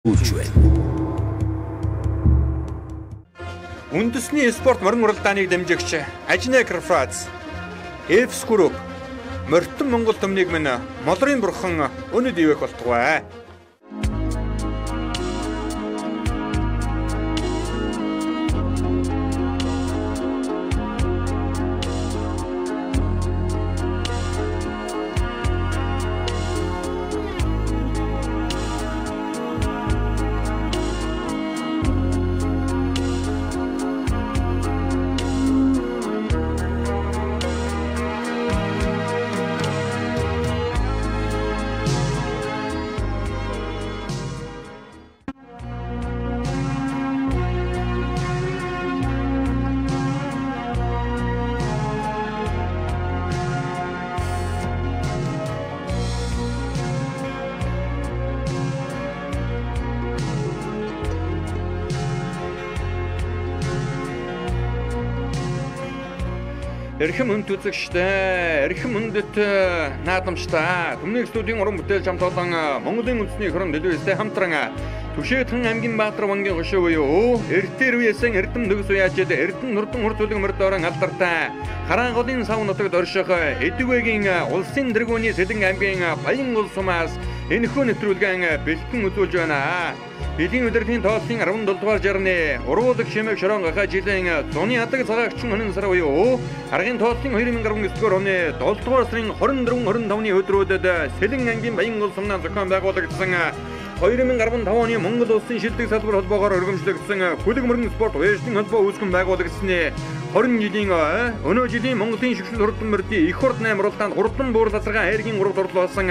Үйлж байна. Үндэсний спорт морин уралдааныг дамжигч Ажны Крафац, Эвс Групп, Морьтон Монгол төмнийг минь молрын бурхан өнөд ивэх болтугай. Эрхэм хүнд үзэгчтэй, эрхэм хүндэт наадамчтай, Түмний студийн уран бүтээл хамт олон Монголын үндэсний хөрөн төлөвлөстэй хамтран Түшээхэн аймгийн Баатар вангийн гошуу буюу Эртээр үеэсэн Эрдэм төгс уяачид Эрдэнэ нурдан хурцлог мөрдөөрөн алдартай Хараан голын сав нутагт орших Эдвэгийн улсын дэргүүний Сэлэн аймгийн Баян улс сумаас энэхүү нэвтрүүлгэн бэлтгэн үзүүлж байна. Эдийн удирдлагын тооцооны 17 дугаар жарны уруудаг шимэг шорон гахаа жилийн зуны адаг цагаагчин өнөн сар буюу аргын тооцооны 2019 дугаар оны 7 дугаар сарын 24-25-ны өдрүүдэд Сэлэн аймгийн Баян улс сумнаас зохион байгуулагдсан 2015 оны Монгол улсын шилдэг салбар холбоогоор өргөмжлөгдсөн Хүлэг мөрөн спорт уяжлын холбоо үүсгэн байгуулагдсны 20 жилийн өнөө жилийн Монголын шигшил хурдан мөрдийн их хурд 8 уралдаанд хурдан буур засаргаа хайргийн 3 турлуулсан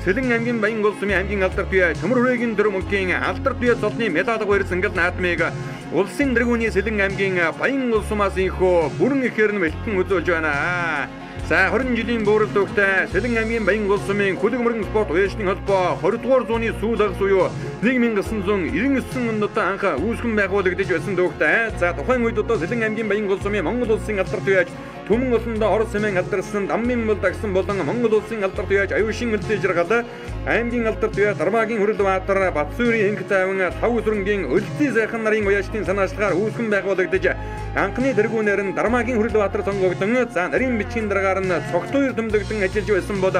Сэлэн аймгийн Баян улс сумын аймгийн алдар туяа Төмөр хүрээгийн дөр мөнхийн алдар туяа цолны медаль баяр зангал наадмыг улсын дэргүүний Сэлэн аймгийн Баян улс сумаас инхүү бүрэн ихээр нь бэлтгэн үзүүлж байна. За 20 жилийн буурал дүүхтэй Сэлэн аймгийн Баян улс сумын Хүлэг мөрөн спорт уяжлын холбоо 20 дугаар зууны сүүл агс буюу 1999 онд анх үүсгэн байгуулагдаж байсан дүүхтэй. За тухайн үед Сэлэн аймгийн Баян улс сумын Монгол улсын алдар туяаж Түмэн улсанд Орос хэмээн алдарсан Даммын мөл дагсан болон Монгол улсын алдар туяаж аюушин үлдээж жаргал аймгийн алдар туяа Дармаагийн Хүрэл Баатар Батсүрийн Хэнх тайван Тав сүрэнгийн Өлзий сайхан нарын уяжлын санаачлагаар үүсгэн байгуулагдаж анхны дэргүүнээр нь Дармаагийн Хүрэл Баатар сонгогдсон. За нарийн бичгийн дараагаар нь цогтуур төмдөгдөн ажиллаж байсан бол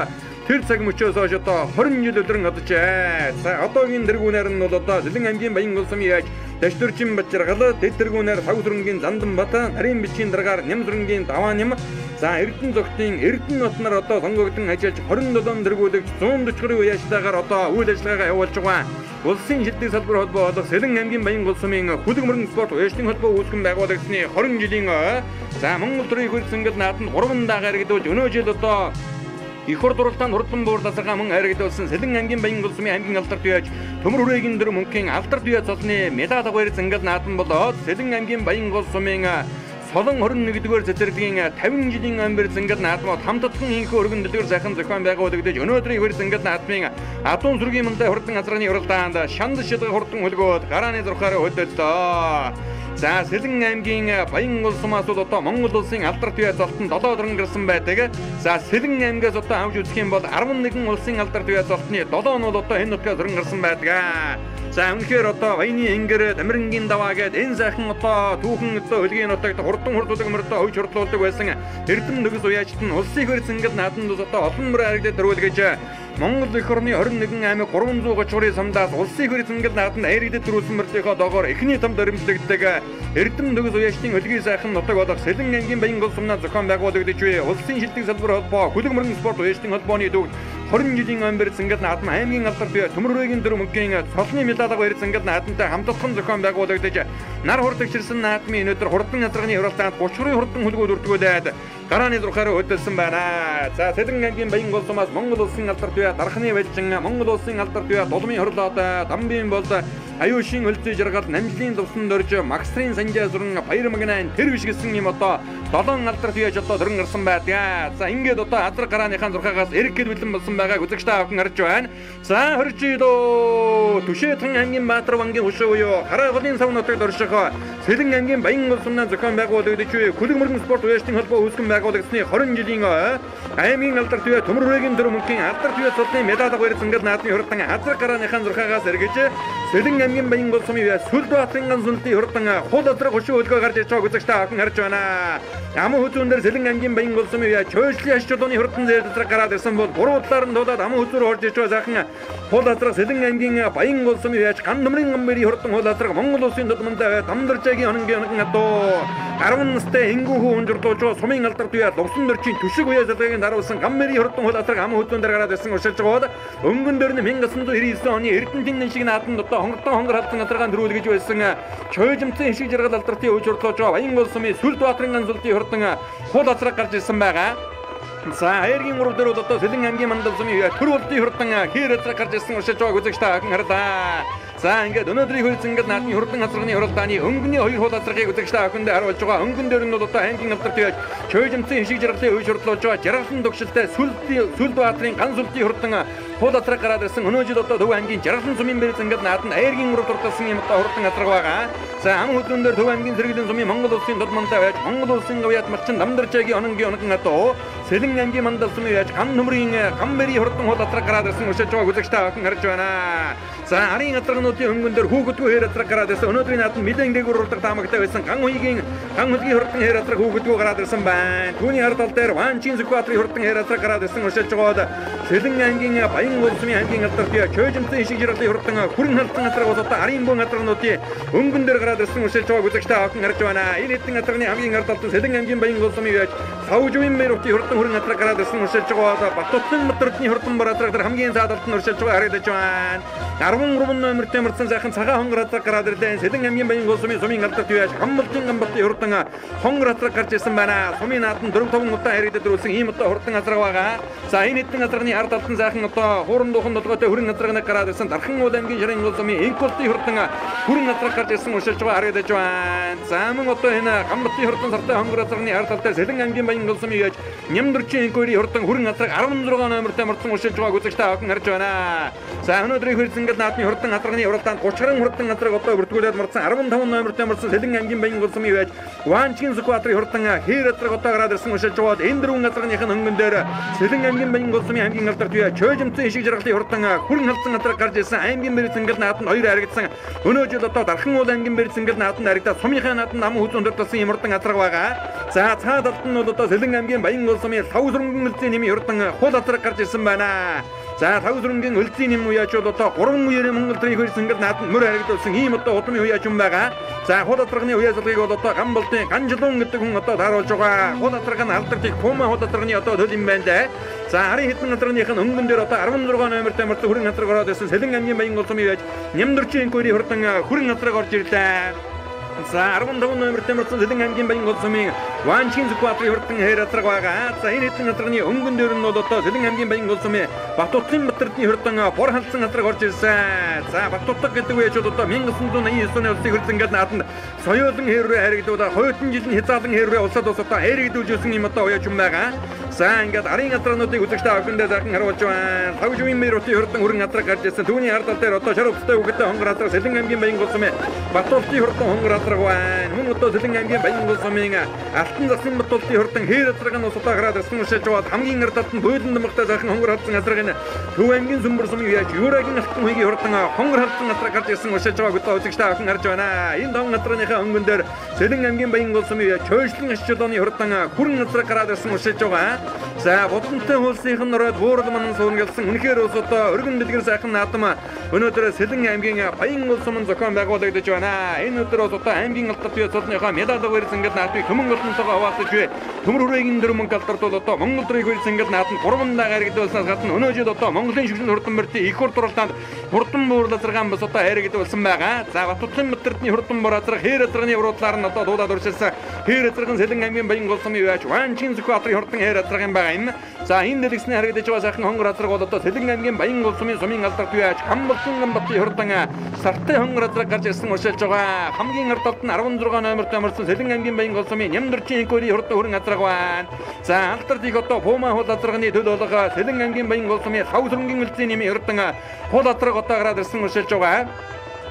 тэр цаг мөчөөс хойш одоо 20 жил өдрөн оджээ. За одоогийн дэргүүнээр нь бол одоо Сэлэн аймгийн Баян улс сумын яаж Дэвтэрчин Бачиргал дэд дэргүүнээр Тав сүрэнгийн Зандан бат нарийн бичгийн дараагаар Ням сүрэнгийн Даваа Ням за Эрдэнэ зогтын Эрдэнэ бат нар одоо сонгогдсон ажиллаж 27 дэргүүлэгч 140 уяажтайгаар одоо үйл ажиллагаагаа явуулж байгаа. Улсын шилдэг салбар холбоо болох Сэлэн аймгийн Баян улс сумын Хүлэг мөрөн спорт уяжлын холбоо үүсгэн байгуулагдсны 20 жилийн за Монгол төрийн хөрсөнгөл нааданд 3 дагаар хэрэгдүүлж өнөө жил одоо их хурд уралдаанд хурдан буур засаргаа мөн харагдуулсан Сэлэн аймгийн Баян улс сумын аймгийн алдар туяаж Төмөр хүрээгийн дөр мөнхийн алдар туяа цолны медаль баяр зангал наадан болоод Сэлэн аймгийн Баян улс сумын Солон 21-р цэцэрлэгийн 50 жилийн амбар зангал наадмууд хамтдсан инхүү өргөн дэлгэр сайхан зохион байгуулагдаж өнөөдрийн хөр зангал наадмын Адуун сүргийн мөнтэй хурдан газрын уралдаанд шанд шилдэг хурдан хөлгөөд гарааны зурхаараа хөдөллөө. За Сэлэн аймгийн Баян улс сумаас одоо Монгол улсын алдар туяа золтон 7 өдрөн гэрсэн байдаг. За Сэлэн аймгаас одоо авч үзэх юм бол 11 улсын алдар туяа золтны 7 нь бол одоо энэ нутгаас өргөн гэрсэн байдаг. За үнэхээр одоо баяны энгэр Дамирнгийн даваа гээд энэ сайхан одоо түүхэн одоо хөлгийн нутагт хурдан хурдлаг мөрдөө хөвж хурдлуулдаг байсан Эрдэм төгс уяажт нь улсын хөр зангал нааданд одоо олон мөр харагдаж дөрвөлгөж Монгол эх орны 21 аймаг 330 самдаас улсын хөр зангал нааданд айрагдаж дөрүүлсэн мөрдийнхөө доогоор эхний том дөрмжлэгддэг Эрдэм төгс уяажтын хөлгийн сайхан нутаг болох Сэлэн аймгийн Баян улс сумнаас зохион байгуулагдаж буй улсын шилдэг салбар холбоо Хүлэг мөрөн спорт уяажтын холбооны дүүг 20 жилийн амбар зангал наадам аймгийн алдар туяа Төмөр хүрээгийн дөр мөнхийн цолны медаль баяр зангал наадамтай хамтдсан зохион байгуулагдаж нар хурдагчирсан наадмын өнөөдөр хурдан азарганы уралдаанд 30 хурдан хөлгүүд өртгүүлээд гарааны зурхаараа хөдөлсөн байна. За Сэлэн аймгийн Баян улс сумаас Монгол улсын алдар туяа Дархны Балжин Монгол улсын алдар туяа Дулмын хорлоод Дамбын бол аюушийн өлзөө жаргал намжлын тусанд орж магистрийн санжаа зуран баярмагнаа тэр бишгсэн юм одоо 7 алдарт үеж одоо дөрөн гарсан байдаг. За ингээд одоо азар гарааныхаа зурхаагаас эрэг гэл бэлэн болсон байгааг үзэгч та бүхэн харж байна. За хөржидөө Түшээтрэн аймгийн Баатар бангийн хөшөө буюу Хараагалын сав нутагт орших Сэлэн аймгийн Баян улсумнаа зохион байгуулагдаж буй Күлэг мөргөн спорт уяалтын холбоо үүсгэн байгуулагдсны 20 жилийн аймгийн алдарт үе төмөрөгийн дөрөв мөнхийн алдарт үе цолны медаль баярцангал наадмын хурдан азар гарааныхаа зурхаагаас эргэж Сэлэн аймгийн Баян улсумын Сүлбаатарын ганцлтын хурдан хул азраг хөшөө хөлгөө гарч ирж байгаа үзэгч та бүхэн харж байна. Аман хөзүүн дээр Сэлэн аймгийн Баян улсумын чойшлын аш чулууны хурдан зээл азраг гараад ирсэн бол буруу талаар нь дуулаад аман хөзүүр орж иж байгаа сайхан хул азраг Сэлэн аймгийн Баян улсумын ган нумрын гамбэрийн хурдан хул азраг Монгол улсын дудмантай дамдарчаагийн хонгийн атоо 10 настай энгүү хүн унжруулж сумын алдарт үе лувсан дөрчийн түшиг үе залгагийн даруулсан гамбэрийн хурдан хул азраг аман хөзүүн дээр гараад ирсэн уршилж байгаад өнгөн дээр нь 1999 оны Эрдэнэтийн шиг наатан дотоо хонгор халдсан азрагаан дөрүүлгэж байсан чойжимцэн шиг жаргал алдартын үе журдлож Баян улсумын Сүлбаатарын ганцлтын хурдан хул азраг гарч ирсэн байгаа. За аягийн урав дээр бол одоо Сэлэн аймгийн мандал сумын төр улсын хурдан хээр азраг гарч ирсэн уршилж байгааг үзэгч та бүхэн харлаа. За ингээд өнөөдрийн хөлцөнгөд наадмын хурдан азрагны хуралдааны өнгөний хоёр хул азрагыг үзэгч та бүхэнд харуулж байгаа. Өнгөн дээр нь бол одоо аймгийн алдарт үеж чойжимцэн шиг жаргалын үе журдлож байгаа жаргалан төгшөлтэй Сүлбаатарын ганц улсын хурдан хул азраг гараад ирсэн. Өнөө жил одоо Төв аймгийн жаргалан сумын бэрэл зангад наадмын аягийн урав дуртасан юм одоо хурдан азраг байгаа. За ам хөдлөн дээр Төв аймгийн сэргэлийн сумын Монгол улсын дудмантай байж Монгол улсын гавьяат марчин дамдарчаагийн ононгийн атоо Сэлэн аймгийн мандал сумын байж ган нумрын гамбэрийн хурдан хул азраг гараад ирсэн уршилж байгааг үзэгч та бүхэн харж байна. За арын азрагнуудын өнгөн дээр хүүхэдгүй хээр азраг гараад ирсэн. Өнөөдрийн наадмын мэдэн дээгүүр уралдаг таамагтай байсан ган хөлгийн хурдан хээр азраг хүүхэдгүй гараад ирсэн байна. Түүний ард тал дээр Ванчин Сүлбаатарын хурдан хээр азраг гараад ирсэн уршилж байгаад Сэлэн аймгийн Баян улсумын аймгийн алдарт үе чойжимцэн шиг жаргалын хурдан хүрэн халдсан азраг бол одоо арын бөөн азрагнуудын өнгөн дээр гараад ирсэн уршилж байгааг үзэгч та бүхэн харж байна. Энэ хэдэн азрагны хамгийн ард талд Сэлэн аймгийн Баян улсумын үе савжуун мэрүүтийн хурдан хүрэн азраг гараад ирсэн уршилж байгаад Батутлан Батрын хурдан бар азраг дээр хамгийн цаадалт нь уршилж байгаа харагдаж байна. 13 номертэй марцсан сайхан цагаан хонгор азраг гараад ирлээ. Сэлэн аймгийн Баян улсумын сумын алдарт үе гамбалтын хурдан хонгор азраг гарч ирсэн байна. Сумын наадмын 4-5 удаа харагдаад ирсэн ийм одоо хурдан азраг байгаа. За энэ хэдэн азрагны ард талд нь сайхан одоо хууран дуухан долгойтой хүрэн азраг гараад ирсэн. Дархан уул аймгийн Шарын улсумын инкултын хурдан хүрэн азраг гарч ирсэн уршилж байгаа харагдаж байна. За мөн одоо энэ гамбалтын хурдан сартай хонгор азрагны ард талд Сэлэн аймгийн Баян улсумын үе Нямдөрчин инкури хурдан хүрэн азраг 16 номертэй марцсан уршилж байгааг үзэгч та бүхэн харж байна. За өнөөдрийн хөлцөнгөл наадмын хурдан азрагны уралдаанд 30 гаруй хурдан азраг одоо бүртгүүлээд марцсан 15 номертэй марцсан Сэлэн аймгийн Баян улсумын үеж Ванчин Сүлбаатарын хурдан хээр азраг одоо гараад ирсэн уршилж байгаад энэ дөрвөн азрагныхын өнгөн дээр Сэлэн аймгийн Баян улсумын аймгийн алдарт үе чойжимцэн шиг жаргалын хурдан хүрэн халдсан азраг гарч ирсэн аймгийн бэрцэнгэл наадманд хоёр харагдсан. Өнөө жил одоо Дархан уул аймгийн бэрцэнгэл наадманд харагдаад сумынхаа наадманд ам хүзүүн дуртасан юм хурдан азраг байгаа. За цаад талд нь бол одоо Сэлэн аймгийн Баян улсумын лав сүрэнгийн үлзий нэмийн хурдан хул азраг гарч ирсэн байна. За лав сүрэнгийн үлзий нэм уяач бол одоо 3 үеэрээ Монгол төрийн хөрсөнгөл наадманд мөр харагдуулсан ийм одоо удмын уяач юм байгаа. За хул азрагны уяа залгыг бол одоо гамбалтын ганжлуун гэдэг хүн одоо тааруулж байгаа. Хул азраг нь алдартай Пума хул азрагны одоо төл юм байна дээ. За арын хэдэн азрагныхын өнгөн дээр одоо 16 номертэй марцсан хүрэн азраг ороод ирсэн Сэлэн аймгийн Баян улсумын уяач Нямдөрчин инкури хурдан хүрэн азраг орж ирлээ. За 15 номертэй марцсан Сэлэн аймгийн Баян улсумын Ванчин Сүлбаатарын хурдан хээр азраг байгаа. За энэ хэдэн азрагны өнгөн дээр нь бол одоо Сэлэн аймгийн Баян улсумын Батутлан Батрын хурдан бор халдсан азраг орж ирсэн. За Батутлаг гэдэг үеч бол одоо 1989 оны улсын хөрөнгөнд наадманд соёолон хэрвээ харагдуулаад хоёрын жилийн хязгаарлан хэрвээ улсад бас одоо харагдуулжсэн юм одоо уяач юм байгаа. За ингээд арын азрагнуудыг үзэгч та бүхэндээ сайхан харуулж байна. Савжуун мэрүүтийн хурдан хүрэн азраг гарч ирсэн. Түүний ард тал дээр одоо шарвцтай үгтэй хонгор азраг Сэлэн аймгийн Баян улсумын Батутлын хурдан хонгор азраг байна. Мөн одоо Сэлэн аймгийн Баян улсумын алтан засгийн Батутлын хурдан хээр азраг нь усудаа гараад ирсэн уршилж байгаад хамгийн ард талд нь бөөлөн дамгтай сайхан хонгор халдсан азраг нь Төв аймгийн Сүмбэр сумын яач Юурагийн алтан хүйгийн хурдан хонгор халдсан азраг гарч ирсэн уршилж байгааг одоо үзэгч та бүхэн харж байна. Энэ таван азрагныхаа өнгөн дээр Сэлэн аймгийн Баян улсумын яач чойшлон аш чулууны хурдан хүрэн азраг гараад ирсэн уршилж байгаа. За бодонтой хөлсийнх нь ороод буурал манан суургалсан үнэхээр ус одоо өргөн дэлгэр сайхан наадам өнөөдөр Сэлэн аймгийн Баян улсумын зохион байгуулагдаж байна. Энэ өдөр бас одоо аймгийн алдарт үе цолныхоо медаль баярцангал наадмыг төмөн голтонтойгоо хаваалцаж буй төмөр хүрээгийн дөрвөн алдарт бол одоо Монгол төрийн баярцангал наадманд 3 даа харагдуулснаас гадна өнөө жил одоо Монголын шүлжин хурдан барьтын их хур дурлалд хурдан буурал азрагаан бас одоо харагдуулсан байгаа. За Батутлан Батрын хурдан бор азраг хээр азрагны уруудлаар нь одоо дуудаад уршилсан хээр азраг нь Сэлэн аймгийн Баян улсумын үеач Ванчин Сүлбаатарын хурдан хээр азраг юм байгаа. байгаа юм. За энэ дэлгэсний харагдаж байгаа сайхан хонгор хазраг бол одоо Сэлэн аймгийн Баянгол сумын алдарт бияж Хамбалтын Бат хурдан сартай хонгор хазраг гарч ирсэн уршилж байгаа. Хамгийн ард талд нь 16 номертой амарсан Сэлэн аймгийн Баянгол сумын Нямдурчин инкори хурдан хүрэн хазраг байна. За алдарт их одоо Пума хул хазрагны төлөө байгаа Сэлэн аймгийн Баянгол сумын Савсрынгийн үлцийн нэмийн хурдан хул хазраг одоо гараад ирсэн уршилж байгаа.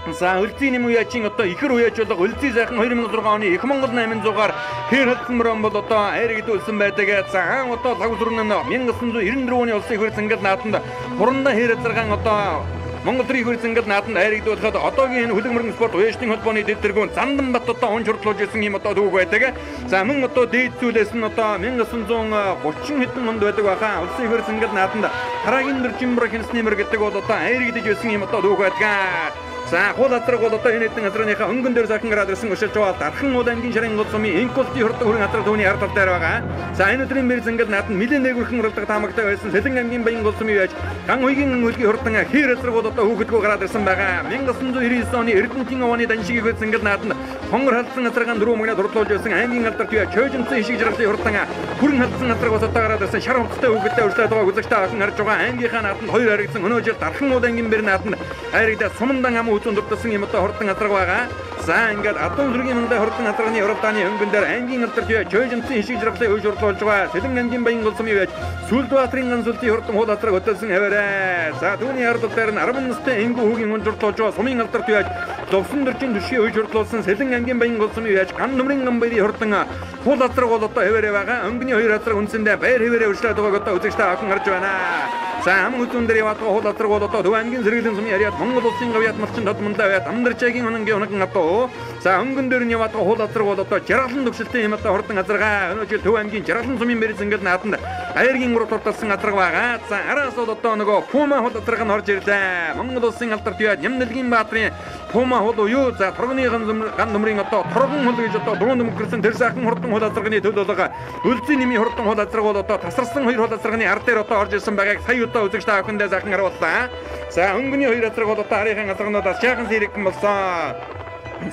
За үлцийн нэм үеачийн одоо ихэр үеач болго үлцийн сайхан 2006 оны их Монгол 800-аар хэр хэлсэн бол одоо айрагдуулсан байдаг. За одоо лагсрын 1994 оны улсын хурц ангид наатанд хурандаа хэр зэрэг одоо Монгол төрийн хурц ангид наатанд айрагдуулахад одоогийн энэ хөлбөмбөрийн спорт уяачны холбооны дэвтэргүүн Зандан бат одоо он чурдлуулж ирсэн юм одоо түүх байдаг. За мөн одоо дээд зүйлээс нь одоо 1930 хэдэн онд байдаг баха улсын хурц ангид наатанд Харагийн Дөржимбөр хинснэмэр гэдэг бол одоо айрагдаж ирсэн юм одоо түүх байдаг. За хул хазраг бол одоо энэ хэдэн газрынхаа өнгөн дээр сайхан гараад ирсэн уршилж байгаа Дархан ууд аймгийн Шарын гол сумын Инколти хурдан хүрэн хазраг төвний ард тал дээр байгаа. За энэ өдрийн мэрс ангид наатан нэлээд нэгүрхэн уралдаг таамагтай байсан Сэлэн аймгийн Баян гол сумын яаж ган хуйгийн хөлгийн хурдан хэр хазраг бол одоо хөөгдгөө гараад ирсэн байгаа. 1999 оны Эрдэнэтийн овооны даншиг хөлс ангид наатан хонгор халдсан хазраган дөрөв мөнгөд хурдлуулж байсан аймгийн алдарт бие чөжөнцөн ишиг жаргалын хурдан хүрэн халдсан хазраг бас одоо гараад ирсэн шар хувцастай хөөгдөлтэй урьдчилаад байгаа үзэгчтэй охин харж байгаа аймгийнхаа наатанд хоёр харагдсан өнөө жил Дархан ууд аймгийн бэр наатанд хайрагдаа сумандан ам үзүүн дурдсан юм одоо хурдан хазраг байгаа. За ингээд Адун зүргийн мандаа хурдан хазрагны уралдааны өнгөн дээр аймгийн алдарт бие чөжөнцөн ишиг жаргалын хөөж хурдлуулж байгаа. Сэлэн аймгийн Баян гол сумын байж Сүлбаатарын ансуултын хурдан хул хазраг өтөлсөн хэвээрээ. За түүний ард дээр нь 10 настай энгүү хүүгийн унжурлуулж байгаа сумын алдарт байж Ловсон дөржин төшгийн хөөж хурдлуулсан Сэлэн аймгийн Баян гол сумын байж ган нумрын гамбайрын хурдан хул хазраг бол одоо хэвээрээ байгаа. Өнгөний хоёр хазраг үндсэндээ баяр хэвээрээ урьдчилаад байгааг одоо үзэгчтэй охин харж байна. За ам үзүүн дээр яваад хул хазраг бол одоо Төв аймгийн Сэргэлэн сумын яриад Монгол улсын гавьяат малчин тодмондоо байд амдарчаагийн ононгийн оногн атоо. За өнгөн дээр нь яваад хул хазраг бол одоо жаргалан төвшөлтийн юм одоо хурдан хазрага өнөө жил Төв аймгийн жаргалан сумын мэрс ангид наатанд айргийн урд турталсан хазраг байгаа. За араас бол одоо нөгөө Пума хул хазраг нь орж ирлээ. Монгол улсын алдарт бие Нямнэлгийн баатрын Пума хул уу за торгоны ган нумрын одоо торгон хул гэж одоо дөрөв нөмгөрсөн тэр сайхан хурдан хул хазрагны төлөө байгаа. Үлзийн нэмийн хурдан хул хазраг бол одоо тасарсан хоёр хул хазрагны ард дээр одоо орж ирсэн байгааг сая удаа үзэгчтэй охиндээ сайхан харууллаа. За өнгөний хоёр хазраг бол одоо харийнхаа газрынуудаас жаахан сэрэгэн болсон.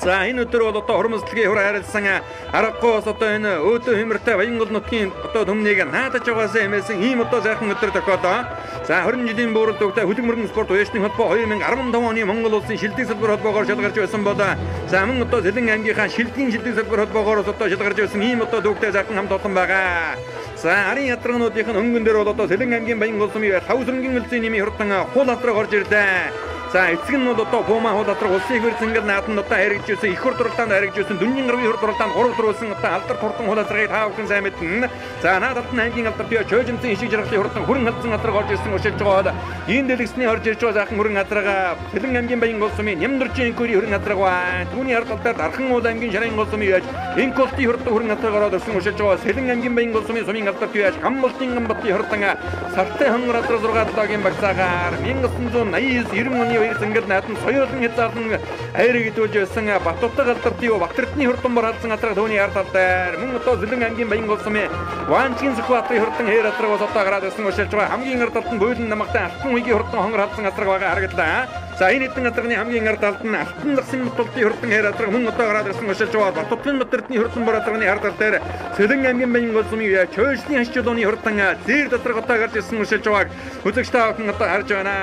За энэ өдөр бол одоо хормослогийн хур харилцсан аргагүй одоо энэ өөдөө хэмэртэй Баянгол нутгийн одоо төмнийг наадаж байгаасаа эмээсэн ийм одоо сайхан өдөр тохиолдоо. За 20 жилийн буурал төгтө хөлбөмбөрийн спорт уяачны холбоо 2015 оны Монгол улсын шилдэг салбар холбоогоор шалгарч байсан болоо. За мөн одоо Сэлэн аймгийнхаа шилдгийн шилдэг салбар холбоогоор одоо шалгарч байсан ийм одоо төгтө сайхан хамт олон байгаа. За арын ядрагануудын өнгөн дээр бол одоо Сэлэн аймгийн Баянгол сумын Савсрынгийн үлцийн нэмийн хурдан хул хазраг орж ирлээ. За эцэг нь бол одоо Пума хул хазраг улсын хурц ангид наатанд одоо хайргаж ирсэн их хурд уралдаанд хайргаж ирсэн дүнгийн гаргийн хурд уралдаанд гурав төрүүлсэн одоо алдарт хурдан хул хазрагыг таа бүхэн сайн мэднэ. За наадад нь аймгийн алдарт бие чөжөнцөн ишиг жаргалын хурдан хүрэн халдсан хазраг орж ирсэн уршилж байгаа. Энэ дэлгэсний орж ирж байгаа сайхан хүрэн хазраг Сэлэн аймгийн Баян гол сумын Нямдурчин инкори хүрэн хазраг байна. Түүний ард талдаар Дархан ууд аймгийн Шарын гол сумын яаж Инколти хурдан хүрэн хазраг ороод ирсэн уршилж байгаа. Сэлэн аймгийн Баян гол сумын алдарт бие Хамбалтын Бат хурдан сартай хонгор хазраг 6 удаагийн багцаагаар 1989 оны хоёр ангид наатан соёлын хязгаарлан айрагдуулж байсан Батутаг алдарт Баттэртний хурдан бор халдсан хазраг төвний ард тал дээр мөн одоо Сэлэн аймгийн Баян гол сумын Ванчгийн Сүхбаатарын хурдан хэр хазраг бас одоо гараад ирсэн уршилж байгаа. Хамгийн ард талд нь Бойлон намагтай Алтан хуйгийн хурдан хонгор халдсан хазраг байгаа харагдлаа. За энэ хэдэн хазрагны хамгийн ард талд нь Алтан лагсын муталтын хурдан хэр хазраг мөн одоо гараад ирсэн уршилж байгаа. Батутгийн Баттэртний хурдан бор хазрагны ард тал дээр Сэлэн аймгийн Баян гол сумын чөжлийн хашчулууны хурдан зэр хазраг одоо гарч ирсэн уршилж байгааг үзэгчтэй охин одоо харж байна.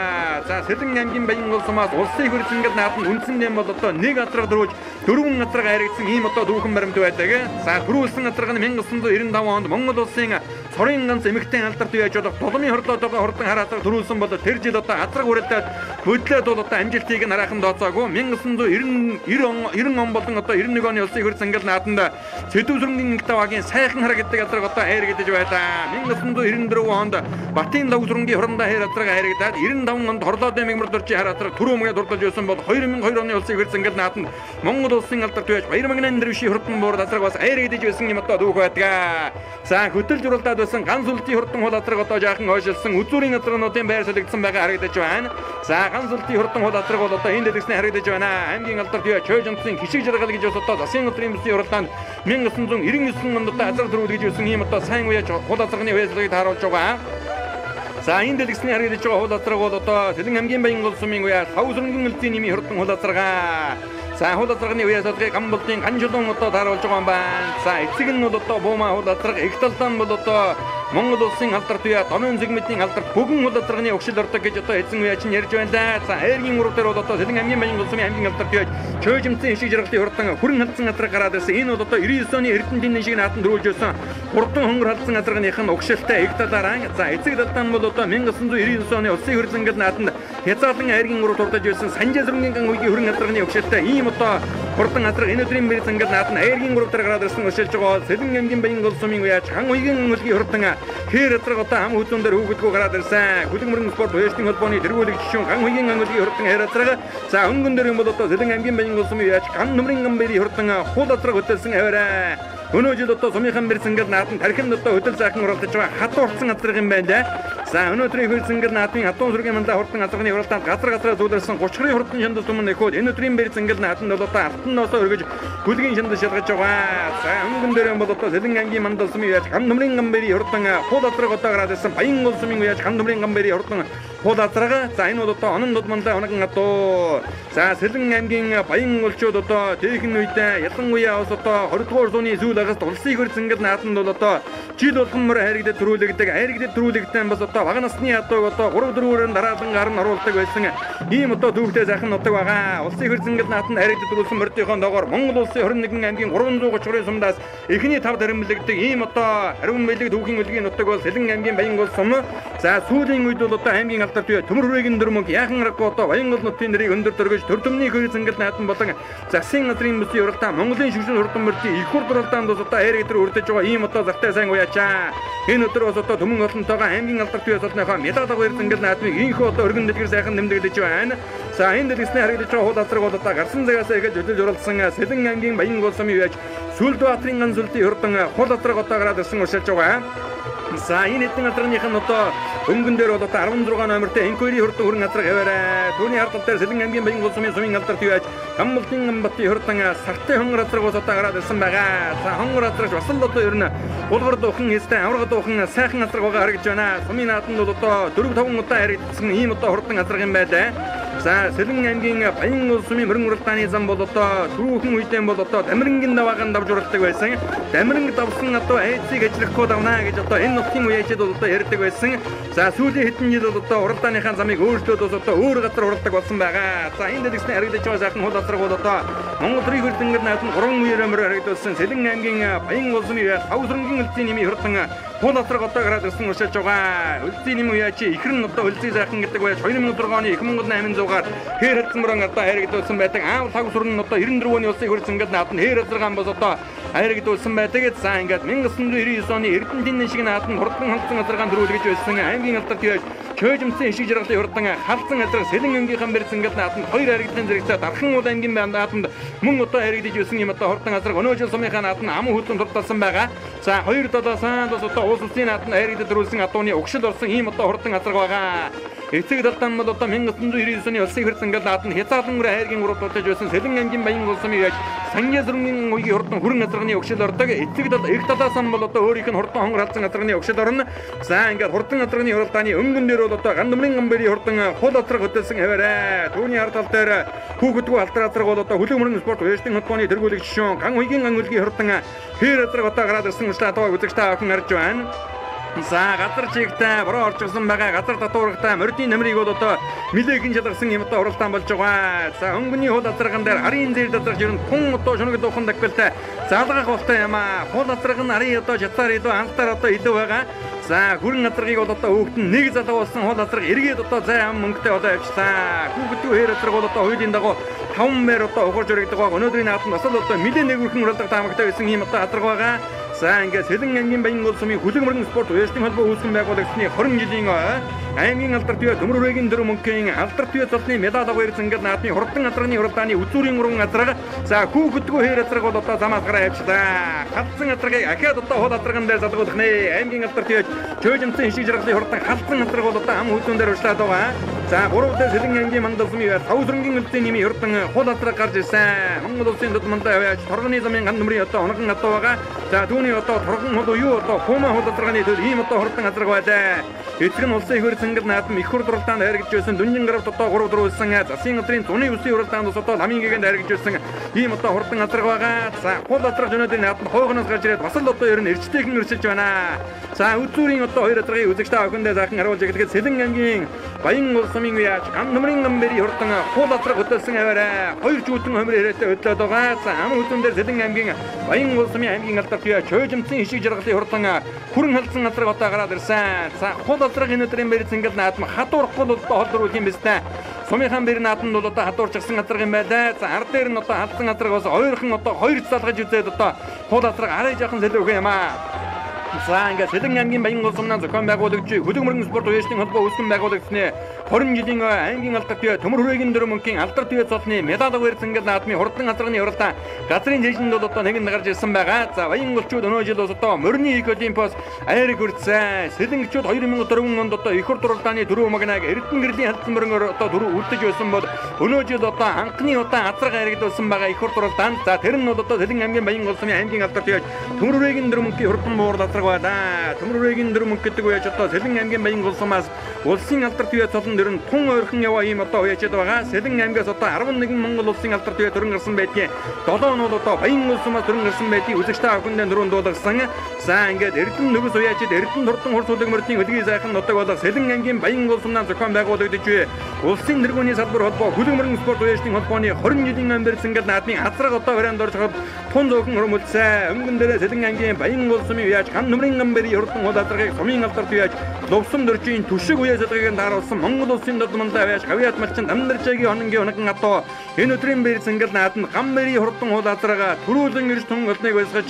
За Сэлэн аймгийн Баян гол сумаас улсын хурц ангид наатанд үндсэндээ бол одоо нэг хазраг дөрвөж дөрвөн хазраг хайрагдсан ийм одоо дүүхэн баримт байдаг. За төрүүлсэн хазраг нь 1995 онд Монгол улсын цорын ганц эмэгтэй алдарт байж болох Толомын хорлоод байгаа хурдан хараад төрүүлсэн бол тэр жил одоо хазраг хүрээлээд хөдлөөд бол одоо амжилтыг нь хараахан тооцоогүй 1990 он болон одоо 91 оны улсын хурц ангид наатанд Сэдвүсрэнгийн тавагийн сайхан харагддаг хазраг одоо хайрагдаж байлаа. 1994 онд Батын Лавсрэнгийн хурандаа хайр хазраг хайрагдаад 95 онд хорлоод мэгмэр дурчин хараад түрүүмгээ дурдж байсан бол 2002 оны улсын хурц ангид наатанд Монгол улсын алдарт байж Баярмагнан дэрвши хурдан буур хазраг бас хайрагдаж байсан юм одоо дүүх байдаг. За хөтөлж уралдаад байсан ганц үлдийн хурдан хул хазраг одоо жаахан ойшилсан үзүүрийн хазрагнуудын байр солигдсон байгаа харагдаж байна. За ганц үлдийн хурдан хул хазраг бол одоо энэ дэлгэсний харагдаж байна. Аймгийн алдарт бие чөжөнцөн хишиг жаргал гэж бас одоо засгийн өдрийн бүсийн уралдаанд 1999 онд одоо хазраг төрүүлж байсан юм одоо сайн уяж хул хазрагны байрлалыг тааруулж байгаа. За энэ дэлгэсний харагдаж байгаа хул хазраг бол одоо Сэлэн аймгийн Баян гол сумын уяа Савсрынгийн үлцийн нэмийн хурдан хул хазраг. За худалдагны үеэс одоо Гамболтын Ганжулуун одоо тааруулж байгаа юм байна. За эцэг нь бол одоо Буума худалдаг, их талдан бол одоо Монгол улсын алдарт үе, Донын зэгмэтийн алдарт бүгэн худалдагны өгшил ордог гэж одоо эзэн үеч нь ярьж байна да. За Айргийн уруу дээр бол одоо Сэлэн аймгийн Баян улсын аймгийн алдарт үеч чөйжмцэн ишиг жаргалын хурдан хүрэн халдсан газар гараад ирсэн. Энэ бол одоо 99 оны Эрдэнэтийн шиг наатан дөрүүлж байсан. Хурдан хонгор халдсан газаргийнх нь өгшилтэй их талаараа. За эцэг талдан бол одоо 1999 оны улсын хурлангад наатанд хязгаарлан Айргийн уруу турдаж байсан Санжаа сүрэнгийн ган үеийн хүрэн газаргын өгшилтэй ийм одоо хурдан газар энэ өдрийн бэр зангад наатан Айргийн уруу дээр гараад ирсэн өшөлж байгаа. Сэлэн аймгийн Баян улсын үеч ган үеийн өлгийн хурдан хээр өдрөг одоо хам хүзүүн дээр хүүхдгүү гараад ирсэн. Гүлгмөрөн спорт хуульчдын холбооны тэргүүлэг жишүүн ган үеийн ангилгийн хурдан хээр өдрөг. За өнгөн дээр юм бол одоо Сэлэн аймгийн Баян улсын үеч ган нөмрийн гамбэрийн хурдан хул өдрөг хөтөлсөн аваарай. Өнөө жил одоо сумынхан бэрсэнгэл наатан тархинд одоо хөдөл заахан уралдаж байгаа хатуу урцсан газар юм байна да. За өнөөдрийн хөрсөнгөл наатын хатуун сүргийн мандаа хурдан газрын уралдаанд газар зүүлэрсэн 30-ын хурдан шандас өмнө нэхүүд энэ өдрийн бэрсэнгэл наатанд бол одоо алтанноосоо өргөж гүлгийн шандас шалгаж байгаа. За өнгөн дээр бол одоо Сэлэн аймгийн мандал сумын яаж ган нөмрийн гамбэрийн хурдан хул өдрөг одоо гараад ирсэн Баян улсын сумын яаж ган нөмрийн гамбэрийн хурдан хул өдрөг. За энэ бол одоо онон дод мандаа оногн атуу. За Сэлэн аймгийн Баян улчууд одоо дээхэн үедээ ялангуяа бас одоо 20 дугаар зууны сүүл агаст улсын хөрсөнгөл наатанд бол одоо жил болгон мөр хайрагдаад төрүүлэгдэг. Хайрагдаад төрүүлэгдсэн бас одоо бага насны одоо 3-4-өөр дараалан гарн оруулдаг байсан. Ийм одоо түүхтэй сайхан нутаг байгаа. Улсын хөрсөнгөл наатанд хайрагдаад төрүүлсэн мөрдийнхөө доогоор Монгол улсын 21 аймгийн 330 сумдаас эхний 5 даримлэгдэг ийм одоо ариун мэлэг түүхийн өлгийн нутаг бол Сэлэн аймгийн Баян улс сум. За сүүлийн үед бол одоо аймгийн алдарт үе төмөр хүрээгийн дөрмөг яхан аргагүй одоо Баян улс нутгийн нэрийг өндөр дөргөж төр төмний хөрсөнгөл наатан болон засгийн газрын бүсийн уралдаан Монголын шүгшин хурдан мөрдийн их хурд уралдаанд бас одоо хайр гэдэр үрдэж байгаа ийм одоо зартай сайн уяачаа. Энэ өдөр бас одоо төмөн олонтойгоо аймгийн алдарт үе солныхоо медаль авах эрдэнэт наадмыг инхүү одоо өргөн дэлгэр сайхан нэмдэглэж байна. За энэ дэлгэсний харагдаж байгаа хул алдраг бол одоо гарсан цагаас эхэлж хөдөлж уралдсан Сэлэн аймгийн Баян улс сумын үеч Сүлбаатарын ган сүлтийн хурдан хул алдраг одоо гараад ирсэн уршилж байгаа. За энэ хэдэн газрынх нь одоо өнгөн дээр бол одоо 16 номертой энквери хурдан хүрэн газар аваарай. Түүний хар тал дээр Сэлэн аймгийн Баян улс сумын алдарт үеч Гамболтын Гамбатын хурдан сартай хонгор газар бас одоо гараад ирсэн байгаа. За хонгор газар бас л одоо ер нь булгар дуухан хэстэй авраг дуухан сайхан газар байгаа харагдж байна. Сумын нааданд бол одоо 4-5 удаа харагдсан ийм одоо хурдан газар юм байлаа. За Сэлэн аймгийн Баян улс сумын мөрөн уралдааны зам бол одоо түрүүхэн үедээ бол одоо Дамирнгийн даваагаан давж уралдаг байсан. Дамирнг давсан одоо айцыг ажиллахгүй давнаа гэж одоо энэ нутгийн үеичд бол одоо ярьдаг байсан. За сүүлийн хэдэн жил бол одоо уралдааныхаа замыг өөрчлөөд бас одоо өөр газар уралдаг болсон байгаа. За энэ дэлгэсний харагдаж байгаа сайхан хул алдраг бол одоо Монгол төрийн хөрдөнгөд наатан 3 үеэрээр харагдсан Сэлэн аймгийн Баян улс сумын тав сүрэнгийн өлзийн нэмийн хурдан хул алдраг одоо гараад ирсэн уршилж байгаа. Өлзийн нэм үеачи ихрэн одоо өлзийн сайхан гэдэг байж 2006 оны 2800-аар хээр хэлсэн мөрөн одоо хайрагдуулсан байдаг. Аав тав сүрэн одоо 94 оны улсын хөрдөнгөд наатан хээр хэлсэн бас одоо хайрагдуулсан байдаг. За ингээд 1999 оны Эрдэнэтийн шиг наатан хурдан хандсан газаргаан төрүүлгэж байсан аймгийн алдарт үеч чөйжмцэн ишиг жаргалын хурдан халдсан газар Сэлэн аймгийнхан бэрсэнгэл наатан хоёр харагдсан зэрэгтэй дархан уул аймгийн наатанд мөн одоо харагдаж байсан юм одоо хурдан газар өнөө жил сумынхаа наатан аман хөдлөн турдалсан байгаа. За хоёр талаасаа бас одоо уус улсын наатанд харагдаж төрүүлсэн адууны өгшил орсон ийм одоо хурдан газар байгаа. Эцэг талдан бол одоо 1999 оны улсын хөрсөнгөл наатанд хязгаарлан хайргийн уруу дутаж байсан Сэлэн аймгийн Баян улс сумын яж Санжаа сүрэнгийн үеийн хурдан хүрэн газарганы өгшил ордог. Эцэг тал их талаас нь бол одоо өөрийнх нь хурдан хонгор халдсан газарганы өгшил орно. За ингээд хурдан газарганы уралдааны өнгөн дээр бол одоо ган нөмрийн гамбэрийн хурдан хул алдраг хөтөлсөн аваарай. Түүний хар тал дээр хүүхэдгүй алтар алдраг бол одоо Гүлгмөрөн спорт хуульчдын холбооны тэргүүлэг жишүүн ган үеийн ган өлгийн хурдан хээр алдраг одоо гараад ирсэн ушлаа тоо үзэгчтэй авах харж байна. За газар чигтэй бороо орчихсон байгаа газар татуургатай мордын намрыг бол одоо нилээхэн жалгасан юм одоо уралдаан болж байгаа. За өнгөний хул алдраган дээр арын зэр дадрах жирэн тун одоо шунаг дуухан дагвалтай заалгах болтой юм аа. Хул алдраган арын одоо жатаар илүү анхтаар одоо илүү байгаа. За хүрэн алдрагыг бол одоо хөөхтөн нэг залуу болсон хул алдраг эргээд одоо зай ам мөнгөтэй одоо авчлаа. Хүүхдүүд хээр алдраг бол одоо хуулийн дагуу 5 мээр одоо ухаж өргөдөг байгаа. Өнөөдрийн наатанд бас л одоо нилээн нэг хүрхэн уралдаг таамагтай байсан юм одоо алдраг байгаа. За ингээд Сэлэн аймгийн Баян улс сумын Гүлгмөрөн спорт хуульчдын холбоо үүсгэн байгуулагчны 20 жилийн аймгийн алдарт үе төмөр хүрээгийн дөрөв мөнхийн алдарт үе цолны медаль авах эрс ингээд наадмын хурдан алдрагны уралдааны үзүүрийн уран алдраг. За хүүхэдгүй хээр алдраг бол одоо замаас гараа явчлаа. Халдсан алдрагыг ахиад одоо хул алдраган дээр залгуулах нэ. Аймгийн алдарт үе чөйжмцэн ишиг жаргалын хурдан халдсан алдраг бол одоо ам хөдөн дээр урьшлаад байгаа. За 3 дахь Сэлэн аймгийн Мандалсумын Тавсрангийн өлтөний хурдан хулаатраг гарч ирсэн. Монгол улсын дутмантай аваач торгоны замын ган нэмрийн одоо онгон одоо байгаа. За түүний одоо торгон хол юу одоо Пума хулаатрагны төл ийм одоо хурдан газар байлаа. Эцэг нь улсын хөр цэнгэл наадам их хур дурлаанд хайргаж байсан Дүнжин гарагт одоо 3 дөрүүлсэн. Засгийн газрын зуны үсгийн хурлаанд одоо ламын гэгэнд хайргаж байсан. Ийм одоо хурдан газар байгаа. За хулаатраг өнөөдрийн наадам хойгоноос гарч ирээд бас л одоо ер нь эрчтэйхэн өрсөж байна. За үзүүрийн одоо 2 азрын үзэгчтэй охиндээ заахан харуулж ирэхэд Сэлэн аймгийн Баян улсумын үеаж ган нэмрийн гамбэри хурдан хулаатраг хөдөлсөн аваарай. 2 жүүтэн хөмөр ирээтэй хөдлөөд байгаа. За ам хөдөлдөр Сэлэн аймгийн Баян улсумын аймгийн алдарт үеаж чөжимцэн ишиг жаргалын хурдан хүрэн халдсан газар одоо гараад ирсэн. За хулаатраг өнөөдрийн бэрц ингээд наадам хадуурахгүй бол одоо холдруулах юм байна. Сумынхан бэр наадамд бол одоо хадуурчсан газар юм байлаа. За ар дээр нь одоо халдсан газаргаас ойрхон одоо 2 залгаж үзээд одоо хулаатраг арай жаахан сэлвэх юм аа. За ингээд Сэлэн аймгийн Баян улсумнаа зохион байгуулагч хөдөлмөрийн спорт уясны холбоо үүсгэн байгуулагчны 20 жилийн аймгийн алдарт бие төмөр хүрээгийн дөрмөнгийн алдарт бие цолны медаль барьсан ингээд наадмын хурдан газрын уралдаан газрын дэжинд бол одоо нэгэн гарч ирсэн байгаа. За Баян улчууд өнөө жил одоо морины их олимпиас айрыг хүртсэн. Сэлэнгчүүд 2004 онд одоо их хурд уралдааны дөрөв магнаг Эрдэнэ гэрлийн халдсан мөрөнгөөр одоо дөрөв үлдэж байсан бол өнөө жил одоо анхны удаа азраг айрагдсан байгаа их хурд уралдаан. За тэр нь бол одоо Сэлэн аймгийн Баян улсумын аймгийн алдарт бие төмөр хүрээгийн дөрмөнгийн хурдан буурлалцраг байна. Төмөр хүрээгийн дөрмөнг гэдэг үеж одоо Сэлэн аймгийн Баян улсумаас улсын алдарт бие цолн дөрн тун ойрхон яваа ийм одоо уяачаад байгаа. Сэлэн аймгаас одоо 11 Монгол улсын алдарт бие төрөн гарсан байдгийг 7 нь бол одоо Баян улсумаас төрөн гарсан байдгийг үзэгчтэй охиндээ дөрөв дуулгасан. За ингээд Эрдэнэ нөгөөс уяачаад Эрдэнэ хурдан хурц хөдөлмөрийн хөдөлгөөний сайхан нутаг болох Сэлэн аймгийн Баян улсумнаа зохион байгуулагдаж буй улсын нэргүүний салбар холбоо хөдөлмөрийн спорт уяачны холбооны 20 жилийн амьдсан ингээд наадмын азраг одоо барианд орж хад тун зөөхөн хөрмөлцөө. Өнгөн дээрээ Сэлэн аймгийн Баян улсумын уяач ган нэмрийн гамбэри хурдан хулаатрагыг сумын алдарт уяач лувсан дөржийн түшиг уяаслагыг тааруулсан Монгол улсын дутмантай аваач гавьяат малчин дамнарчаагийн хононгийн оногн атоо энэ өдрийн бэр цэнгэл наадам гамбэри хурдан хулаатрага төрүүлэн ирж тун олныг байлгаж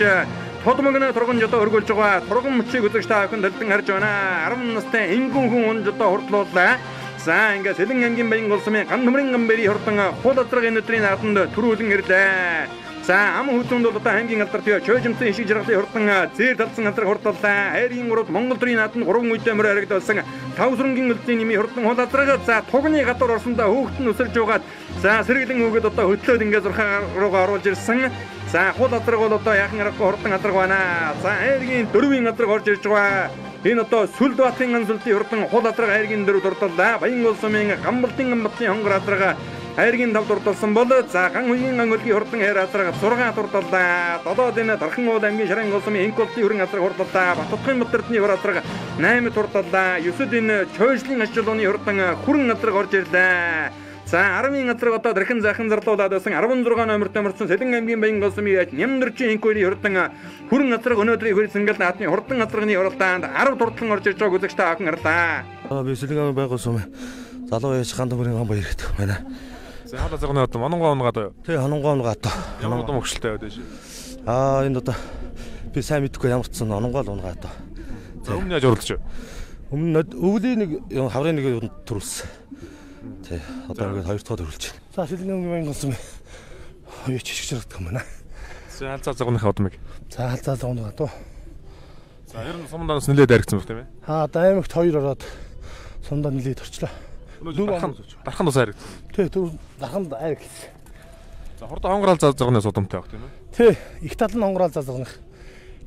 тодмогны турган жоо өргүүлж байгаа. Турган мөчийг үзэгчтэй охин дэлдэн харж байна. 10 настай энгүүн хүн он жоо хурдлууллаа. За ингээд Сэлэн аймгийн Баян улсумын ган нэмрийн гамбэри хурдан хулаатрага энэ өдрийн наадамд төрүүлэн ирлээ. За ам хөдөлгөөнд бол одоо аймгийн алдарт бие чөжимцэн ишиг жаргалын хурдан зээр талсан газар хурдлаа. Хайрын урд Монгол төрийн наадамд 3 үедээ мөр харагдсан. Тавсрангийн өлтийн нэмийн хурдан хулаатрага за тугны гадуур орсондоо хөөхт нь өсөрж угаад за сэргэлэн өгöd одоо хөтлөөд ингээд зурхаа руугаа оруулж ирсэн. За хулаатраг бол одоо яхан аргагүй хурдан газар байна. За хайргийн дөрвийн газар орж ирж байгаа. Энэ одоо Сүлбаатарын ансултын хурдан хулаатраг хайргийн дөрөв дурдаллаа. Баян улсумын гамбалтын хонглын азрага хайргийн тав дурдалсан бол за ган үеийн ангөлгийн хурдан хайр азрага 6 дурдаллаа. 7 дэнэ Дархан уул аймгийн Шарын улсумын Инколтын хүрэн азраг хурдаллаа. Батутгын Батэрдны хур азрага 8 дурдаллаа. 9 дэнэ Чойшлын ачаалууны хурдан хүрэн азраг орж ирлээ. За 10-ын азраг одоо дархан заахан зарлуулад байсан 16 номертой мөрсөн Сэлэн аймгийн Баян улсумын яж Нямдэрчийн Инколи хурдан хүрэн азраг өнөөдрийн хөрсөнгөл наадмын хурдан азрагны уралдаанд 10 дурдлан орж ирж байгааг үзэгчтэй охин арлаа. Би Сэлэн аймгийн Баян улсумын залуу яж ган нэмрийн гамбар ирээд байна. За хадаа загны одоо Мононгоо онгаад юу? Тий Мононгоо онгаад. Ямар удам өгшөлтэй байдаг шүү. Энэ одоо би сайн мэдгүй ямар ч сан Мононгоо онгаад. За өмнө яаж уралдаж? Өмнө өвлийн нэг хаврын нэг төрүүлсэн. Тий одоо ингээд хоёр дахь төрүүлж байна. За Сэлэн аймгийн Баян улсумын яж ишиг жаргалт юм байна. За алзаа загных удмыг. За алзаа загны одоо. За ер нь сумданаас нэлээд дайрагцсан баг тийм ээ. Даймагт 2 ороод сумдаа нэлээд орчлоо. Дархан тус хайрагдсан. Тий дарханд хайрагдсан. За хурдан хонгорол загнаас удамтай баг тийм ээ. Тий их тал нь хонгорол загных.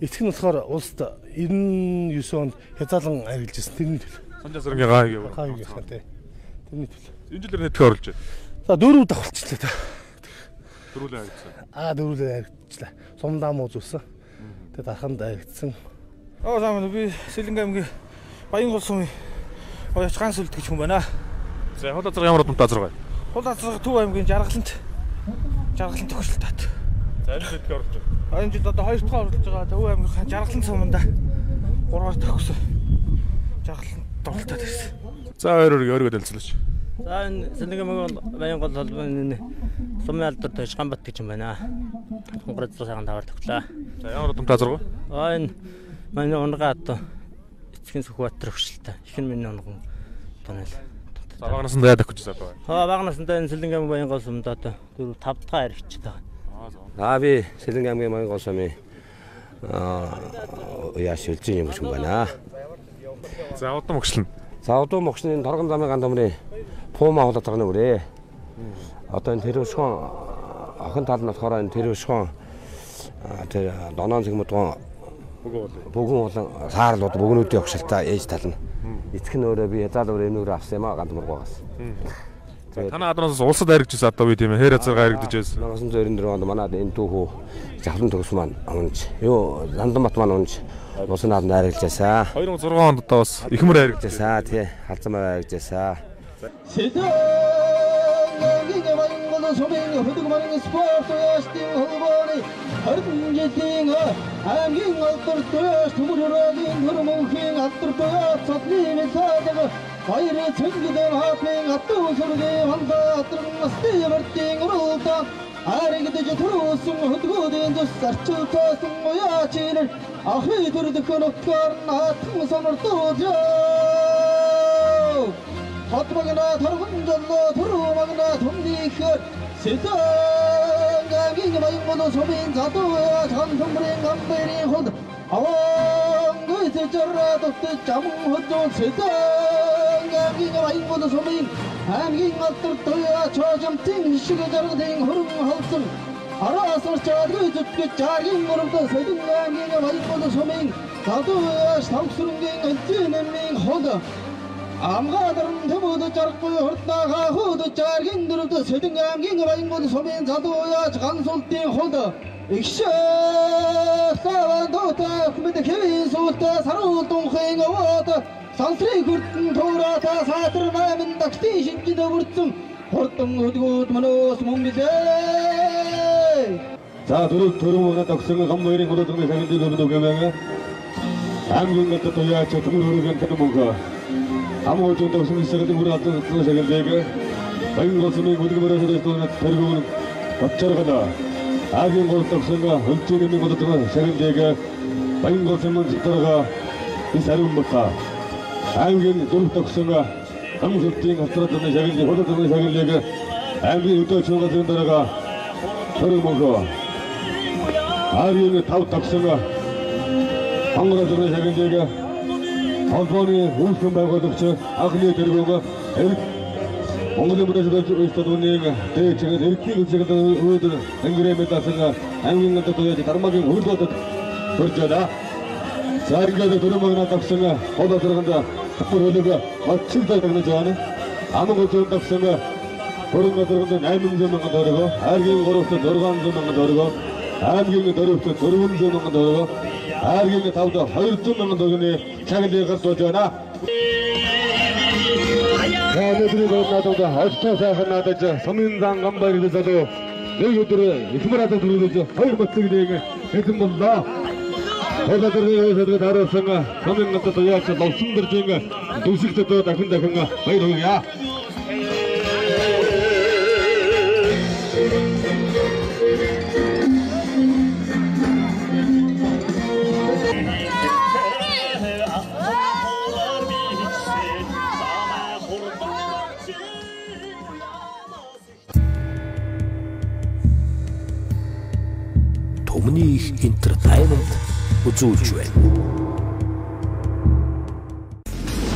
Эцэг нь болохоор улсад 99 онд хязгаалan хайрлаж ирсэн. Тэрний төлөө. Санжаа сэрэнгийн гай гэв. Гай гэх тий. Тэрний төлөө. Энэ жилээр нэтгэх оруулж байна. За 4 давхалчлаа та. Дөрүлээ хайрагдсан. Дөрүлээ хайрагдчихлаа. Сумдаа муу зүсэн. Тэгээ дарханд хайрагдсан. Сайн би Сэлэн аймгийн Баян улсумын оёч ганц үлд гэж хүн байна. За хулаатраг ямар удамтай азраг бай? Хулаатраг Төв аймгийн жаргалант төгсөлтөд. За энэ жилд оруулж байна. Энэ жилд одоо 2 дахь оруулж байгаа Төв аймгийн жаргалант суманда 3-аар төгсөн. Жаргалант дуралтад ирсэн. За өөрөөр дэлцлээч. За энэ Сэлэн аймгийн Баян улсумын сумын алдарт байж Ганбат гэж юм байна. Хонгорол цагаан таваар төгслөө. За ямар удамтай азраг бай? Энэ манай унгаа одоо эцгийн Сүхбаатар хөшөлтэй. Ихэнх миний унган тонол. За багнаас нь яадаг гэж байна. Багнаас нь энэ Сэлэн аймгийн Баян улсумд одоо 4-5 дахь хайрчтай байна. Би Сэлэн аймгийн Баян улсумын яаш үлзийн юм шиг байна. За удам өгшлэн. За удам өгшлэн торгон замын ган домрын 포마 호다타는 우리 어떤 대로성 큰 다른 나라는 대로성 대 너는 지금 또 보고 사람도 보고 있대 역시다 에이스타는 이렇게 노래비 해다도 우리 누구 앞세마 간도 모르고 갔어. Танаа адраас улсад харигдчихсэн одоо үе тийм ээ хээр хязгаар харигдаж байсан. 나가선 저런 들어가도 만나 энэ түү호 작품 덕수만 онч 요 란덤마트만 онч 무슨 나 나를자사 2006 онд одоо бас ихмэр харигдчихсэн. 자사 тий 할자마 자사 Hayır çengiden hapeng attı sorge vanda attırmasdı verting urulta Her gidece turusun hudgudin sarçı tasın moya çilir Ahi durduk nokkarın atın sanırtıca Hatmagına targın jallo turumagına tumdikır Setan gagin bayıngodu sobin zatıya çantımren gamberin hud Avan gıysı çarra doktu camın hudun setan Ganging of Ingo Somin, hanging after Toya, charge and ting, sugar thing, Hurum Hulton. Arasar charge to charging one of the second ganging of Ingo Somin, Tatoya, Stamsunging and Tinning Hoda. Amgadam Tabo the Charco, Hortaga, who the charging of the second ganging of Ingo Somin, Tatoya, consulting Hoda. Except Savadota, with the Kevin Sota, Saruton Hang of water. 산스레 굴튼 돌아다 사트를 나면 닥치 신기도 굴tum hortum hudgut manos mumide 자 도루모나 덕성의 감모이린 고도 등의 사진들 그분도 개명해 안경 같은 도야 저 등으로 괜찮은 뭔가 아무 정도 없으면 시작할 때 우리 앞서 사진 되게 많은 것은 고득 벌어서 또 데리고 오는 갑자기 가다 안경 고도 덕성과 헐쭉 있는 고도 등의 사진 되게 많은 것은 집들어가 이 사람 못가 안경 좀 덕성과 강수팅 합쳐졌던 자기들 호도등의 자기들에게 안경 유도 지원가 되는 나라가 서로 먹어 아리의 타우 덕성과 강물어등의 자기들에게 한번에 우승 말고 덕성 아그네 데리고 가 몽골에서 있었던 얘기가 대체가 이렇게 우승했던 우들 앵그레메 따서가 안경 같은 도야지 다른 말이 우리도 그렇잖아 자기가 들어먹는 덕성과 호도 들어간다 그러다가 마침다 되는 자는 아무것도 없으면 그런 거 들어가면 나이는 좀 뭔가 더르고 알게 걸어서 들어가는 좀 뭔가 더르고 알게 더럽고 더러운 좀 뭔가 더르고 알게 다우다 하여 좀 뭔가 더르네 자기들 가서 잖아 야네들이 나도다 하스타사 하나다 서민당 간발이 되자도 너희들은 이스마라도 들으죠 하여 멋지게 되게 해좀 본다 회사들이 다뤘으니까 서명 같은 도야치 높순들 중에 도식도 다 근데 그가 왜 이러냐 Томны их entertainment үзүүлж байна.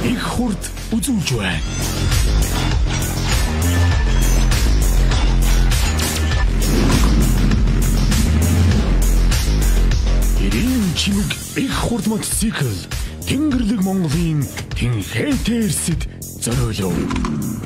Их хурд үзүүлж байна. Ирийн чимэг их хурд мотоцикл Тэнгэрлэг Монголын Тэнхэтэрсэд зориулав.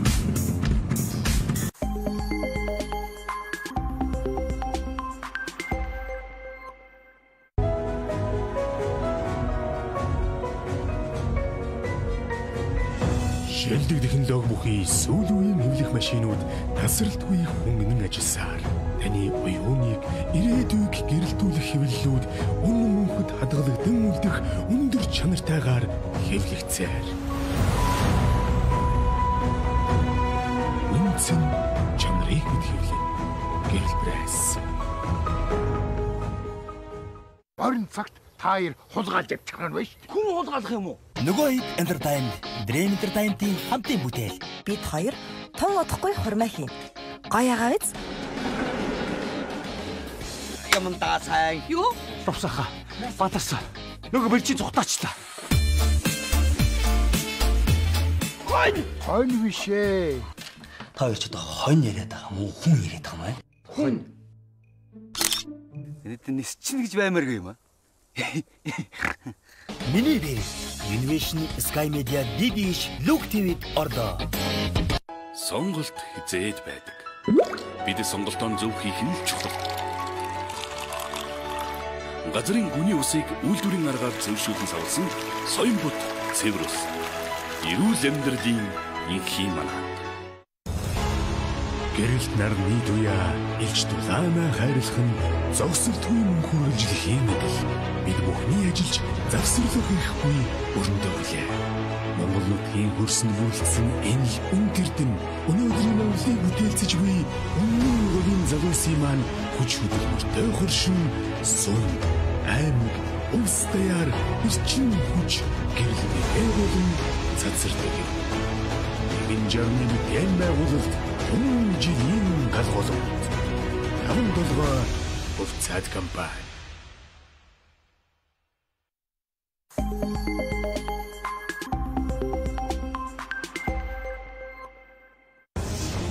Шилдэг технологи бүхий сүүл үеийн хэвлэх машинууд тасралтгүй хөнгөн ажилласаар таны оюуныг ирээдүйг гэрэлтүүлэх хэвлэлүүд үнэн мөнхөд хадгалагдсан үлдэх өндөр чанартайгаар хэвлэгцээр. Үнцэн чанарыг хэвлэн гэрэл пресс. Орон цагт таир хулгайлж явчих нь байна шүү дээ. Хүн хулгайлах юм уу? Нөгөө их entertain, Dream Entertainment-ийн хамтын бүтээл. Бид хоёр тун удахгүй хурмаа хийн. Гоё агаа биз? Ямандаа сайн. Юу? Товсаха. Батарсан. Нөгөө бэлчийн цухтаачлаа. Хойно бишээ. Та хоёр ч одоо хонь яриад байгаа мó хүн яриад байгаа маа. Хонь. Энд нэс чинь гэж баймааргүй юм аа. Миний бэ Innovation Sky Media DBH Look TV-д орлоо. Сонголт хизээд байдаг. Бид сонголтоо зөв хийх нь чухал. Газрын гүний усыг үйлдвэрийн аргаар зөвшөөрлөн савлсан соён бут цэврус. Эрүүл амьдралын инхий манаа. Гэрэлт нарны туяа илч тулаана хайрлах нь зогсолтгүй мөнхөр үржилхийн мэдэл. Бид бүхний ажиллаж завсарлах ихгүй өрнөдөглөө. Монгол нутгийн хөрсөн бүрэлдсэн энэ л үнэрдэн өнөөдрийн Монголыг бүтээлцэж буй өмнө өгийн залуусын маань хүч хөдөлмөртэй хөршин сум аймаг улс даяар ирчин хүч гэрлэгээ болон цацардаг. Энэ жарны бүтээн байгуулалт өмнө жилийн галголт. Таван долгоо хувьцаат компани.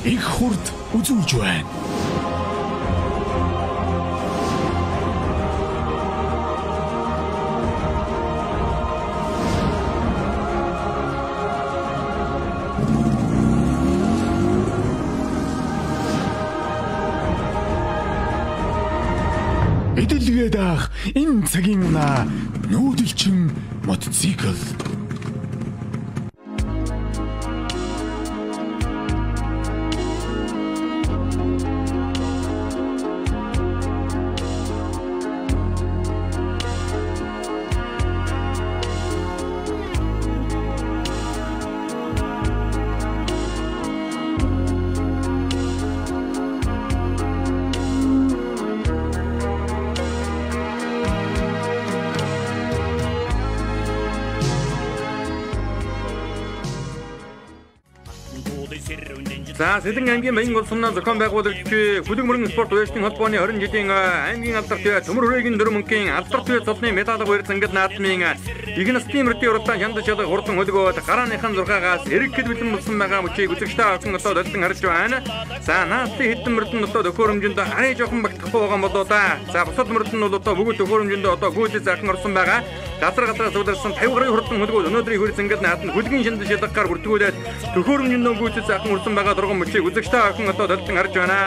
Их хурд үзүүлж байна. Эдэлгээ даах энэ цагийн нүүдэлчин мотоцикл. За Сэлэн аймгийн Баян улс орноо зохион байгуулагч Хүлэг мөрөн спорт уяалтын холбооны 20 жилийн аймгийн алдарт төмөр хүрээгийн дөрмөнгийн алдарт цолны медаль баяр зангид наадмын их насны мөрдийн уралдаан хяндаж чадах хурдан хөлгөөд гарааныхан 6-аас эрэг хэлбэлэн болсон байгаа мөчийг үзэгчтэй авсан одоо долтон харж байна. За наадмын хэдэн мөрдөн одоо төхөөрөмжөнд арай жоохон багтахгүй байгаа юм болоо да. За бусад мөрдөн бол одоо бүгд төхөөрөмжөнд одоо гүйцэл заахан орсон байгаа. Газар сууларсан 50 гаруй хурдан хөлгөөд өнөөдрийн хүрээ зангид наадмын хүлгийн шандаж шалгаар бүртгүүлээд төхөөрөмжөнд гүйцэл заахан орсон байгаа дурган мөчийг үзэгчтэй авсан одоо долтон харж байна.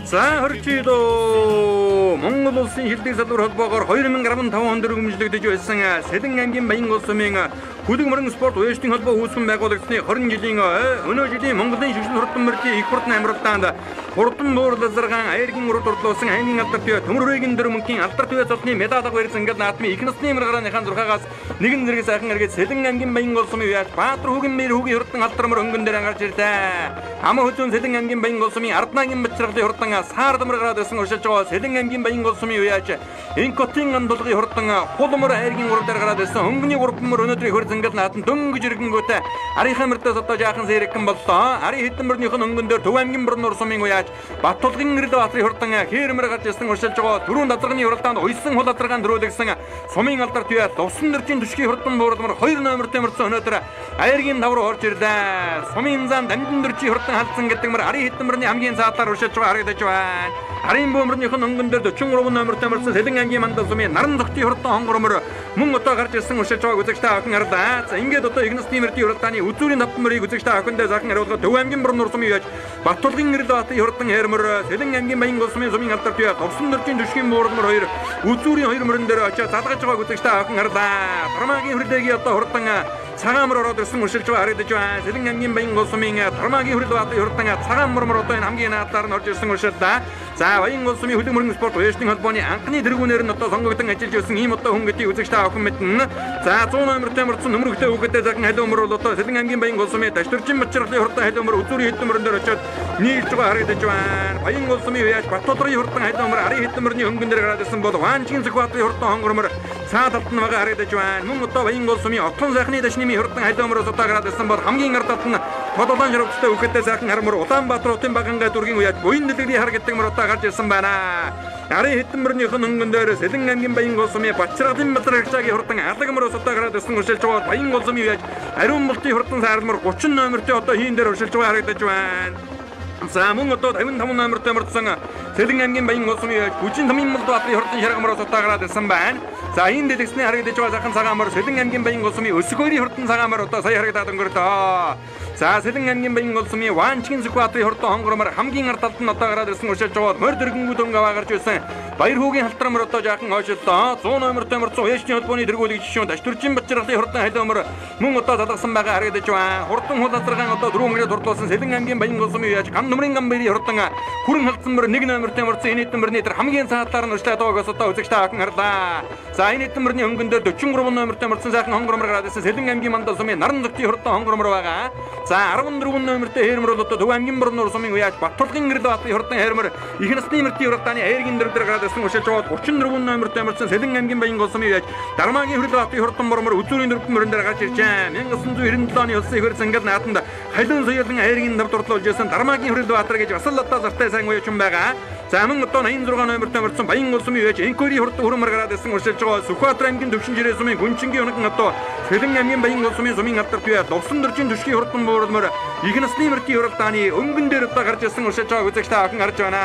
За хорчидоо Монгол улсын шилдэг салбар холбоогоор 2015 онд өргөмжлөгдөж байсан Сэлэн аймгийн Баян улс орнын Хүлэг мөрөн спорт уяалтын холбоо үүсгэн байгуулагчны 20 жилийн өнөө жилийн Монголын шүлжин хурдан мөрдийн их хурдан амралтаанд хурдан дуурлал заргаан аяргийн урд орлоосон аймгийн алдарт төмөр хүрээгийн дөрмөнгийн алдарт цолны медаль баяр зангид наадмын их насны гарааныхан 6-аас нэгэн зэрэг сайхан эргээд Сэлэн аймгийн Баян улс орны уяалт Баатар хүүгийн мэр хүүгийн хурдан алтрмөр өнгөн дээр ангарч ирлээ. Ама хөтөн Сэлэн аймгийн Баян улс орны Арднагийн бачргалын хурдан саар дамар гараад ирсэн уршилж байгаа Сэлэн аймгийн Баян улс орны уяалт Инкотын андулгын хурдан хулмөр аяргийн урд дээр гараад ирсэн өнгөний гурван өнөөдрийн хөр зангид наадам дөнгөж ирэнгүүтээ арийнхаа мөртөөс одоо жаахан зэрэгэн боллоо. Ари хэдэн мөрнийхэн өнгөн дээр Төв аймгийн Борн урсумын уяаж Баттулгын Ирэл Баатарын хурдан хээрмэр гарч ирсэн уршилж байгаа дөрөв дазрагны уралдаанд уйсан хул дазрагаан дөрүүлгсэн сумын алдарт уяа Лувсан нэрчийн төшгийн хурдан буурамар 2 номертой мөрсөн өнөөдөр аяргийн тавруу орж ирлээ. Сумын зам дамжин дөрчийн хурдан халдсан гэдэг мөр ари хэдэн мөрний хамгийн цаатлаар уршилж байгаа харагдаж байна. Арийн бөмрөнийхэн өнгөн дээр 43 номертой мөрсөн Сэлэн аймгийн Мандал сумын наран зохтын хурдан хонгормор мөн одоо гарч ирсэн уршилж байгаа үзэгчтэй авах ардаа. За ингээд одоо их насны мөрдийн уралдааны үзүүрийн тавтан мөрийг үзэгчтэй авахндаа захан хариулга Төв аймгийн Борн урсумын яаж Баттулгын Ирэл Баатарын хурдан хээрмөр Сэлэн аймгийн Баян улс орны сумын алдарт уяа Лувсан нэрчийн төшгийн буурамар 2 үзүүрийн 2 мөрөн дээр очиж залгаж байгаа үзэгчтэй авах ардаа. Тармаагийн хүрээлгийн одоо хурдан цагаамар ороод ирсэн уршилж байгаа харагдаж байна. Сэлэн аймгийн Баян улс орны Тармаагийн хүрээлгийн Баатарын хурдан цагаамар одоо энэ хамгийн наадаар нь орж ирсэн уршилдаа. За Баян улс орны Хүлэг мөрөн спорт уяалтын холбооны анхны тэргүүнээр нь одоо сонгогдсон ажиллаж байсан ийм одоо хүн гэдгийг үзэгчтэй авах мэднэ. За 100 номертой мөрцөн нөмрөгтэй хүүхэдтэй захан халиумөр бол одоо Сэлэн аймгийн Баян улс орны Дашторжин бачргалын хурдан халиумөр үзүүрийн хэдэн мөрөн дээр очиод нийлж байгаа харагдаж байна. Баян улс орны уяаж Баттулгын хурдан халиумөр ари хэдэн мөрний өнгөн дээр гараад ирсэн бол Ваанчгийн Сүхбаатарын хурдан хонгормор цаад талд нь байгаа харагдаж байна. Мөн одоо Баян улс орны Отлон сайхны дашнымын хурдан халиумороос одоо гараад ирсэн бол хамгийн ард талд нь Подолан ширхттэй хүүхэдтэй сайхан хармор Улаанбаатар хотын багангаа дүргийн уяаж буян дэлгэрийн хар гэдэг мөр одоо гарч ирсэн байна. Ари хэдэн мөрнийхэн өнгөн дээр Сэлэн аймгийн Баян улс орны Бачргалын Бадрагчаагийн хурдан алгамроос одоо гараад ирсэн уршилж байгаа Баян улс орны уяаж ариун мултын хурдан саармор 30 номертой одоо хийн дээр уршилж байгаа харагдаж байна. За мөн одоо 55 номертой мөрдсөн Сэлэн аймгийн Баян улсны хүчин тамийн мал баатарын хурдан шаргамаар сутаагаад ирсэн байна. За энэ дэлгэсний харагдаж байгаа сайхан цагаамар Сэлэн аймгийн Баян улсны өсгөөний хурдан цагаамар одоо сая харагдаад өнгөрдөө. За Сэлэн аймгийн Баян улсны Ваанчгийн Сүхбаатарын хурдан хонгормоор хамгийн ард талд нь одоо гараад ирсэн уршилж байгаа морь дэргэнгүүд өнгө гарч ирсэн. Баяр хүүгийн халтрамар одоо жаахан ойшилдоо 100 номертой мөрдсөн уяачны холбооны тэргүүлэгч шүүн Даштрчин Бачралын хурдан хайлмар мөн одоо залгасан байгаа харагдаж байна. Хурдан хулаацаргаан одоо 4 мөрөд хурдлуулсан Сэлэн аймгийн Баян улсны уяач ган номрын гамбэрийн хурдан хүрэн халтсан мөр 1 номертой мөрдсөн энэ хэдэн мөрний тэр хамгийн цаатлаар нь урьшлаад байгаагаас одоо үзэгч таахын харлаа. За энэ хэдэн мөрний хөнгөн дээр 43 номертой мөрдсөн сайхан хонгормор гараад ирсэн Сэлэн аймгийн Мандал сумын Наран зөвтийн хурдан хонгормор байгаа. За 14 номертой хэрмөр бол одоо Төв аймгийн Борноор сумын уяач Баттулгын Гэрэл баатарын хурдан хэрмөр их насны мөртийн хурдааны айргийн дөрөв дээр гараад ирсэн уршилж байгаа 34 номертой мөрдсөн Сэлэн аймгийн Баян улсны уяач Дармаагийн Гэрэл баатарын хурдан мормор үзүүрийн дөрвөн мөрөн дээр гарч ирж байна. 1997 оны улсын хөр зангал наатанд халуун соёлын айргийн нав дурдлуулж ирсэн Дармаагийн Гэрэл баатар гэж бас л одоо зартай сайн уяач юм байгаа. За мөн одоо 86 номертой мөрдсөн Баян улсны уяач Энкори хурдан хүрмэр гараад ирсэн уршилж байгаа Сүхбаатар аймгийн Төвшин жирээ сумын Гүнчингийн өнөг одоо Сэлэн аймгийн Баян улсны сумын алдар туяа Лувсан дөржин төшгийн хурдан буурмөр их насны мөртийн хуралдааны өнгөн дээр одоо гарч ирсэн уршилж байгаа үзэгч та охин харж байна.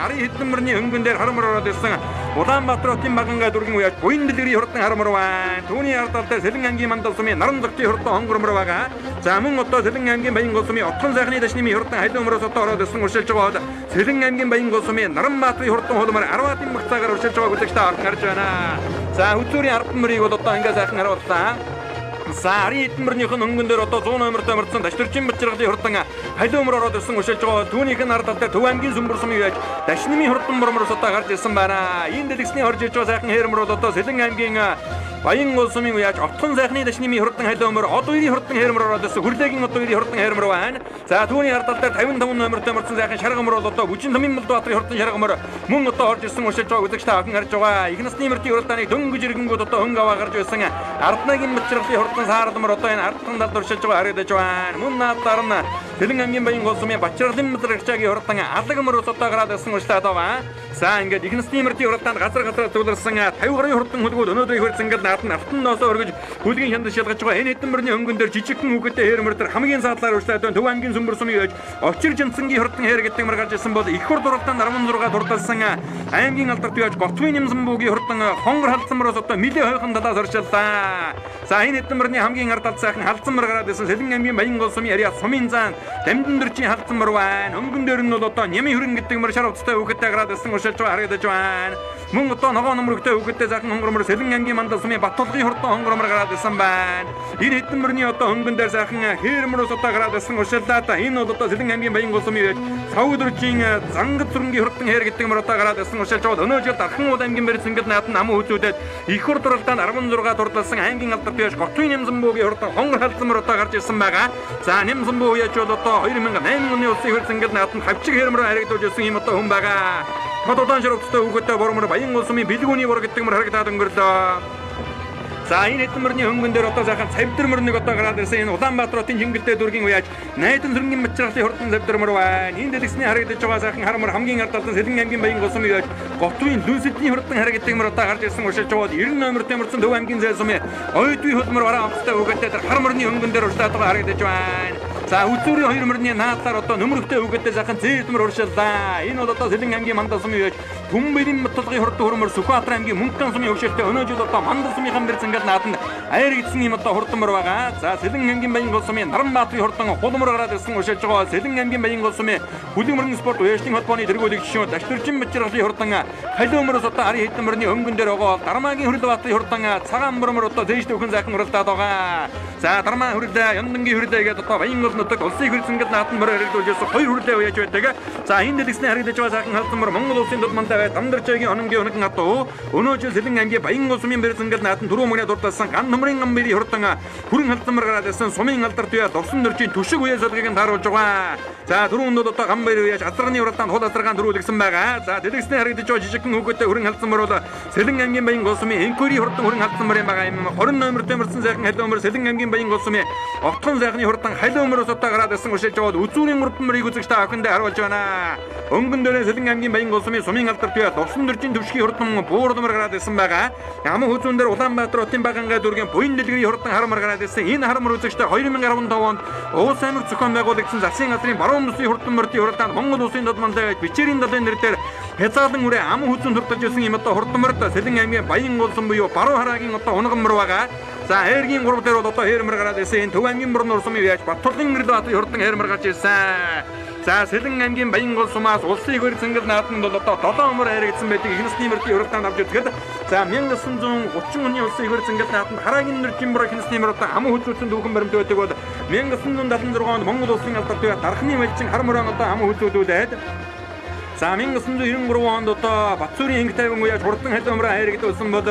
Арын хэдэн мөрний өнгөн дээр харамар ороод ирсэн Улаанбаатар хотын Баганга дүүргийн уяач Буян дэлгэрийн хурдан харамар байна. Түүний ард талд Сэлэн аймгийн Мандал сумын Наран зөвтийн хурдан хонгормор байгаа. За мөн одоо Сэлэн аймгийн Баян улсны Отхон сайхны дашны хурдан хайлуумроос одоо ороод ирсэн уршилж байгаа Сэлэн аймгийн Баян улсны Наранбаатарын хурдан холмор 10-ын мөрцөөр уршилж байгааг үзэгч та охин харж байна. За хөтүүрийн ард мөрийг бол одоо ингээ сайхан харууллаа. За арын хэдэн мөрнийх нь өнгөн дээр одоо 100 номертой мөрдсөн Даштрчин Бачралын хурдан халуумар ороод ирсэн уршилж байгаа. Түүнийх нь ард талд Төв аймгийн Сүмбэр сумын уяач Дашнымын хурдан мормороос одоо гарч ирсэн байна. Энэ дэлгэсний орж иж байгаа сайхан хэрмөр бол одоо Сэлэн аймгийн Баян улсны уяач Отхон сайхны дашнымын хурдан халуумар од хоёрын хурдан хэрмөр ороод ирсэн хүрлээгийн од хоёрын хурдан хэрмөр байна. За түүний ард талд 55 номертой мөрдсөн сайхан шаргамар бол одоо бүжин тамийн мал баатарын хурдан шаргамар мөн одоо орж ирсэн уршилж байгааг үзэгч та охин харж байгаа. Их насны мөртийн хуралдааны дөнгөж иргэнгүүд одоо хөнгө аваа гарч ирсэн Арднагийн Бачралын хурдан саарадмар одоо энэ ардтан талд уршилж байгаа харагдаж байна. Мөн наадаар нь Сэлэн аймгийн Баян улсны Бачралын мэдрэгчгийн хурдан алгамар одоо гараад ирсэн уршлаад байгаа. За ингээд их насны мөртийн хуралдаанд газар зуларсан 50 гаруй хурдан хөлгүүд өнөөдрийн хөр зангал наатан автанноосоо өргөж хөлгийн хянд шалгаж байгаа. Энэ хэдэн мөрний өнгөн дээр жижигхэн үгэтэй хэрмэр дээр хамгийн саадлаар уршлаад байна. Төв аймгийн Сүмбэр сумын уяач Очир Жинцэнгийн хурдан хэр гэдэг мөр гарч ирсэн бол их хурд уралдаанд 16 дурдалсан аймгийн алдарт уяач Готвын Нэмсэнбүүгийн хурдан хонгор халдсамроос одоо нэлээ хойхон талаас оршиллаа. За энэ хэдэн мөрний хамгийн ард талд сайхан халдсамар гараад ирсэн Сэлэн аймгийн Баян улсны ариа сумын зан Дамдын дөржийн халдсамар байна. Өнгөн дээр нь бол одоо Нямын хүрэн гэдэг мөр шар утастай үгэтэй гараад ирсэн уршилж байгаа харагдаж байна. Мөн одоо ногоо номрогтой үгэтэй сайхан хонгормор Сэлэн аймгийн Мандал сумын Баттулгын хурдан хонгормор гараад ирсэн байна. Энэ хэдэн мөрний одоо өнгөн дээр сайхан хэрмөрөөс одоо гараад ирсэн уршиллаа. Энэ бол одоо Сэлэн аймгийн Баян улсны Сав дөржийн Зангад сүрэнгийн хурдан хэр гэдэг мөр одоо гараад ирсэн уршилж байгаа. Өнөөдөр Дархан ууд аймгийн Бэрс ингээд наатан ам хөвцүүдэд их хурд уралдаанд 16 дурдалсан аймгийн алдарт уяач Готвын Нэмсэнбүүгийн хурдан хонгор халдсамар одоо гарч ирсэн байгаа. За Нэмсэнбүү уяач бол одоо 2008 оны улсын хөр зангал наатан хавчиг хэрмөр харагдуулж ирсэн юм одоо хүн байгаа. Тод удаан ширхттэй үгэтэй бормор Баян улсны бэлгүүний бор гэдэг мөр харагдаад өнгөрлөө. За энэ хэдэн мөрний хөнгөн дээр одоо сайхан цавдар мөрнийг одоо гараад ирсэн энэ Улаанбаатар хотын Чингэлтэй дүүргийн уяач Найдан сүрэнгийн Бачралын хурдан цавдар мөр байна. Энэ дэлгэсний харагдаж байгаа сайхан харамар хамгийн ард талд Сэлэн аймгийн Баян улсны уяач Готвын Лүнсэдний хурдан харагддаг мөр одоо гарч ирсэн уршилж байгаа. 90 номертой мөрсөн Төв аймгийн Зай сумын Ойдгүй хөлмөр бараа амттай үгээтэй тэр харамрны хөнгөн дээр уршлаад байгаа харагдаж байна. За үзүүрийн хоёр мөрний наадлаар одоо нөмрөгтэй үгээтэй сайхан зээдмөр уршиллаа. Энэ бол одоо Сэлэн аймгийн Мандал сумын уяач Түмбэрийн Муталгын хурдан хөрмөр Сүхбаатар аймгийн Мөнгөн сумын өвшөлтөй өнөөдөр одоо Мандал сумын хамбэр зангал наатанд айрагдсан юм одоо хурдан мөр байгаа. За Сэлэн аймгийн Баян улсны Наранбаатарын хурдан холмор гараад ирсэн уршилж байгаа. Сэлэн аймгийн Баян улсны Хүлэмрэн спорт уяачны холбооны тэргүүлэгч шүүн Даштрчин Бачралын хурдан халуумроос одоо арын хэдэн мөрний өнгөн дээр байгаа. Дармаагийн Хөрөлбаатарын хурдан цагаан мөрмөр одоо дээш төвхөн сайхан уралдаад байгаа. За Дармаа хөрөлөө Яндангийн хөрөлөө гэдэг одоо Баян улсны улсын хөр зангал наатан мөр харагдуулж ирсэн хоёр хөрөлөө уяаж байдаг. За энэ дэлгэсний харагдаж байгаа сайхан халдсан мөр Монгол улсын дулмантай Дамдарчаагийн ононгийн өнөг гадуу өнөөдөр Сэлэн аймгийн Баян улсны бэр зангал наатан дөрөв мөрөд дурдсан ган номрын гамбэрийн хурдан хүрэн халдсамар гараад ирсэн сумын алдарт уяа Лувсан дөржийн төшиг уяа солгийг тааруулж байгаа. За дөрөв нь одоо гамбэр уяаж азарганы уралдаанд хул азаргаан дөрүүлгсэн байгаа. За дэлгэсний харагдаж байгаа жижигхэн хөгөөтэй хүрэн халдсамар бол Сэлэн аймгийн Баян улсны Энкори хурдан хүрэн халдсамар юм байгаа юм. 20 номертой мөрсөн сайхан халуумар Сэлэн аймгийн Баян улсны Отхон сайхны хурдан халуумар мөрөсөтө гараад ирсэн уршилж жоод үзүүрийн мөрөмөр игүзэгчтэй ахын дээр харуулж байна. Өнгөн дээрээ Сэлэн аймгийн Баян улсмын сумын алдар туяа Довсон дөржин төвшгийн хурдан буурдмар гараад ирсэн байгаа. Яман хүзүүн дээр Улаанбаатар хотын Багангаа дүүргийн буян дэлгэрийн хурдан харамар гараад ирсэн. Энэ харамар үзэгчтэй 2015 онд Уус аймаг зохион байгуулагдсан засгийн газрын баруун нүсийн хурдан мөртийн хурдан Монгол улсын додмонтой бичээрийн далайн нэрээр хязгаарлан үрээ аман хүзүүн хурдж ирсэн юм одоо хурдан мөрт Сэлэн аймгийн Баян улсын буюу Баруун хараагийн одоо унган мөр байгаа. За эргийн 3 дээр бол одоо хээрмэр гараад ирсэн. Төв аймгийн мөрн урсам яаж Баттулгын гэрд одоо хурдан хээрмэр гарч ирсэн. За Сэлэн аймгийн Баян улсмаас улсын хөр цэнгэл наадманд бол одоо 7 мөр харагдсан байдаг. Ихнэсний мөртийн хурдан авч үзэхэд за 1930 оны улсын хөр цэнгэл наадманд хараагийн нэржин мөр ихнэсний мөр одоо аман хүзүүцэн дүүхэн баримт байдаг бол 1976 онд Монгол улсын алдар туяа дархны малчин хар мөрөн одоо аман хүзүүлүүлээд за 1993 онд одоо Батцуурийн инг тайван үеж хурдан халуумраа харагдсан бол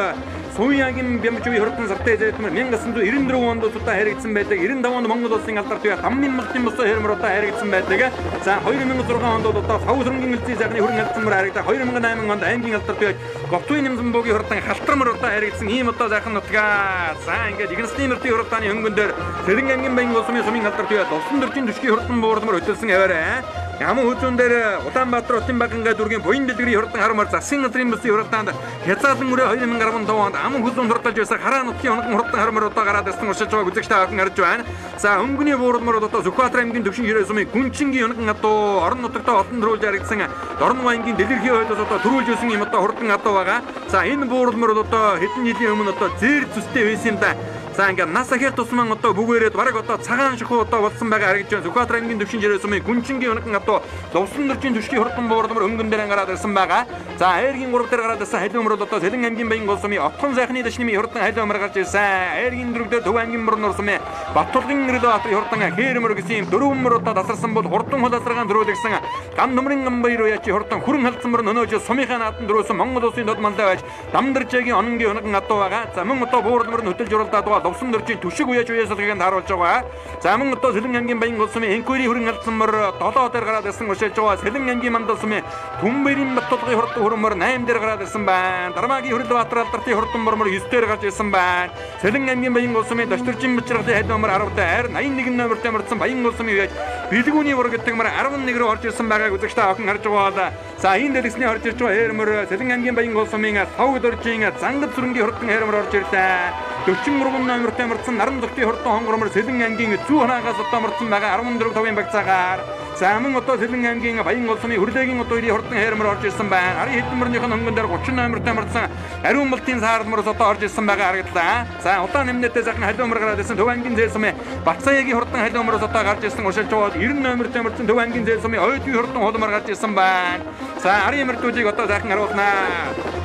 Суягийн Бямжуугийн хурдан сартай зээтмэр 1994 онд удаа харагдсан байдаг. 95 онд Монгол улсын алдар туяа Даммын малтын босоо хэрмэр удаа харагдсан байдаг. За 2006 онд одоо Савсрангийн үлзий сайхны хөрөнгө алдсан мөр харагдаа 2008 онд аймгийн алдар туяа Говтуйн Нэмзэнбуугийн хурдан халтармар удаа харагдсан ийм одоо сайхан нутгаа. За ингээд Игнэсний мөртийн хурдааны хөнгөн дээр Сэлэн аймгийн Баян улсмын сумын алдар туяа Довсон дөржин төвшгийн хурдан буурдмар хөтөлсөн аваарай. Яман хүзүүн дээр Улаанбаатар хотын Багангаа дүүргийн буян дэлгэрийн хурдан харамар засгийн газрын бүсийн хурдаанд хязгаарлан үрээ 2015 онд аман хүзүүн хурдалж байсан хараа нутгийн онгон хурдан харамар удаа гараад ирсэн уршилж байгаа үзэгчтэй ахын харж байна. За өнгөний буурдмар одоо Сүхбаатар аймгийн төвшин хэрэг сумын Гүнчингийн онгон адуу орон нутагтаа олон төрүүлж харагдсан Дорн аймгийн дэлгэрхийн хойдоос одоо төрүүлж байсан юм одоо хурдан адуу байгаа. За энэ буурдмар одоо хэдэн жилийн өмнө одоо зэр зүстэй байсан юм да. За ингээд нас ахир тусман одоо бүгээрээд бараг одоо цагаан шахуу одоо болсон байгаа харагдж байна. Сүхбаатар аймгийн төвшин хэрэг сумын Гүнчингийн онгон адуу Довсон дөржин төвшгийн хурдан буурдмар өнгөн дээр гараад ирсэн байгаа. За эргийн 3 дээр гараад ирсэн халуумар бол одоо Сэлэн аймгийн Баян улсмын Отхон сайхны дашнымын хурдан халуумар гарч ирсэн. Эргийн 4 дээр Төв аймгийн мөрн урсмын Баттулгын Гэрдбаатарын хурдан хээрмөр гэсэн дөрвөн мөр одоо тасарсан бол хурдан холоосргаан дөрүүлсэн ган нумрын гамбайр уяачи хурдан хүрэн халдсан мөр нөнөөж сумынхаа нааданд дөрүүлсэн Монгол улсын додмонтой байж Дамдаржаагийн ононгийн оногн адуу байгаа. За мөн одоо буурдмар нь хөтөлж уралдаад байгаа Довсон дөржин төвшиг уяач уяасалгыг харуулж байгаа. За мөн одоо Сэлэн аймгийн Баян улсмын Энкүри хүрэн халдсан мөр 7 дээр гараад ирсэн уршилж байгаа. Сэлэн аймгийн Манд улсмын Түмбэрийн Баттулгын хурдан хөрмөр 8 дээр гараад ирсэн байна. Дармаагийн Хөрлбаатар алдартын хурдан мөрмөр 9 дээр гарч ирсэн байна. Сэлэн аймгийн Баян улсмын Дашторжин Бачргалын хайд номер 10 дээр 81 номертэй мөрдсөн Баян улсмын уяач Бэлгүүний ураг гэдэг мөр 11 рүү орж ирсэн байгааг үзэгчтэй ахын харж байгаа. За энэ дэлгэсний орж ирж байгаа хэрмөр Сэлэн аймгийн Баян улсмын Сав дөржин Зангад сүрэнгийн хурдан хэрмөр орж ирлээ. 43 номертэй мөрдсөн Наран зөвхөн хурдан хонгормор Сэлэн аймгийн зүү ханаагаас одоо мөрдсөн байгаа 14 товын багцаагаар. За мөн одоо Сэлэн аймгийн Баян улсмын Хүрлээгийн одоо хурдан хэрмөр орж ирсэн байна. Ари хэдэн мөрнийх нь хөнгөн дээр 30 номертэй мөрдсөн Ариун Малтын саард мөрөс одоо орж ирсэн байгаа харагдлаа. За удаан нэмнэтээ сайхан халуумар гараад ирсэн Төв аймгийн зээл сумын Бацаагийн хурдан халуумароос одоо гарч ирсэн уршилж байгаа 90 номертэй мөрдсөн Төв аймгийн зээл сумын Ойдгийн хурдан холмор гарч ирсэн байна. За ари мөрдүүдийг одоо сайхан харуулнаа.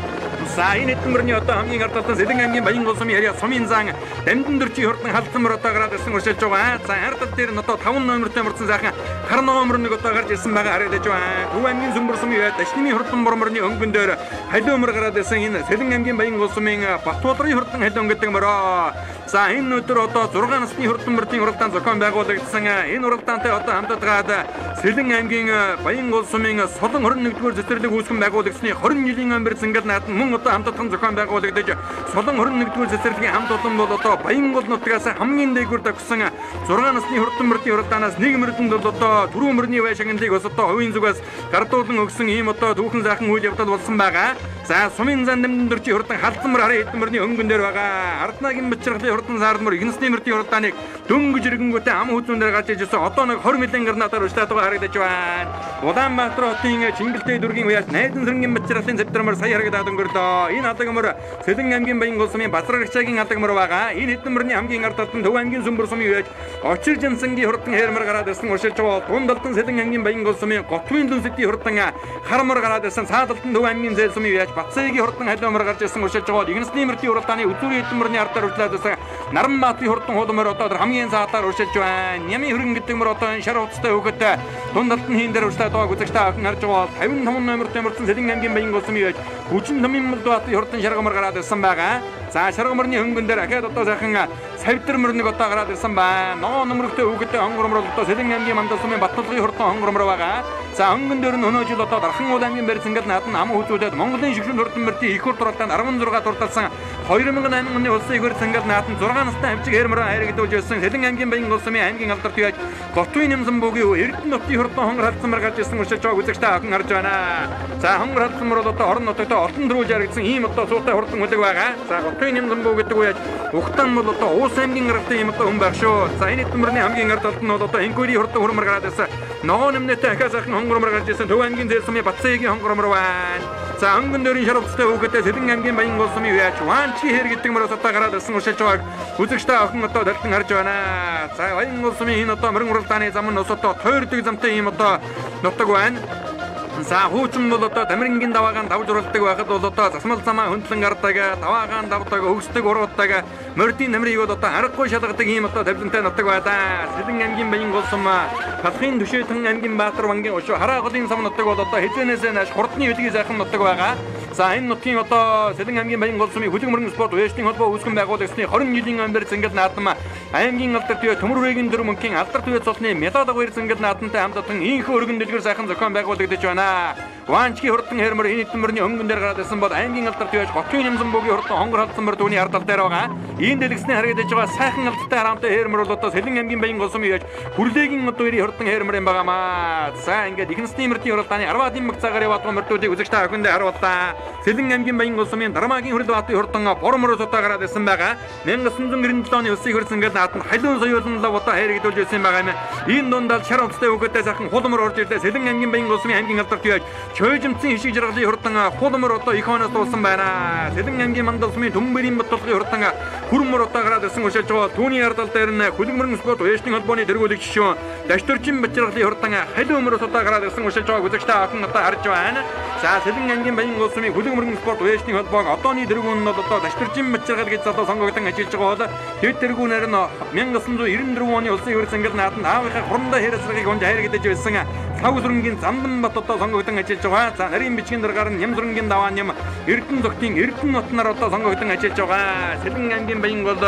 За энэ хэдмэрний одоо хамгийн ардталсан Сэлэн аймгийн Баян улсмын яриа сумын зан Дамдан дөржин хурдан халдсан мөр одоо гараад ирсэн уршилж байгаа. За ардтал дээр нь одоо 5 номертэй мөрдсөн сайхан хар номер нэг одоо гарч ирсэн байгаа харагдаж байна. Төв аймгийн Сүмбэр сумын дашнымын хурдан мөрмөрний өнгөн дээр халуумар гараад ирсэн энэ Сэлэн аймгийн Баян улсмын Батболрын хурдан халуун гэдэг мөрөө. За энэ өдөр одоо 6 насны хурдан мөрдийн уралдаан зохион байгуулагдсан. Энэ уралдаантай одоо хамтдаад Сэлэн аймгийн Баян улсмын Солон 21-р цэцэрлэг үүсгэн байгуулагдсны 20 жилийн амбар зингээл наадам мөн одоо хамтдсан зохион байгуулагдаж Солон 21-р цэцэрлэгийн хамт олон бол одоо Баян гол нутгаас хамгийн дээгүүр тагсан 6 насны хурдан мөрдийн уралдаанаас нэг мөрдөнд бол одоо түрүү мөрний байшаагныг бас одоо хувийн зүгээс гардуулан өгсөн ийм одоо түүхэн сайхан үйл явдал болсон байгаа. За сумын зан Дамдан дөржин хурдан халдсан мөр хараа хэдэн мөрний өнгөн дээр байгаа. Арднаагийн Бачргалын хурдан саард мөр Игнэсний мөрдийн хурдааныг дөнгөж ирэнгүүтээ ам хүзүүн дээр гарч ижсэн одоо нэг 20 мянган гранатаар ушлаад байгаа харагдаж байна. Улаанбаатар хотын Чингэлтэй дүүргийн уяас Найдан сэрэнгийн Бачргалын цэвтэрмөр сая харагдаад өнгөрлөө. Энэ алаг мөр Сэлэн аймгийн Баян улсмын Бацрагчаагийн алаг мөр байгаа. Энэ хэдэн мөрний хамгийн ард талд нь Төв аймгийн Сүмбэр сумын уяас Очир Жансангийн хурдан хэрмэр гараад ирсэн уршилж байгаа. Дунд талд нь Сэлэн аймгийн Баян улсмын Готвын дүнсэтийн хурдан харамар гараад ирсэн. Цаад талд нь Төв аймгийн Зээл сумын уяас Бацаагийн хурдан халуумар гарч ирсэн уршилж байгаа. Игнэсний мөрдийн уралдааны үзүүрийн хэдэн мөрний ардаар урлаад байсан. Наранбаатарын хурдан холмор одоо хамгийн цаатаар уршилж байна. Нямын хөрөнгө гэдэг мөр одоо шар уцтай хөөхөт дунд талд нь хийн дээр уршлаад байгаа үзэгчтэй ахын харж байгаа. 55 номертэй мөрдсөн Сэлэн аймгийн Баян улсмын уяас Хүчин Намын Мулбаатарын хурдан шаргамар гараад ирсэн байгаа. За шаргамарны хөнгөн дээр ахаад одоо сайхан савьдар мөрнийг одоо гараад ирсэн байна. Ногоо нөмрөгтэй үгтэй хонгормор одоо Сэлэн аймгийн Мандал сумын Батталгын хурдан хонгормор байгаа. За өнгөн дээр нь өнөө жил одоо Дархан уул аймгийн барьц ингээд наадан ам хөгжүүлээд Монголын шигшин хурдан мөртийн их хур дураалтанд 16 дурталсан 2008 оны улсын их хур ингээд наадан 6 настай хавчиг хэрмөр хайрагдуулж ирсэн Сэлэн аймгийн Баянгол сумын аймгийн алдар tuyaaч Готвын нэмсэн бүгийн Эрдэнэ нутгийн хурдан хонгор халдсан мар гарч ирсэн учирч байгаа үзэгчтэй охин харж байна. За хонгор халдсан мөр бол одоо орон нутагтаа олтон дөрвөлж яригдсан ийм одоо суутай хурдан хүлэг байгаа. За Готвын нэмсэн бүг гэдэг үеж Ухтан бол одоо уус аймгийн гарагтай ийм одоо хүн байх шүү. За энэ төмөрний хамгийн ард талд нь бол одоо Инкури хурдан хурмар гараад ирсэн. Ногоо нэмнэтэй ахаасахын хонгормор гарч ирсэн Төв аймгийн Зээл сумын Батцаагийн хонгормор байна. За өнгөн дөрийн шаровцтой үгтэй Сэлэн аймгийн Баянгол сумын үеч Ванчи хэр гэдэг мөр одоо гараад ирсэн учирч байгааг үзэгчтэй охин одоо талдан харж байна. За Баянгол сумын энэ одоо мөрөн уралдааны зам нь одоо тойрдог замтай ийм одоо нутаг байна. За хуучин бол одоо Дамирингийн даваагаан давж уралдаг байхад бол одоо засмал замаа хөндлөн гардаг, даваагаан давдаг, өгсдөг урууддаг, мордын намрыг бол одоо аргагүй шалгадаг ийм одоо тавилантай нутаг байна. Сэлэн аймгийн Баянгол сум Халахын Түшэйтэн аймгийн Баатар вангийн өшөө Хараа голын сам нутаг бол одоо хэзээнээс нааш хурдны өдгий сайхан нутаг байгаа. За энэ нутгийн одоо Сэлэн аймгийн Баянгол сумын хүлэг мөрөн спорт уяачны холбоо үүсгэн байгуулагчны 20 жилийн өмнөр зингэл наадам аймгийн алдар tuyаа Төмөрвэгийн дөрөв мөнхийн алдар tuyаа цолны медал агуур зингэл наадамтай хамтдаа ийхүү өргөн дэлгэр сайхан зохион байгуулагдаж байна. Ванчки хурдан хэрмөр энэ төмөрний өнгөн дээр гараад ирсэн бол аймгийн алдар tuyаач Готвын нэмсэн бүгийн хурдан хонгор халдсан мөр түүний ард тал дээр байгаа. Ийм дэлгэсний харагдаж байгаа сайхан алдартай харамтай хэрмөр бол одоо Сэлэн аймгийн Баянгол сумын яаж хүрлээгийн одоо ирийн хурдан хэрмөр юм байгаамаа. За ингээд ихэнсний мөртийн уралдааны 10-аад мэг цагаар яваад мөртүүдийг үзэгчтэй охиндээ харууллаа. Сэлэн аймгийн Баянгол сумын Дармаагийн хүрэл баатын хурдан боромороо сутаа гараад ирсэн байгаа. 1997 оны улсын хурц ингээд наатан халуун соёолн лав одоо хайрагдуулж ирсэн байгаа юм. Энэ дундаа шар онцтой өгөөтэй сайхан хулмор орж ирлээ. Сэлэн аймгийн Баянгол сумын аймгийн алдар tuyaaч Чойжимцэн хишиг жаргалын хурдан хулмор одоо их хоноод дуулсан байна. Сэлэн аймгийн Мандал сумын Төмбөрийн Баталгын хурдан хүрмөр одоо гараад ирсэн учирч байгаа. Түүний ардал дээр нь хүлэг мөрөн спорт уяачны холбооны тэргүүлэгч шүүн Дашторчин Бачиргалын хурдан халуун мөрөс одоо гараад ирсэн учирч байгаа үзэгчтэй охин одоо харж байна. За Сэлэн аймгийн Баянгол сумын хүлэг мөрөн спорт уяачны холбоог одооний тэргүүн нь бол одоо Дашторчин Бачиргал гэж залуу сонгогдсон ажиллаж байгаа бол тэд тэргүүнээр нь 1994 оны улсын хурц ангил нааданд аавынхаа хурандаа хэрэгсргийг унж хайрагдаж байсан Сав сүрэнгийн Замдан бат одоо сонгогдсон ажиллаж байгаа. За нарийн бичгийн дараагаар нь Ням сүрэнгийн даваа Ням Эрдэнэ зогтын Эрдэнэ нутнаар одоо сонгогдсон ажиллаж байгаа. Сэлэн аймгийн Баянгол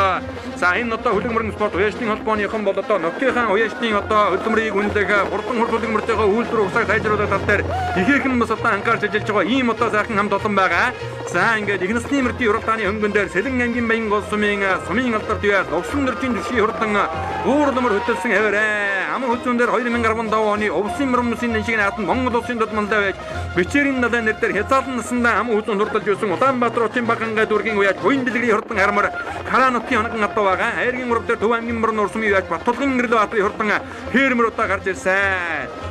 за энэ одоо хүлэг мөрөн спорт уяачны холбооныхон бол одоо нутгийнхаа уяачны одоо хөдөлмөрийг үнэлэх хурдан хөдөлмөрийн мөртөөгөө үйлдвэр угсаа сайжруулах тал дээр ихээхэн бас одоо анхаарч ажиллаж байгаа ийм одоо сайхан хамт олон байгаа. За ингээд ихэнсний мөртийн уралдааны хөнгөн дээр Сэлэн аймгийн Баянгол сумын алдар tuyаа Лувсан дөржин төшийн хурдан уурлмөр хөтөлсөн хэвээрээ ам хөзүүн дээр 2015 оны Овсын мөрмөсийн нэншиг наатан Монгол улсын додмондоо байж Бичээрийн далайн нэр дээр хязаалан насандаа ам хөзүүн хурдалж байсан Улаанбаатар хотын Багангаа дүүргийн уяач буян дэлгэрийн хурдан хармар Караа нутгийн хоногн атаа байгаа. Хайргийн урав дээр Төв аймгийн мөрөн урсмын уяач Батулгын Гэрэл Баатарын хурдан хэрмэр удаа гарч ирсэн.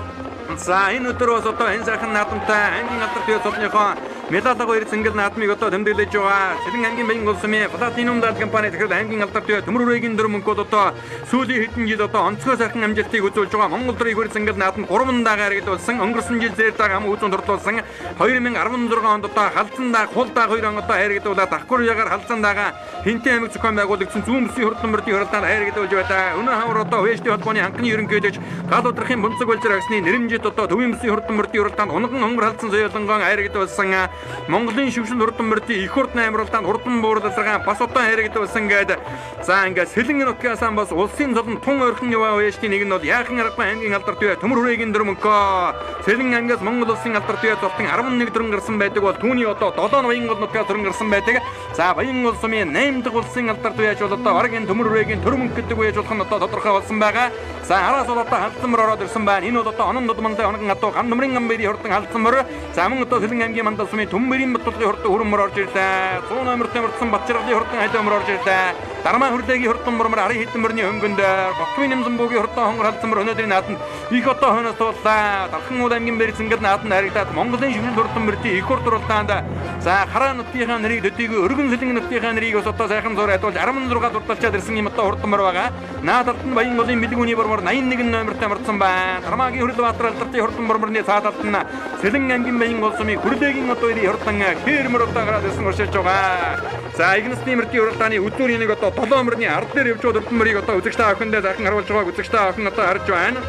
За энэ өдөр бас одоо энэ сайхан наадамтай аймгийн алдар tuyаа цолныхоо медал агуур зингэл наадмыг одоо тэмдэглэж байгаа. Сэлэн аймгийн Баянгол сумын Платинум даад компани тэгэхээр аймгийн алдар tuyаа Төмөрвэгийн дөрөв мөнгөд одоо сүүлийн хэдэн жил одоо онцгой сайхан амжилтыг үзүүлж байгаа. Монгол дөрөв игүүр зингэл наадам 3 дагаар хэрэглүүлсэн. Өнгөрсөн жил зээрдэг ам үзүүн дурдлуулсан. 2016 онд одоо халдсан даг хул даг 2 он одоо хэрэглүүлээд Ахгүр ягаар халдсан дагаа Хинтэн аймаг зохион байгуулагдсан зүүн бүсийн хурдан мөрдийн хуралдаанд хэрэглүүлж байдаг. Өнөө хавар одоо Уяачны холбооны анхны ерөнхийлөгч гал удрахын бунцэг болжир агсны нэрмжид одоо Төвийн бүсийн хурдан мөрдийн хуралдаанд унган хонгор халдсан соёлонгон хэрэглүүлсэн. Монголын шившин хурдан мөрдийн их хурдны амралтанд хурдан буурлалцаргаан бас одоо хэрэглүүлсэн гэдэг. За ингээд Сэлэн нутгаас бас улсын золон тун ойрхон яваа Уяачны нэг нь бол яахан аргагүй аймгийн алдар tuyаа Төмөрвэгийн дөрөв мөнгөө Сэлэн аймгаас Монгол улсын алдар tuyаа золтон 11 дөрөн гарсан байдаг бол түүний одоо 7 Баянгол нутгаас дөрөн гарсан байдаг. За Баянгол сумын 8 дахь улсын алдар tuyаач бол одоо Варагийн Төмөрвэгийн төрөв мөнгө гэдэг үеж болох нь одоо тодорхой болсон байгаа. За араас бол одоо халдсан мөр ороод ирсэн байна. Энэ бол одоо онон дудмантай онон атуу ган нумрын гамбэрийн хурдан халдсан мөр. За мөн одоо Сэлэн аймгийн Мандал сумын Төмбөрийн Баталгын хурдан хөрмөр орж ирлээ. 100 номертэй мөрдсөн Батчиргалын хурдан хайлмөр орж ирлээ. Дармаа хүрлээгийн хурдан мөрмөр арын хэдэн мөрний хөнгөнд Готвын нэмсэн бүгийн хурдан хонгор халдсан мөр өнөөдрийн нааданд их одоо хойноос тууллаа. Дархан уул аймгийн барьц ингээд нааданд харагдаад Монголын шившин хурдан мөрдийн их хур дурлаанд за Хараа нутгийнхаа нэрийг дөдийгүй өргөн Сэлэн нутгийнхаа нэрийг бас одоо сайхан зур адуулж 16 дурталчаад ирсэн юм одоо хурдан мөр байгаа. Наадалд нь Баянголын бэлгүүний бормор 81 номертэй мөрдсөн байна. Дармаагийн хүрэл Баатар алдартай хурдан мөрмөрний цаадалд нь Сэлэн аймгийн Баянгол сумын хүрлээгийн одоо ирийн хурдан хэрмэр одоо гараад ирсэн уршиж байгаа. За игнэсний мөрдийн уралдааны өдөрийн нэг одоо 7 мөрний ард дээр явж байгаа хурдан мөрийг одоо үзэгчтэй охиндээ захин харуулж байгааг үзэгчтэй охин одоо харж байна.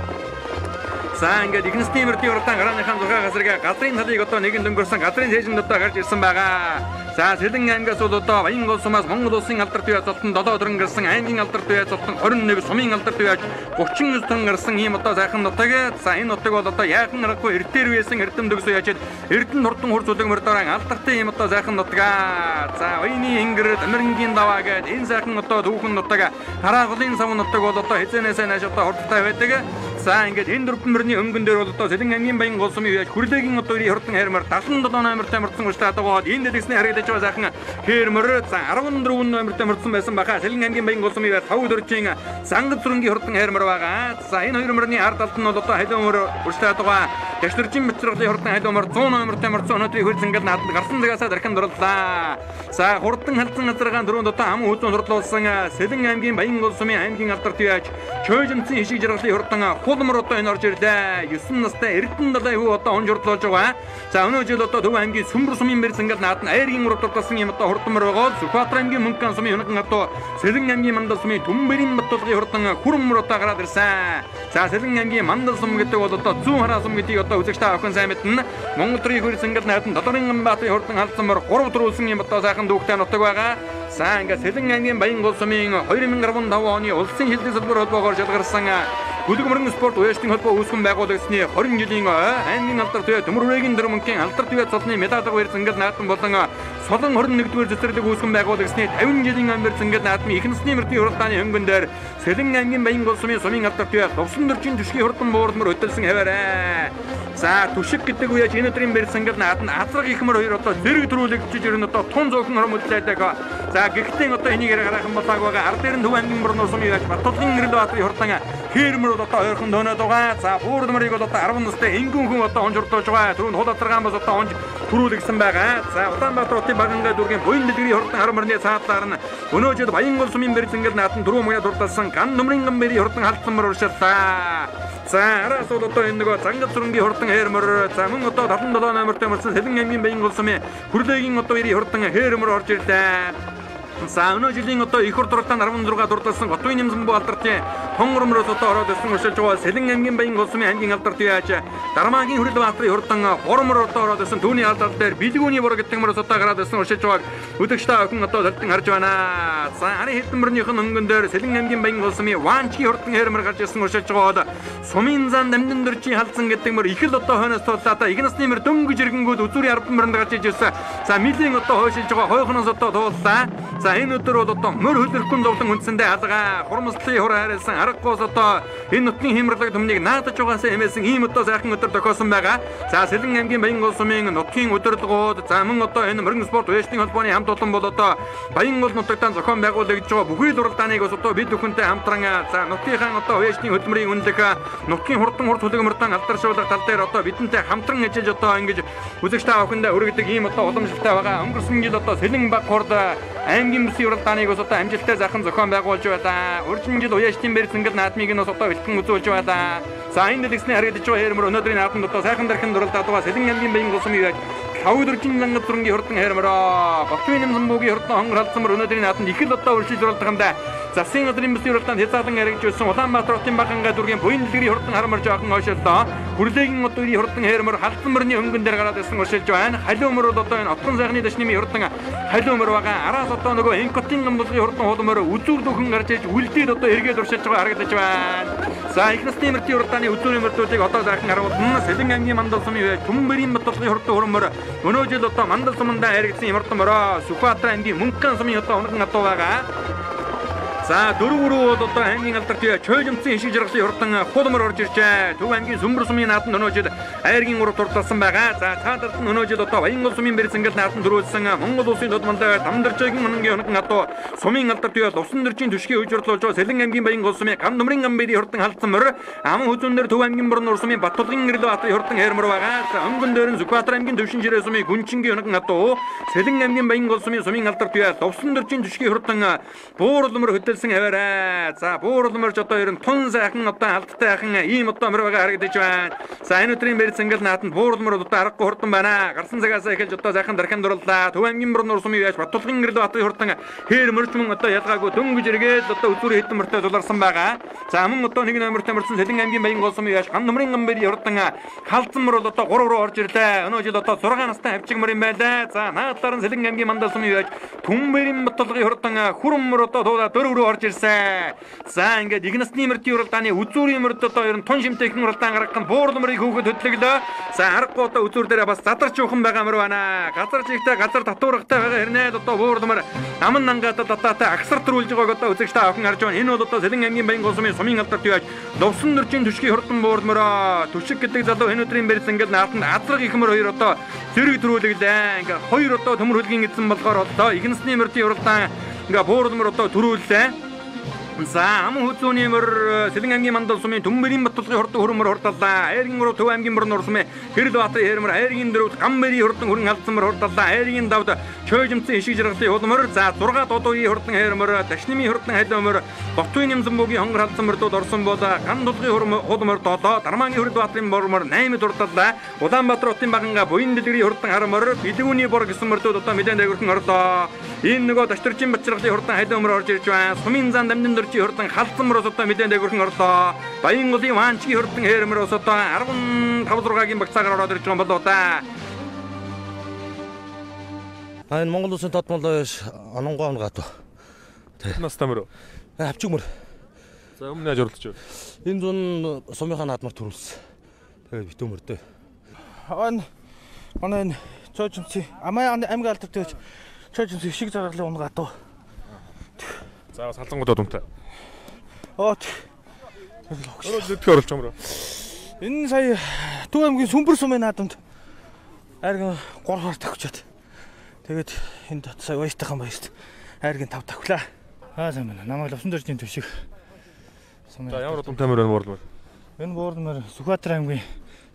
За ингээд ихэнх тиймэрдийн уралдаан гарааныхаа 6 газрыг газрын талыг одоо нэгэн дөнгөрсөн газрын цээжинд одоо гарч ирсэн байгаа. За Сэлэн аймгаас бол одоо Баян улсаас Монгол улсын алдарт бие золтон 7 өдрөн гарсан аймгийн алдарт бие золтон 21 сумын алдарт бие 39 тон гарсан ийм одоо сайхан нутаг. За энэ нутаг бол одоо яахан аргагүй эртээр үеэсэн эрдэм дөгсөө яачаад эрдэн хурдан хурц үлгмэр дараа алдартай ийм одоо сайхан нутаг. За Ойны Ингэр Дамирнгийн даваа гэдэг энэ сайхан одоо түүхэн нутаг Хараагалын сав нутаг бол одоо хэзэнээс нааш одоо хурдтай байдаг. За ингээд энэ дөрвөн мөрний өнгөн дээр бол одоо Сэлэн аймгийн Баян улс сумын үеж хүрлээгийн одоо хурдан хайрмаар 77 номертай мөрдсөн ууштай байгаа. Энэ дэдгсний харагдаж байгаа сайхан хэрмөр за 14 номертай мөрдсөн байсан баха. Сэлэн аймгийн Баян улс сумын үеж 5 дөржийн сангад зүрэнгийн хурдан хайрмаар байгаа. За энэ хоёр мөрний ард талд нь бол одоо халиумөр ууштай байгаа. Дэвтэржин мэтрэглийн хурдан халиумаар 100 номертай мөрдсөн өнөөдрийн хөрцөнгөл наадад гарсан дэgasаа дархан дурлаа. За хурдан халдсан газаргаан дөрөнд одоо ам үзэн дурлуулсан Сэлэн аймгийн Баян улс сумын аймгийн алдарт үеж чөйжөнцийн хишиг жаргалын хурдан хулмар одоо энэ орж ирлээ. 9 настай Эрдэнэ далайн хүү одоо онжордлуулж байгаа. За өнөө жил одоо Төв аймгийн Сүмбэр сумын мэрс ингээд наад нь Айргийн урд дурдсан юм одоо хурдмар байгаа. Сүхбаатар аймгийн Мөнхган сумын хөнгөн одоо Сэлэн аймгийн Мандал сумын Түмбэрийн Батулгын хурдан хүрмөр одоо гараад ирсэн. За Сэлэн аймгийн Мандал сум гэдэг бол одоо зүүн хараа сум гэдгийг одоо үзэгч та охин сайн мэднэ. Монгол төрийн хөрс ингээд наад нь Долорын Баатарын хурдан халдсанмар 3 төрүүлсэн юм одоо сайхан дүүхтэй нутаг байгаа. За ингээд Сэлэн аймгийн Баян улс сумын 2015 оны улсын хилдэг салбар холбоогоор шалгарсан Бүлэг спорт уяачлалын холбоо үүсгэн байгуулагдсны 20 жилийн аймгийн алдарт бие Төмөрвэгийн дөрмөнгийн алдарт бие цолны медаль барьж ингээд наадсан болон Солон 21-р цэцэрлэг үүсгэн байгуулагдсны 50 жилийн ам барьж ингээд наадсан их насны мөрдийн уралдааны хөнгөн дээр Сэлэн аймгийн Баян улс сумын алдарт бие Лувсан дөржин түшгийн хурдан буурмөр хөдөлсөн хэвээрээ. За түшиг гэдэг үеж энэ өдрийн барьж ингээд наадан азраг ихмэр хоёр одоо зэрэг төрүүлэгдэж ирэн одоо тун зөөхөн хөрмөлдөөдөг. За гэхдээ одоо энийг хараахан болааг байгаа ард дээр нь Төв аймгийн Борнос сумын яж Батулгын Нэрэл Баатарын хурдан хэрмэр одоо ойрхон дөнөөд байгаа. За буурмарыг бол одоо 10 настай энгүүн хүн одоо онжордуулж байгаа. Түрүүнд хул атаргаан бас одоо онж төрүүлэгсэн байгаа. За Улаанбаатар хотын Баганга дүүргийн буян дэлгэрийн хурдан харамрны цаатлаар нь өнөө жил Баян улс сумын барьж ингээд наадан түрүү маяг дурдсан ган нөмрийн гамбэрийн хурдан халдсанмар уршиллаа. За араас бол одоо энэ нөгөө зангад зүрэнгийн хурдан хэрмэр за мөн одоо 77 номертой мөрсөн Сэлэн аймгийн Баян улс сумын хүрлээгийн одоо ирийн хурдан хэрмэр орж ирлээ. За өнөө жилийн одоо их хурд дуртаан 16 дурдсан Готвын Нэмсэнбүү алдартын хонгормроос одоо ороод ирсэн өшөлж байгаа Сэлэн аймгийн Баян улс сумын аймгийн алдарт яаж Дармаагийн Хүрэл Баатарын хурдан хормор одоо ороод ирсэн түүний алдарт дээр Билгүүний бороо гэдэг мөрөөс одоо гараад ирсэн өшөлж байгааг үдэгчтэй охин одоо залдан харж байна. За арын хэдмөрнийх нь өнгөн дээр Сэлэн аймгийн Баян улс сумын Ваанчгийн хурдан хэрмэр гарч ирсэн өшөлж байгаа сумын зан дамнин дөржийн халдсан гэдэг мөр их л одоо хойноос туллаа их насны мөр дөнгөж ирэнгүүд үзүүрийн 10 мөрөнд гарч ирсэн. За милийн одоо хойшилж байгаа хойхноос одоо тууллаа. За энэ өдөр бол одоо мөр хөлөрхөн зовлон үндсэндээ алгаа хурамслын хур хайрлсан аргагуус одоо энэ нутгийн хямралаг төмнийг наадаж байгаасаа эмээсэн ийм одоо сайхан өдөр тохиосон байгаа. За Сэлэн аймгийн Баян улс сумын нутгийн удирдлагууд за мөн одоо энэ мөргөн спорт уяачлалын холбооны хамт олон бол одоо Баян улс нутагтаа зохион байгуулагдж байгаа бүхий л уралдааныг бас одоо бид бүхэнтэй хамтран за нутгийнхаа одоо уяачлалын хөдөлмөрийн үнэлэх нутгийн хурдан хурд хүлэгмөртөн алдаршуулах тал дээр одоо бидэнтэй хамтран ажиллаж одоо ингэж үзэгч та охиндоо өргөдөг ийм одоо уламжлалтай байгаа. Өнгөрсөн жил одоо Сэлэн баг хурд аймгийн бүсийн уралдааныг бас одоо амжилттай захан зохион байгуулж байлаа. Урьдчилан жил уяачлалын барьж ингээд наадмыг нь бас одоо бэлтгэн үзүүлж байлаа. За энэ дэдгсний харагдаж байгаа хэрмэр өнөөдрийн наадманд одоо сайхан дархан дурлаад байгаа Сэлэн аймгийн Баян улс сумын 5 зангад зүрэнгийн хурдан хэрмэрөө Готвын Нэмсэнбүүгийн хурдан хонгор халдсанмар өнөөдрийн наадманд их л одоо урьдчилж дурлахандаа засын газрын бүсийн уралдаанд хязгаарлан яригдж байсан Улаанбаатар хотын Баганга дүүргийн буян дэлгэрийн хурдан харамар жоохон ойшоллоо. Хүрлээгийн одоо ирийн хурдан хэрмэр халдсанмарны өнгөн дээр гараад ирсэн уршилж байна. Халиумөр бол одоо энэ отхон сайхны дашнымын хурдан халиумөр байгаа. Араас одоо нөгөө Энкотын гамбалгын хурдан хулмөр үзүүр дөхөн гарч иж үлдээд одоо эргээд уршилж байгаа харагдаж байна. За их насны мөртийн уралдааны үзүүрийн мөртүүдийг одоо сайхан харуулна. Сэлэн аймгийн Мандал сумын Түмбэрийн Батулгын хурдан хурмөр өнөө жил одоо Мандал сумандаа харагдсан хурдан мөрөө Сүхбаатар аймгийн Мөнхган сумын одоо онгон атуу байгаа. За дөрвөрөө бол одоо аймгийн алдарт чөйжмцэн хишиг жаргалын хурдан хулмар орж иржээ. Төв аймгийн Сүмбэр сумын нааданд өнөө жил Айргийн урд дурдсан байгаа. За цаадалд нь өнөө жил одоо Баян улс сумын барьж ингээд нааданд төрүүлсэн Монгол улсын тодмондоо Дамдарчаагийн хонгийн хөнгөн атуу сумын алдарт Лувсан дөржийн түшгийн үжирлуулж байгаа Сэлэн аймгийн Баян улс сумын ган нөмрийн гамбэрийн хурдан халдсан мөр ам хүзүүнээр Төв аймгийн Борнос сумын Батулгын Нэрэл Баатарын хурдан хэрмэр байгаа. За өнгөн дээр нь Сүхбаатар аймгийн Төвшин Жирэ сумын Гүнчингийн хөнгөн атуу Сэлэн аймгийн Баян улс сумын алдарт Лувсан дөржийн түшгийн хурдан бууралмөр хөдөлсөн хэвээрээ. За бууралмарч одоо ерөн тун сайхан одоо алдтай хайхан ийм одоо мөр байгаа харагдаж байна. За энэ өдрийн барьц ингээд наатанд буурлмөр одоо аргагүй хурдан байна. Гарсан цагаас эхэлж одоо сайхан дархан дурлаа. Төв аймгийн мөр нур сумын яаж Баттулгын гэрэл батын хурдан хээр мөрчмөн одоо ялгаагүй дөнгөж эргээд одоо үзүүр хэдэн мөртөө дуларсан байгаа. За мөн одоо нэг номертой мөрсөн Сэлэн аймгийн баян гол сумын яаж ган нумрын гамбэр хурдан халдсан мөр бол одоо 3 руу орж ирлээ. Өнөө жил одоо 6 настай хавчиг мөр юм байлаа. За наадлаар нь Сэлэн аймгийн мандал сумын яаж Түмбэрийн Баттулгын хурдан хүрэн мөр одоо 4 руу орж ирсэн. За ингээд их насны мөртийн уралдааны үзүүрийн мөрд одоо ер нь тун шимтэйхэн уралдаан гаргах нь буурлмрыг хөөгд хөдлөглөө. За харахгүй одоо үзүүр дээр бас задарч уухан байгаа мөр байна. Газар чигтэй газар татваргатай байгаа хэрнээ одоо буурлмар аман нангаад татаатай агсар төрүүлж байгааг одоо үзэгчтэй охин харж байна. Энэ бол одоо Сэлэн аймгийн баян гол сумын сумын алдарт яаж Лувсан нөрчийн төшгийн хурдан буурлмороо төшиг гэдэг залуу энэ өдрийн барьц ингээд наатанд азраг их мөр хоёр одоо зэрэг төрүүлэглээ. Ингээд хоёр одоо төмөр хөлгийн эзэн болохоор одоо их насны мөртийн уралдаан ингээд буурлмор одоо төрүүллээ. За аман хүзүүний мөр Сэлэн аймгийн мандал сумын Түмбэрийн Баттулгын хурдан хүрмөр хурдаллаа. Айргийн мөр Төв аймгийн мөр нурсмын Хэрэл Баатарын хэрмөр Айргийн дөрөвд Гамбэрийн хурдан хүрэн алдсан мөр хурдаллаа. Айргийн давд Чойжимцэн ишиг жаргалын хулмөр. За 6 додуугийн хурдан хэрмөр Дашнимын хурдан халиомөр Ботвын Нэмзэнбүүгийн хонгор халдсан мөрдүүд орсон боо. Ган дулгын хулмөр додоо Дармаагийн Хэрэл Баатарын мөрмөр 8 хурдаллаа. Улаанбаатар хотын баганга буян дэлгэрийн хурдан харамөр Бэлгүүний бор гэсэн мөрдүүд одоо мэдэн дээгүүрхэн орлоо. Энэ нөгөө Дашторчин Батчиргалын хурдан халиомөр орж ирж байна. Сумын зан дамжин хурдан халдсан мөр одоо мэдэн дээгүүрхэн орлоо. Баян голын Ваанчгийн хурдан хэрмэр одоо 15-6-гийн багцаагаар ороод ирж байгаа болоо да. Энэ Монгол улсын тодмол ононгоо гато. Настай мөр. Авчиг мөр. За өмнө яаж орлож байна? Энэ зүүн сумынхаа наадмар төрүүлсэн. Тэгээд битүү мөрдөө. Манай Чойжимцэн аймгийн алдарт байж Чойжимцэн шиг заргалын унгаа дуу. За салангуудад унтаа. Оот. Өрөөлөдгөө оруулж байгаа мөрөө. Энэ сая Төв аймгийн Сүмбэр сумын наадамд айргийн 3 хар тавьчаад. Тэгээд энэ дот сая баяртайхан баярт айргийн 5 тавьлаа. Сайн байна. Намайг Лувсан дөржийн төшиг. За ямар удамтай мөр байна буурлмөр? Энэ буурлмөр Сүхбаатар аймгийн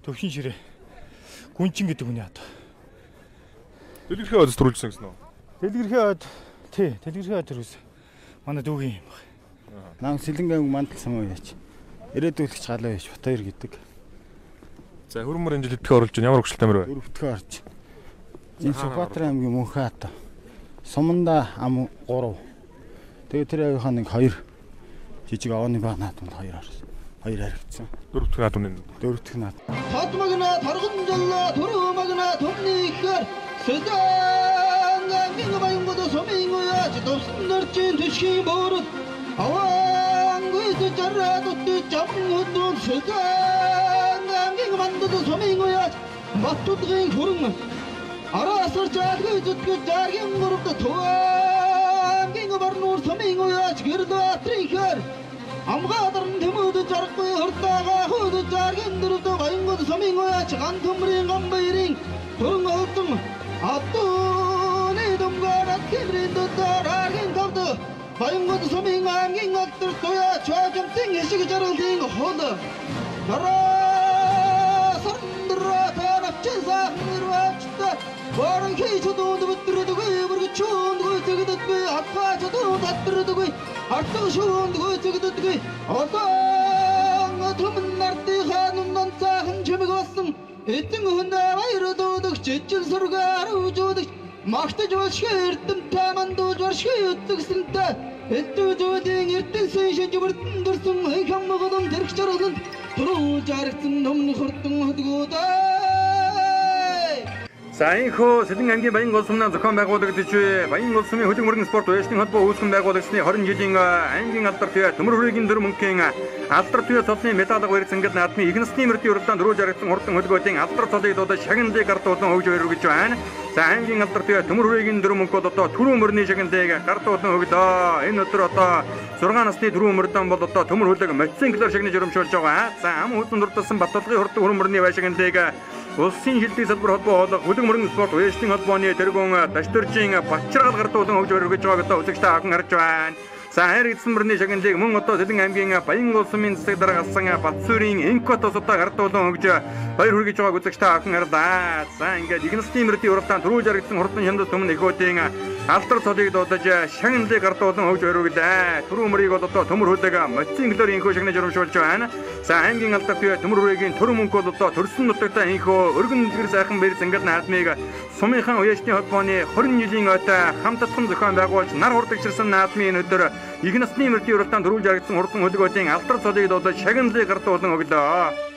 Төвшин ширээ Гүнчин гэдэг хүний хад. Дэлгэрхий ойдос төрүүлсэн гэсэн үү? Дэлгэрхий ойд тий, дэлгэрхий ойд төрүүлсэн. Манай дүүгийн юм байна. Нам Сэлэн аймгийн мандал сумын яач. Ирээдүүлэгч галаа яач Батбаяр гэдэг. За хөрмөр энэ жил итгэх оруулж байна. Ямар өгшөлтэй мөр вэ? Өрөвтгөө орж. Энэ Сүхбаатар аймгийн Мөнхөө хат. Суманда ам 3. Тэгээ тэр аймгийн нэг 2 жижиг овооны баг наадмад 2 орсон. 2 харагдсан. Дөрөвдөх наадмын. Дөрөвдөх наад. Татмагна тарган жоллоо төрөмагна томнийхэр Сэлэн аймгийн баян гол сумын яач Лувсан нөрчийн төшгийн бөөрөд аваангүй жараад жамгууд Сэлэн аймгийн мандал сумын яач Баттулгын хүрэн араасар жаагүй зүтгэж жаргийн мөрөд Төв аймгийн барнуур сумын яач Хэрэл Баатарын хэр амгаадар тэмүүд жарахгүй хурдаага хүүд жаргийн дөрөвд баян гол сумын яач ган төмрийн гамбэрийн түрэн олдом атууны думгарат хэмрийн додараагийн тавд баян гол сумын аймгийн алдар туяа Чойжимцэн ишиг жаргалын хул дараа сандраата навчсан мөрвачта борон хийчдүүд бүтрдэг бүргчүүндгүй тэгдэггүй атгаачдууд татрдаггүй артын шүүндгүй тэгдэггүй олон төмөн нартын ханумдан цаахан чимэг болсон эдэн хүнээ баярдуудаг жижиг сургаар үжүүдэг магтаж болшгүй эрдэмтэй мандууж болшгүй үтгсэнтэй эддүүдийн эрдэнсэн шинж бүрдэн дурсан хэм мөгөн тэрх жаргаланд түрүү жаргсан номны хурдан хөдгөөдөө. За энэхүү Сэлэн аймгийн баян гол сумнаа зохион байгуулагдаж баян гол сумын хөлөг мөргөн спорт уяачны холбоо үүсгэн байгуулагчны 20 жилийн аймгийн алдарт туяа төмөр хүрээгийн дөр мөнхийн алдарт туяа цолны медаль барьц ингээд наадмын их насны мөрдийн уралдаанд дөрөв жаргасан хурдан хөлгөөдийн алдарт цолыг дуудаж шагналыг гартуулан хөгж өргөж байна. За аймгийн алдарт туяа төмөр хүрээгийн дөр мөнхөд одоо түрүү мөрний шагналыг гартуулан хөглөө. Энэ өдөр одоо 6 насны түрүү мөрдөн бол одоо төмөр хөлөг мотоциклээр шагнаж өрөмшүүлж байгаа. За ам хүзэн дурдсан Баттулгын хурдан хүрэн мөрний байшаганыг улсын шилдэг салбар холбоо хөлөг мөргөн спорт уяачны холбооны тэргүүн Дашторжийн Батчиргал гартуулан хөгж өргөж байгааг одоо үзэгчтэй хахан харж байна. За хайргдсан мөрний шагналыг мөн одоо Сэлэн аймгийн баян гол сумын засаг дарга алсан Батсүрийн Энкотос одоо гартуулан хөгж баяр хүргэж байгааг үзэгч та охин арлаа. За ингээд Игнес Тиймэрти уралдаан дөрөв жаргдсан хурдан шандас төмөн ихүүдийн алдар цолыг дуудаж шагналыг гардуулан хөвж өргөлөө. Түрүү мөрийг бол одоо төмөр хөдөг мотцын глоор инхүү шагнаж урамшуулж байна. За аймгийн алдар төвөө төмөр хүрээгийн төр мөнгө бол одоо төрсөн нутагтаа инхүү өргөн дэлгэр сайхан бэр зангад наадмыг Сумынхан уяачны холбооны 20 жилийн ойтой хамтдсан зохион байгуулж нар хурдагчирсан наадмын өдөр Игнес Тиймэрти уралдаан дөрөв жаргдсан хурдан хөдөгөөдийн алдар цолыг дуудаж шагналыг гардуулан өглөө.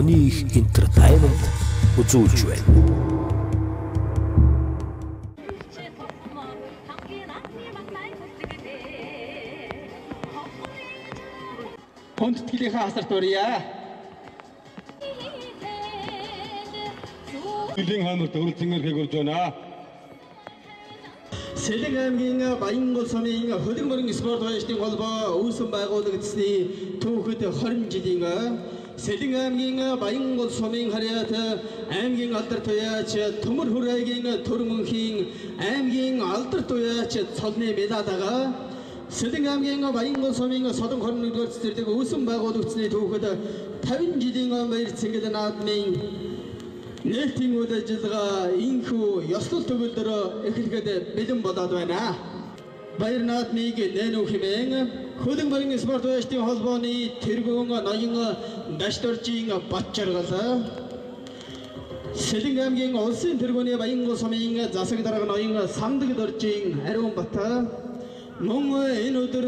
Төмний их entertainment үзүүлж байна. Хүндэтгэлийнхаа асар дурья. Бүлийн хаанууд өрөлцөнгөр хэгүүлж байна. Сэлэн аймгийн Баянгол сумын хөдөлмөрийн спорт баячдын холбоо үүсгэн байгуулагдсны түүхэд 20 жилийн Сэлэн аймгийн Баянгол сумын харьяат аймгийн алдар туяач төмөр хүрээгийн төр мөнхийн аймгийн алдар туяач цолны медалага Сэлэн аймгийн Баянгол сумын содон 21-р цэцэрлэг үүсгэн байгуулагдсны түүхэд 50 жилийн баяр цэнгэл наадмын нийтийн үйл ажиллагаа инхүү ёслол төгөлдөр эхлэхэд бэлэн болоод байна. Баяр наадмыг нэнүү хэмээн хөдөлмөрийн спорт баячдын холбооны тэргүүн ноён дашторжийн бат жаргал Сэлэн аймгийн улсын тэргүүний Баянгол сумын засаг дарга ноён самдаг доржийн ариун бат мөн энэ өдөр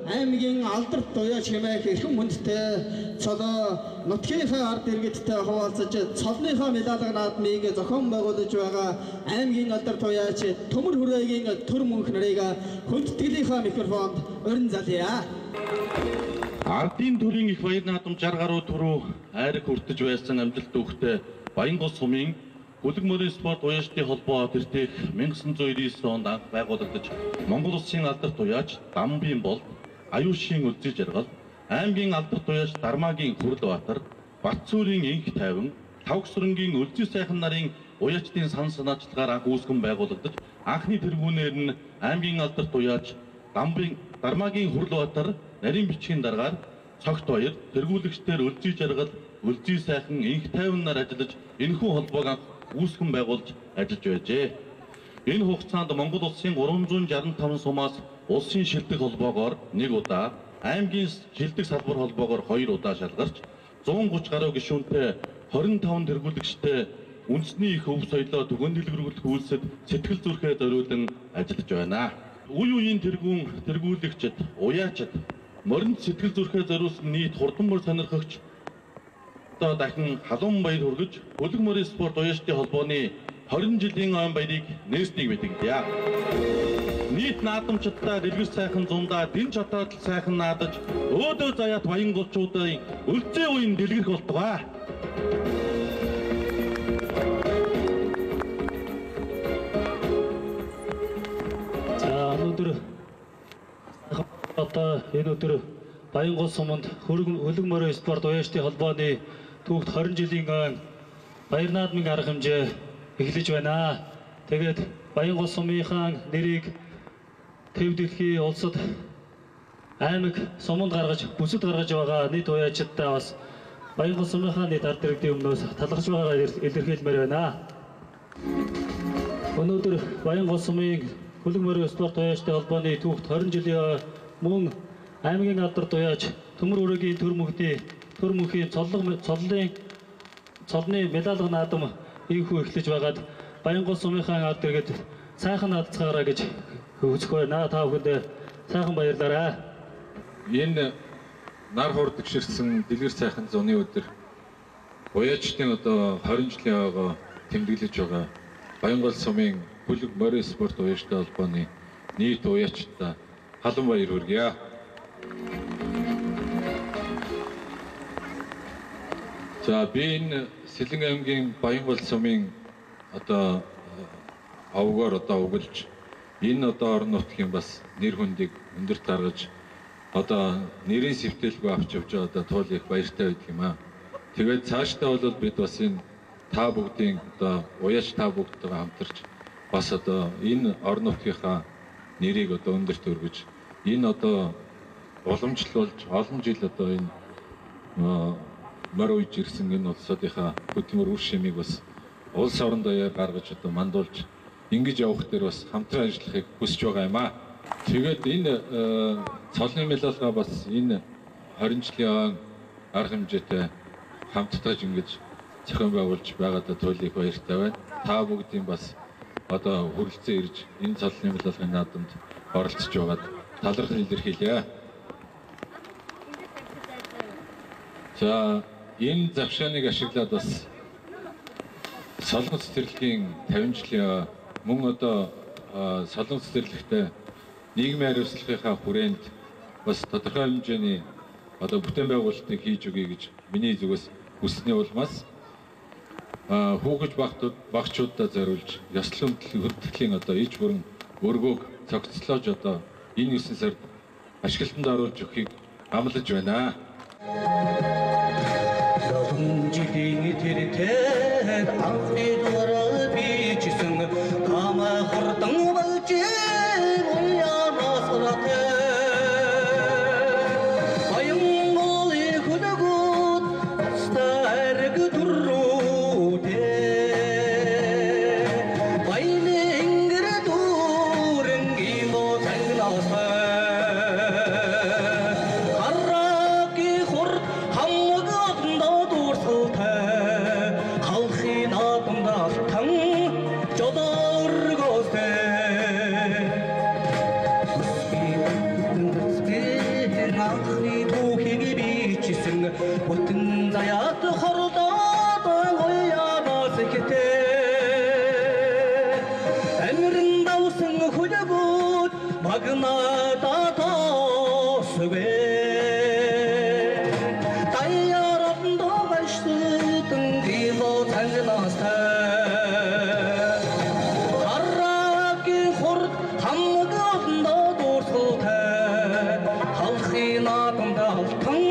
аймгийн алдар туяач хэмээх эрхэм хүндтэй цолоо нутгийнхаа ард иргэдтэй хуваалцаж цолныхоо медаль наадмыг зохион байгуулж байгаа аймгийн алдар туяач төмөр хүрээгийн төр мөнх нарыг хүндэтгэлийнхаа микрофонд өрн залъя. Ардын төрийн их баяр наадам 60 гаруй түрүү айраг хүртэж байсан амжилт түүхтэй Баянгол сумын Хөдөлмөрийн спорт уяачдын холбоо тэртех 1999 онд анх байгуулагдаж Монгол улсын алдар туяач Дамбын болд, Аюушийн үлзий жаргал, аймгийн алдар туяач Дармаагийн Хүрлбаатар, Батцүүрийн инх тайван, Тавгсрынгийн үлзий сайхан нарын уяачдын сан санаачлагаар анх үүсгэн байгуулагдаж анхны тэргүүнээр нь аймгийн алдар туяач Дармаагийн Хүрлбаатар нарийн бичгийн дараагаар цогт баяр тэргүүлэгчдэр үлзий жаргал, үлзий сайхан инх тайван нар ажиллаж энэхүү холбоог анх үүсгэн байгуулж ажиллаж байжээ. Энэ хугацаанд Монгол улсын 365 сумаас улсын шилдэг холбоогоор 1 удаа, аймгийн шилдэг салбар холбоогоор 2 удаа шалгарч 130 гаруй гишүүнтэй 25 тэргүүлэгчтэй үндэсний их өв соёлоо түгээн дэлгэрүүлэх үйлсэд сэтгэл зүрхээ зориулан ажиллаж байна. Үе үеийн тэргүүлэгчид, уяачид моринд сэтгэл зүрхээ зориулсан нийт хурдан мөр сонирхогч дахин халуун баяр хүргэж хөдөлмөрийн спорт уяачдын холбооны 20 жилийн ойн баярыг нээснийг мэдгдлээ. Нийт наадамчдаа дэлгэр сайхан зундаа дэн чатаад сайхан наадаж өөдөө заяат баянголчуудын үлзий үеийн дэлгэрэх болтугай. За өнөөдөр энэ өдөр Баянгол суманд хөдөлмөрийн спорт уяачдын холбооны түүхт 20 жилийн ойн баяр наадмын арга хэмжээ эхлэж байна. Тэгээд Баянгол сумынхаа нэрийг төв дэлхийн улсад аймаг суманд гаргаж, бүсэд гаргаж байгаа нийт уяачдаа бас Баянгол сумынхаа нийт ард иргэдийн өмнөөс талархж байгаагаа илэрхийлмээр байна. Өнөөдөр Баянгол сумын хөдөлмөрийн спорт уяачдын холбооны түүхт 20 жилийн мөн аймгийн алдар туяач төмөр өрөөгийн төр мөнхийн цолны медаль наадам ийхүү эхлэж байгаад Баянгол сумынхаа ард иргэд сайхан наадцгаараа гэж хүсэх байна. Та бүхэндээ сайхан баярлалаа. Энэ нар хурдгширсэн дэлгэр сайхан зуны өдөр уяачдын одоо 20 жилийн ойгоо тэмдэглэж байгаа Баянгол сумын хөдөлмөрийн спорт уяачдын холбооны нийт уяачдаа халуун баяр хүргье. За би энэ Сэлэн аймгийн Баянгол сумын одоо авгаар одоо угалж энэ одоо орон нутгийн бас нэр хүндийг өндөрт гаргаж одоо нэрийн сэвтэлгүй авч явж байгаа одоо туул их баяртай байдаг юм аа. Тэгээд цаашдаа бол бид бас энэ та бүгдийн одоо уяач та бүгдтэйгээ хамтарч бас одоо энэ орон нутгийнхаа нэрийг одоо өндөрт өргөж энэ одоо уламжлуулж олон жил одоо энэ мөр үеж ирсэн энэ улсуудынхаа хөдөлмөр үр шимийг бас улс орон даяар гаргаж одоо мандуулж ингэж явах дээр бас хамтран ажиллахыг хүсэж байгаа юм аа. Тэгээд энэ цолны мэлалгаа бас энэ 20 жилийн арга хэмжээтэй хамттайж ингэж зохион байгуулж байгаадаа туйлыг баяртай байна. Та бүгдийн бас одоо хүрэлцэн ирж энэ цолны мэлалгын наадамд оролцож байгаад талархал илэрхийлье. За энэ завшааныг ашиглаад бас солонгос цэцэрлэгийн 50 жилийн мөн одоо солонгос цэцэрлэгтээ нийгмийн хариуцлагынхаа хүрээнд бас тодорхой хэмжээний одоо бүтээн байгуулалтыг хийж өгье гэж миний зүгээс хүссний улмаас хүүгэж багчуудаа зориулж ёслол хөдөлгөөний одоо иж бүрэн өргөөг цогцлоож одоо энэ 9 сард ашиглалтанд оруулж өгөхийг амлаж байна. жилийн тэртээ анхны бичсэн хамаа хурдан болж уянаас рате баян моли хүлэгүүд старг дүрүүдээ баяны ингэр дүүрэн гимо цагнаас харраки хур хамаг Бүтэн заяат хордоод гоёабас ихтэй амирэн давсан хүлэгүүд магнада тосвэ таяарат догашдын гило цангнастай харраки хурд хамгавна дурсалтай халхын наадамд алтан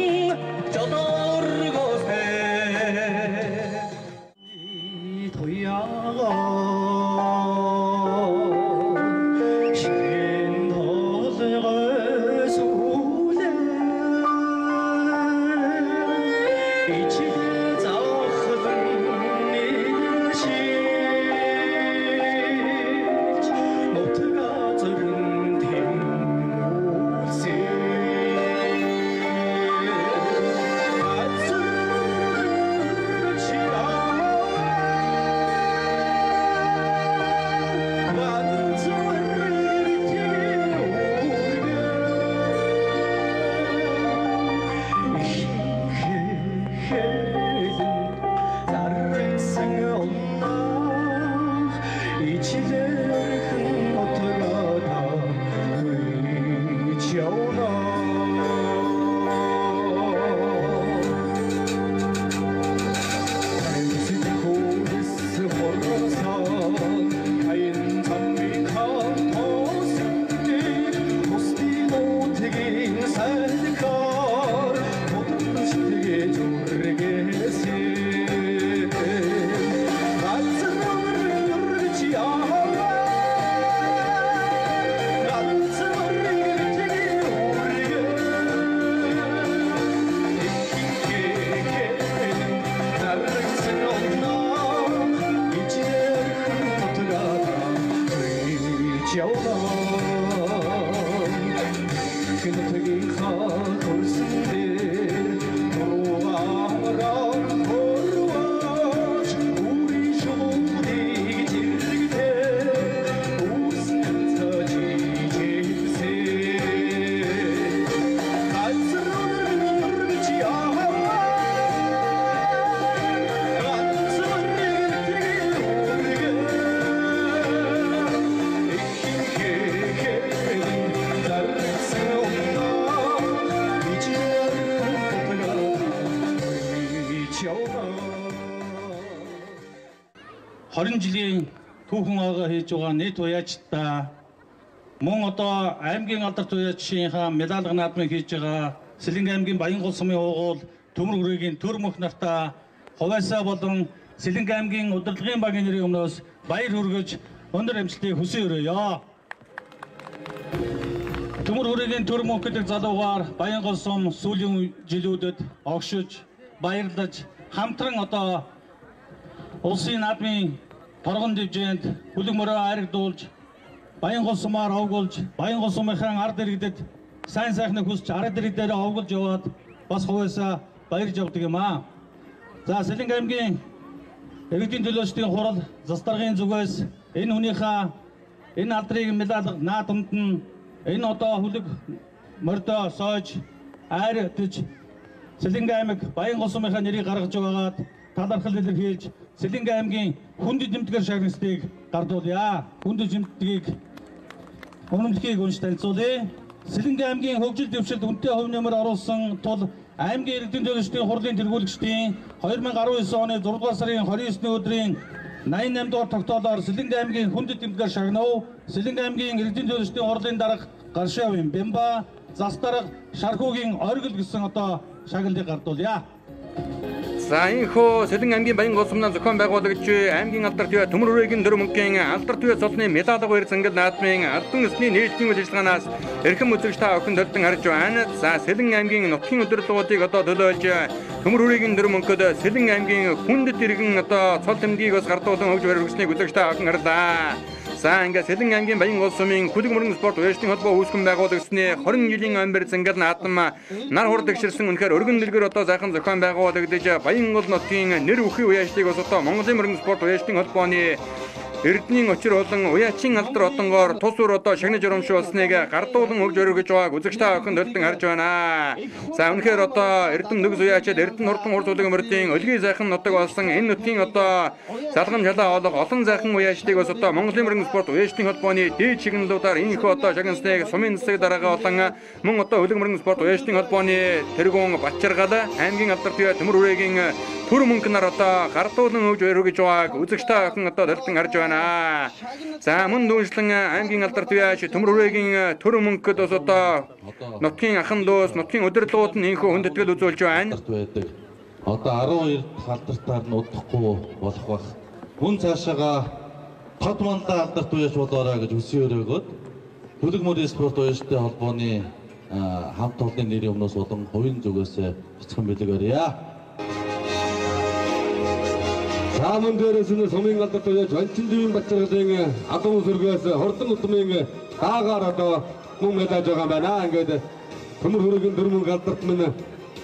жилийн түүхэн аагаа хийж байгаа нийт уяачтай мөн одоо аймгийн алдарт уяачийнхаа медаль наадмыг хийж байгаа Сэлэнг аймгийн Баянгол сумын уугуул төмөр хүрээгийн төр мөх нартаа хувьяасаа болон Сэлэнг аймгийн удирдлагын багийн нэрийн өмнөөс баяр хүргэж өндөр амжилтыг хүсэн өрөөё. Төмөр хүрээгийн төр мөнхөдөг залуугаар Баянгол сум сүүлийн жилүүдэд огшиж, баярлаж, хамтран одоо улсын наадмын торгон дэвжээнд хүлэг мөрөө айрагдуулж, Баянгол сумаар овгуулж, Баянгол сумынхан ард иргэдэд сайн сайхныг хүсч ард иргэдээр овгуулж яваад бас хувьяасаа баярж явдаг юм аа. За Сэлэнг аймгийн иргэдийн төлөөлчдийн хурал застаргын зүгээс энэ хүнийхээ энэ алдрыг медаль наадамд нь энэ одоо хүлэг мордоо сойж айртж Сэлэнг аймаг Баянгол сумынхаа нэрийг гаргаж байгаагаад талархал илэрхийлж Сэлэнг аймгийн хүндэт нэмтгэр шагналтыг гардуулъя. Хүндэт нэмтгийг өмнөдгийг унш танилцуулъя. Сэлэнг аймгийн хөгжил дэвшилд үнэтэй хувь нэмэр оруулсан тул аймгийн иргэдийн төлөөлчдийн хурлын тэргүүлэгчдийн 2019 оны 6 дугаар сарын 29-ны өдрийн 88 дугаар тогтоолоор Сэлэнг аймгийн хүндэт нэмтгэр шагнав. Сэлэнг аймгийн иргэдийн төлөөлчдийн хурлын дарга Гаршаавын Бямба, Застарга, Шархуугийн Оргил гэсэн одоо шагналыг гардуулъя. За энэхүү Сэлэнг аймгийн Баянгол сумнаас зохион байгуулагч аймгийн алдар төвөө Төмөр хүрээгийн дөр мөнхийн алдар төвөө цолны медаль баяр цангал наадмын албан ёсны нийлдэлийн үйл ажиллагаанаас эрхэм үзэгч та охин төлтөн харж байна. За Сэлэнг аймгийн нутгийн удирдлагуудыг одоо төлөөлж Төмөр хүрээгийн дөр мөнхөд Сэлэнг аймгийн хүндэт иргэн одоо цол тэмдгийг бас гардуулан хөгж барь хүргэснийг үзэгч та охин харлаа. За ингээд Сэлэнг аймгийн Баянгол сумын хүлэг мөрөн спорт уяачдын холбоо үүсгэн байгуулагчны 20 жилийн амбар цангал наадам нар хур тэгшэрсэн үнэхээр өргөн дэлгэр одоо сайхан зохион байгуулагдаж Баянгол нутгийн нэр үхий уяачдыг бас одоо Монголын мөрөн спорт уяачдын холбооны Эрдэнийн очир болон уяачийн алдар одонгоор тус үр одоо шагнаж урамшуулсныг гардуулан хөгж өргөж байгааг үзэгч та охин төлтөн харж байна. За үнэхээр одоо Эрдэнэ нүгс уяачид Эрдэнэ хурдан урд үлэг мөрдийн өлгийн сайхан нутаг болсон энэ нутгийн одоо залгам жалаа олох олон сайхан уяачдыг бас одоо Монголын мөрөн спорт уяачдын холбооны дээд чиглэлүүдээр энэхүү одоо шагналтыг сумын засаг дараагаа болон мөн одоо хөлөг мөрөн спорт уяачдын холбооны тэргүүн Бачаргал аймгийн алдар төвөө Төмөр хүрээгийн төр мөнгө нар одоо гардуулан хөгж өргөж байгааг үзэгч та охин одоо төлтөн харж байна. За мөн дүүншлэн аймгийн алдар төвөөч Төмөр хүрээгийн төр мөнгөд бас одоо нутгийн ахан дүүс нутгийн удирдлагууд нь энэхүү хүндэтгэл үзүүлж байна. Одоо 12 алдартаар нь удахгүй болох бах. Мөн цаашаага тод мандаа алдарт уяач болоорой гэж хүсье өрөөгөөд хөлөг мөрийн спорт уяачдын холбооны хамт олонны нэрийн өмнөөс улам хувийн зүгээс бяцхан бэлгээрье. Сааман дээрээс нь сумын алдар төвөөж Ончин дэвийн Бачаргалын адуун сүргээс хурдан утмын даагаар одоо мөн мэдээж байгаа юм байна. Ингээд Төмөр хүрээгийн дөр мөнгө алдарт минь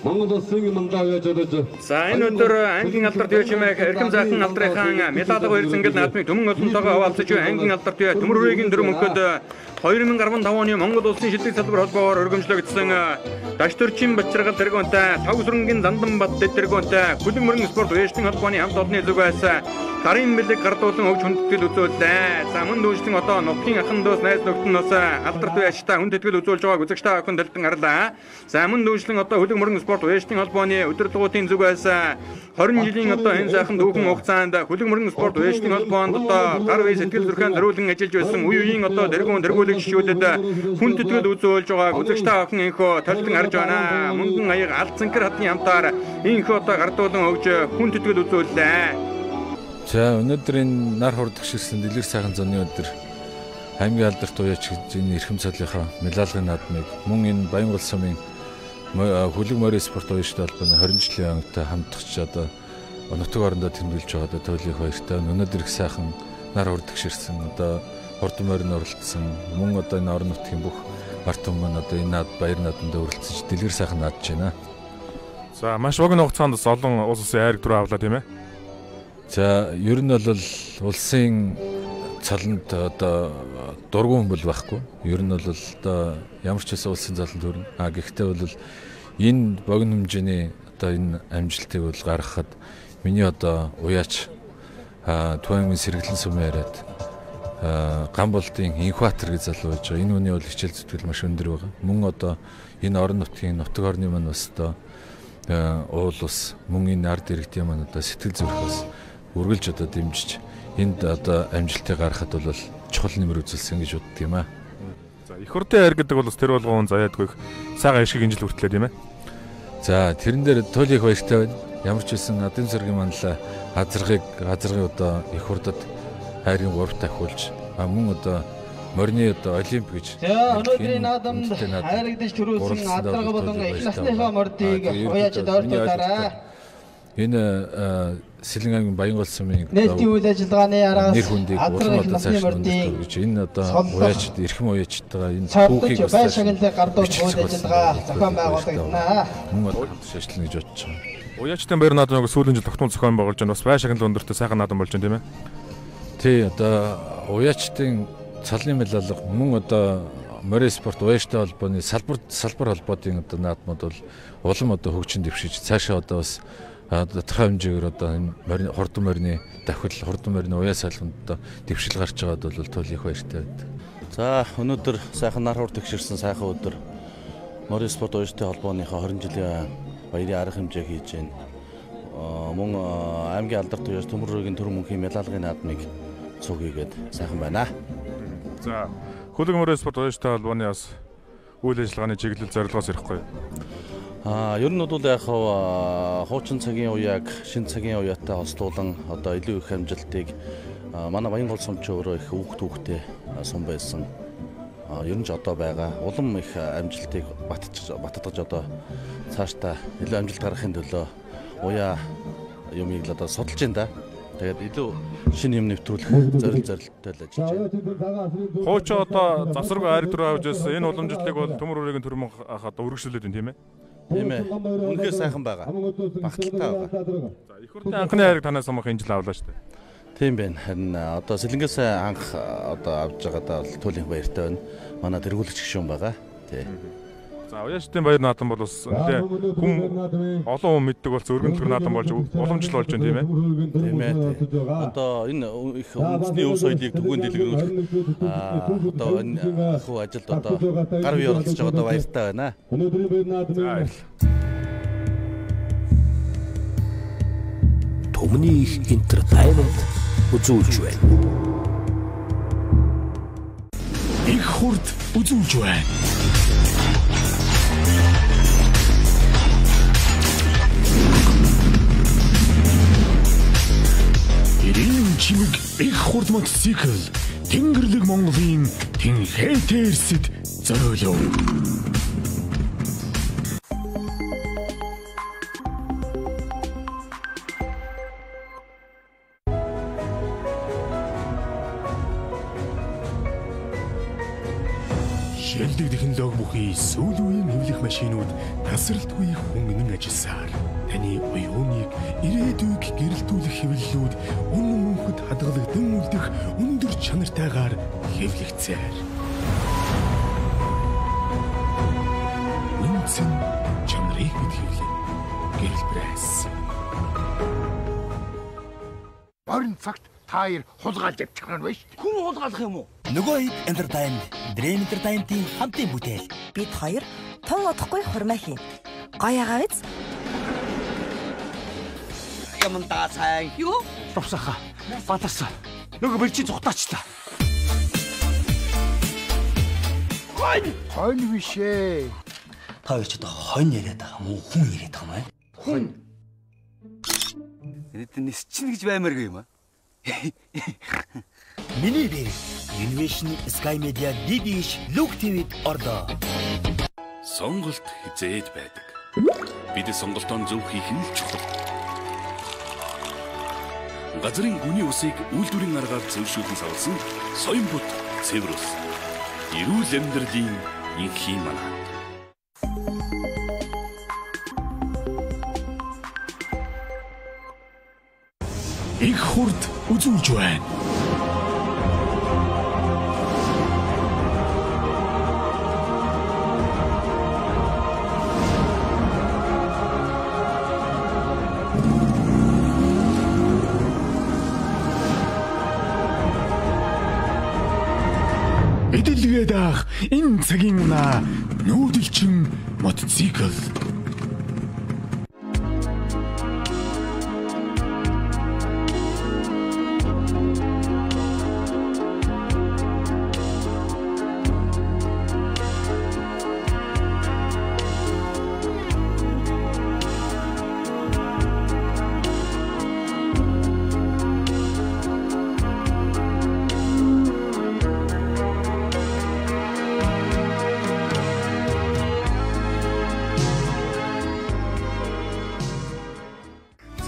Монгол улсын мандаа яаж одож. За энэ өдөр аймгийн алдар төвөө чимээх эрхэм заахан алдрынхан медаль баяр цангал наадмыг түмэн олонтойгоо хаваалцаж аймгийн алдар төвөө Төмөр хүрээгийн дөр мөнхөд 2015 оны Монгол улсын шилдэг салбар холбоогоор өргөмжлөгдсөн Даш төрчин Бачаргал тэргүүнтэй Тав сүрэнгийн Дандан бат тэргүүнтэй хүлэг мөрөн спорт уяачдын холбооны хамт олонны зүгээс гарын бэлэг гардуулан өгч хүндэтгэл үзүүллээ. За мөн дүүжлэн одоо нутгийн ахан дүүс найз нөхдөд нь бас алдар туяачтай хүндэтгэл үзүүлж байгааг үзэгч та охин төлтөн харлаа. За мөн дүүжлэн одоо хүлэг мөрөн спорт уяачдын холбооны удирдлагуудын зүгээс 20 жилийн одоо энэ сайхан дүүхэн хугацаанд хүлэг мөрөн спорт уяачдын холбоонд одоо гар үе сэтгэл зүрхэн даруулан ажиллаж байсан үе үеийн одоо тэргүүн тэргүүлэгчдүүдэд хүндэтгэл үзүүлж байгааг үзэгч та охин энэхүү төлтөн харж байна. Мөнгөн аяг алд цэнхэр хатны хамтаар энэхүү одоо гардуулан өгж хүндэтгэл үзүүллээ. За өнөөдрийн нар хур тэгшэрсэн дэлгэр сайхан зуны өдөр аймгийн алдарт уяач энэ эрхэм цолынхаа медальын наадмыг мөн энэ Баянгол сумын хүлэг морийн спорт уяачтай холбооны 20 жилийн ангитай хамтагч одоо нутаг орондоо тэмдэглэж байгаа төөлийнх баяртай өнөөдөр их сайхан нар хур тэгшэрсэн одоо хурдан морин оролцсон мөн одоо энэ орон нутгийн бүх ард түмэн маань одоо энэ баяр наадманд өрөлцөж дэлгэр сайхан наадж байна. За маш богино хугацаанд олон улс улсын айраг төрөө авлаа тийм ээ. За ер нь бол улсын цаланд одоо дургүй хүн бол байхгүй. Ер нь бол одоо ямар ч байсан улсын цаланд төрнө. Гэхдээ бол энэ богино хэмжээний одоо энэ амжилтыг бол гаргахад миний одоо уяач Туянгийн сэргэлэн сумын яриад Гамболдын Инхбаатар гэж залуу байж байгаа. Энэ хүний бол хичээл зүтгэл маш өндөр байгаа. Мөн одоо энэ орон нутгийн нутаг орны маань бас одоо уул ус мөн энэ ард иргэдийн маань одоо сэтгэл зүрхээс үргэлж одоо дэмжиж энд одоо амжилтыг гаргахад бол чухал нэмэр үзүүлсэн гэж боддог юм аа. За их хурдан хайр гэдэг бол бас тэр болгоон заяадгүй сайхан ашиг инжил хүртлээ тийм ээ. За тэрэн дээр туйл их баяртай байна. Ямар ч үсэн адын зэргийн манлаа газаргын одоо их хурдад хайрын 3 дахиулж мөн одоо морины одоо олимп гэж. За өнөөдрийн наадамд хайрагдаж төрүүлсэн Адрага болон их насныхаа мордыг уяачид ойртуулаарай. Энэ Сэлэн аймгийн Баянгол сумын нийтийн үйл ажиллагааны араас нэр хүндийг улам одоо цааш өндөрлөх гэж энэ одоо уяачид эрхэм уяачидтайгаа энэ түүхийг бай шагналыг гардуулж үйл ажиллагаа зохион байгуулагдана. Мөн одоо шашлна гэж бодож байгаа. Уяачдын баяр наадам сүүлийн жил тогтмол зохион байгуулж байна. Бас бай шагнал өндөртэй сайхан наадам болж байна тийм ээ. Тий одоо уяачдын цалын мэлалга мөн одоо морин спорт уяачтай холбооны салбар холбоотын одоо наадмууд бол улам одоо хөгжин дэвшиж цаашаа одоо бас тодорхой хэмжээгээр одоо энэ хурдан морины давхил хурдан морины уяа салганд одоо дэвшил гарч байгаад бол туул их баяртай байдаг. За өнөөдөр сайхан нар хур тэгшэрсэн сайхан өдөр морин спорт уяачтай холбооныхоо 20 жилийн баярын арга хэмжээ хийж байна. Мөн аймгийн алдарт уяач Төмөр өрөөгийн төр мөнхийн медалгын наадмыг цугийгээд сайхан байна. За хөлөг морин спорт уяачтай холбооны бас үйл ажиллагааны чиглэл зорилгоос ирэхгүй. Ер нь бол яг хуучин цагийн уяаг шинэ цагийн уяатай хослуулан одоо илүү их амжилтыг манай Баянгол сум ч өөрөө их хүүхдтэй сум байсан. Ер нь ч одоо байгаа улам их амжилтыг баттгаж одоо цаашдаа илүү амжилт гаргахын төлөө уяа юмыг л одоо судалж байна да. Тэгээд илүү шинэ юм нэвтрүүлэх зорилттой л ажиллаж байна. Хууч одоо завсаргүй ариг дөрөв авж байсан энэ уламжлалыг бол Төмөр өрөөгийн төр мөнх одоо үргэлжлүүлээд байна тийм ээ. Тийм ээ. Үнэхээр сайхан байгаа. Багталтай байгаа. За их хурлын анхны хайрыг танаас амах энэ жил авлаа шүү дээ. Тийм байна. Харин одоо Сэлэнгээс анх одоо авж байгаадаа бол туйлын баяртай байна. Манай тэргүүлэгч гишүүн байгаа. Тий. За уяачдын баяр наадам бол бас хүн олон хүн мэддэг болсон өргөн төлөв наадам болж уламжлал болж байна тийм ээ. Тийм ээ. Одоо энэ их үндэсний өв соёлыг түгээн дэлгэрүүлэх одоо энэ хөө ажилд одоо гар бие оролцож байгаа одоо баяртай байна. Өнөөдрийн баяр наадмын Төмний их entertainment үзүүлж байна. Их хурд үзүүлж байна. Ирийн чимэг их хурд мотоцикл Тэнгэрлэг Монголын Тэнхээтэй эрсэд зориулав. Шилдэг технологи бүхий сүүл үеийн хэвлэх машинууд тасралтгүй хөнгөн ажилласаар таны оюуныг ирээдүйг гэрэлтүүлэх хэвлэлүүд өмнө мөнхөд хадгалагдсан үлдэх өндөр чанартайгаар хэвлэгцээр. Үнцэн чанарыг бид хэвлэн гэрэл пресс. Орон цагт таир хулгайлж явчих нь байна шүү дээ. Хүн хулгайлах юм уу? Нөгөө хэд entertainment, Dream Entertainment-ийн хамтын бүтээл. Бид хоёр тун удахгүй хурмаа хийн. Гоё агаа биз? Ямар таасай. Юу? Товсаха. Батарсан. Нөгөө бэлчийн цухтаачлаа. Хонь бишээ. Та хоёр ч одоо хонь яриад байгаа мó хүн яриад байгаа маа. Хонь. Энд нэс чинь гэж баймааргүй юм аа. Миний би Innovation Sky Media DDH Look TV-д орлоо. Сонголт хизээд байдаг. Бид сонголтоо зөв хийх нь чухал. Газрын гүний усыг үйлдвэрийн аргаар зөвшөөрсөн савлсан Соёмбот Цэврус. Эрүүл амьдралын инхий манаа. Их хурд үзүүлж байна. Эдэлгээд ах энэ цагийн унаа нүүдэлчин мотоцикл.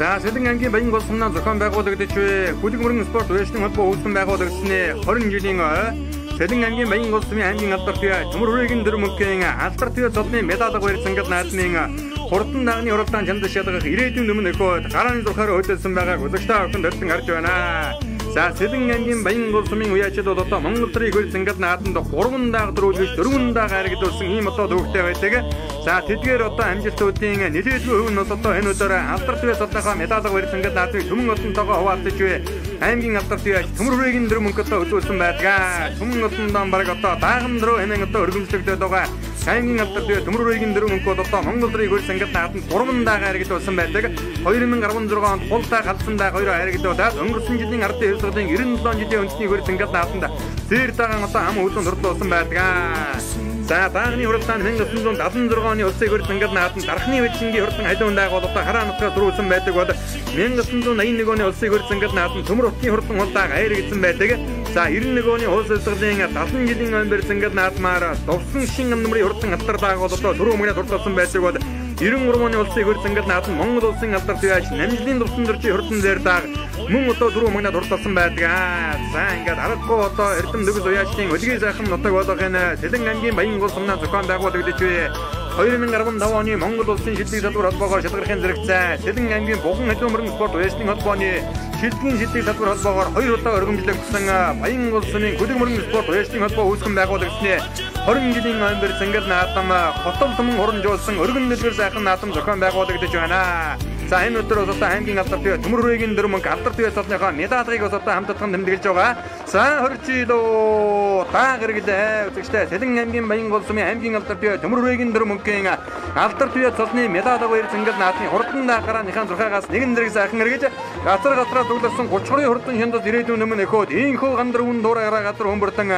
За Сэлэн аймгийн Баянгол сумнаа зохион байгуулагдаж буй Хүлэг мөрөн спорт уяачны холбоо үүсгэн байгуулагдсны 20 жилийн Сэлэн аймгийн Баянгол сумын аймгийн алдар туяа төмөр хүрээгийн дөрмөнгийн алдар туяа цолны медаль баяр цангал наадмын хурдан дагны уралдаан чамд шалгах ирээдүйн өмнө өгөөд гарааны зурхаар хөдөлсөн байгааг үзэгчтэй охин дөртөн харж байна. За Сэлэн аймгийн Баянгол сумын уяачид бол одоо Монгол төрийн хөл цангал наадманд 3 дааг дөрүүлж 4 дааг харагдуулсан ийм одоо төвөгтэй байдаг. За тэдгээр одоо амжилтуудын нэлээдгүй хувь нь одоо энэ өдөр алдар туяа цолныхоо медаль баяр цангал наадмыг түмэн олонтойгоо хуваалцаж буй аймгийн алдар туяа төмөр хүрээгийн дөрмөнгөтэй үзүүлсэн байдаг. Түмэн олонтон бараг одоо даагам руу хэмээн одоо өргөмжлөгдөд байгаа. Аймгийн алдар туяа төмөр хүрээгийн дөрмөнгөд одоо Монгол төрийн хөл цангал наадманд 3 дааг харагдуулсан байдаг. 2016 онд хултай галсан дааг 2 харагдуулаад өнгөрсөн жилийн ардын хувьсгалын 97 жилийн үндэсний хөл цангал наадманд зэр дагаан одоо ам хөлөнд хурлуулсан байдаг. За даагны уралдаан 1976 оны улсын хөл цангал наадманд дархны вэчингийн хурдан халуун дааг бол одоо хараа нутгаар төрүүлсэн байдаг бол 1981 оны улсын хөл цангал наадманд төмөр утны хурдан хулдааг хайргдсан байдаг. За 91 оны улс улсгалын 70 жилийн омбер цангал наадмаар довсон шин нэмрийн хурдан алдар дааг бол одоо 4 мөрөд хурлуулсан байдаг бол 93 оны улсын хөл цангал наадманд Монгол улсын алдар туяач намжлын туссан дөржийн хурдан зэр дааг мөн одоо 4 мөрөд хурлуулсан байдаг. За ингээд аргагүй одоо эрдэм нүгэл уяачдын өлгий сайхан нутаг болох энэ Сэлэн аймгийн Баянгол сумнаа зохион байгуулагдаж буй 2015 оны Монгол улсын шилдэг салбар холбоогоор шалгархын зэрэгцээ Сэлэн аймгийн Буган халуун мөрөн спорт уяачны холбооны шилдэг шилдэг салбар холбоогоор 2 удаа өргөмжлөгдсөн Баянгол сумын Хүлэг мөрөн спорт уяачны холбоо үүсгэн байгуулагдсны 20 жилийн омбер цангал наадам хотол түмэн хурамжуулсан өргөн дэлгэр сайхан наадам зохион байгуулагдаж байна. За энэ өдөр бас одоо аймгийн алдар туяа төмөр хүрээгийн дөрмөнг алдар туяа цолныхоо медалийг бас одоо хамтдаган тэмдэглэж байгаа. За хоржидоо та гэргэлээ үзэгчтэй Сэлэн аймгийн Баянгол сумын аймгийн алдар туяа төмөр хүрээгийн дөрмөнгийн алдар туяа цолны медаль баяр цангал наадмын хурдан даагарааныхаа зурхаагаас нэгэн зэрэг сайхан эргэж газар газраа дугласан 30 хурдан хяндад ирээдүйн өмнө өгөөд ийхүү гандар үн дуурайраа газар өмбөрдөн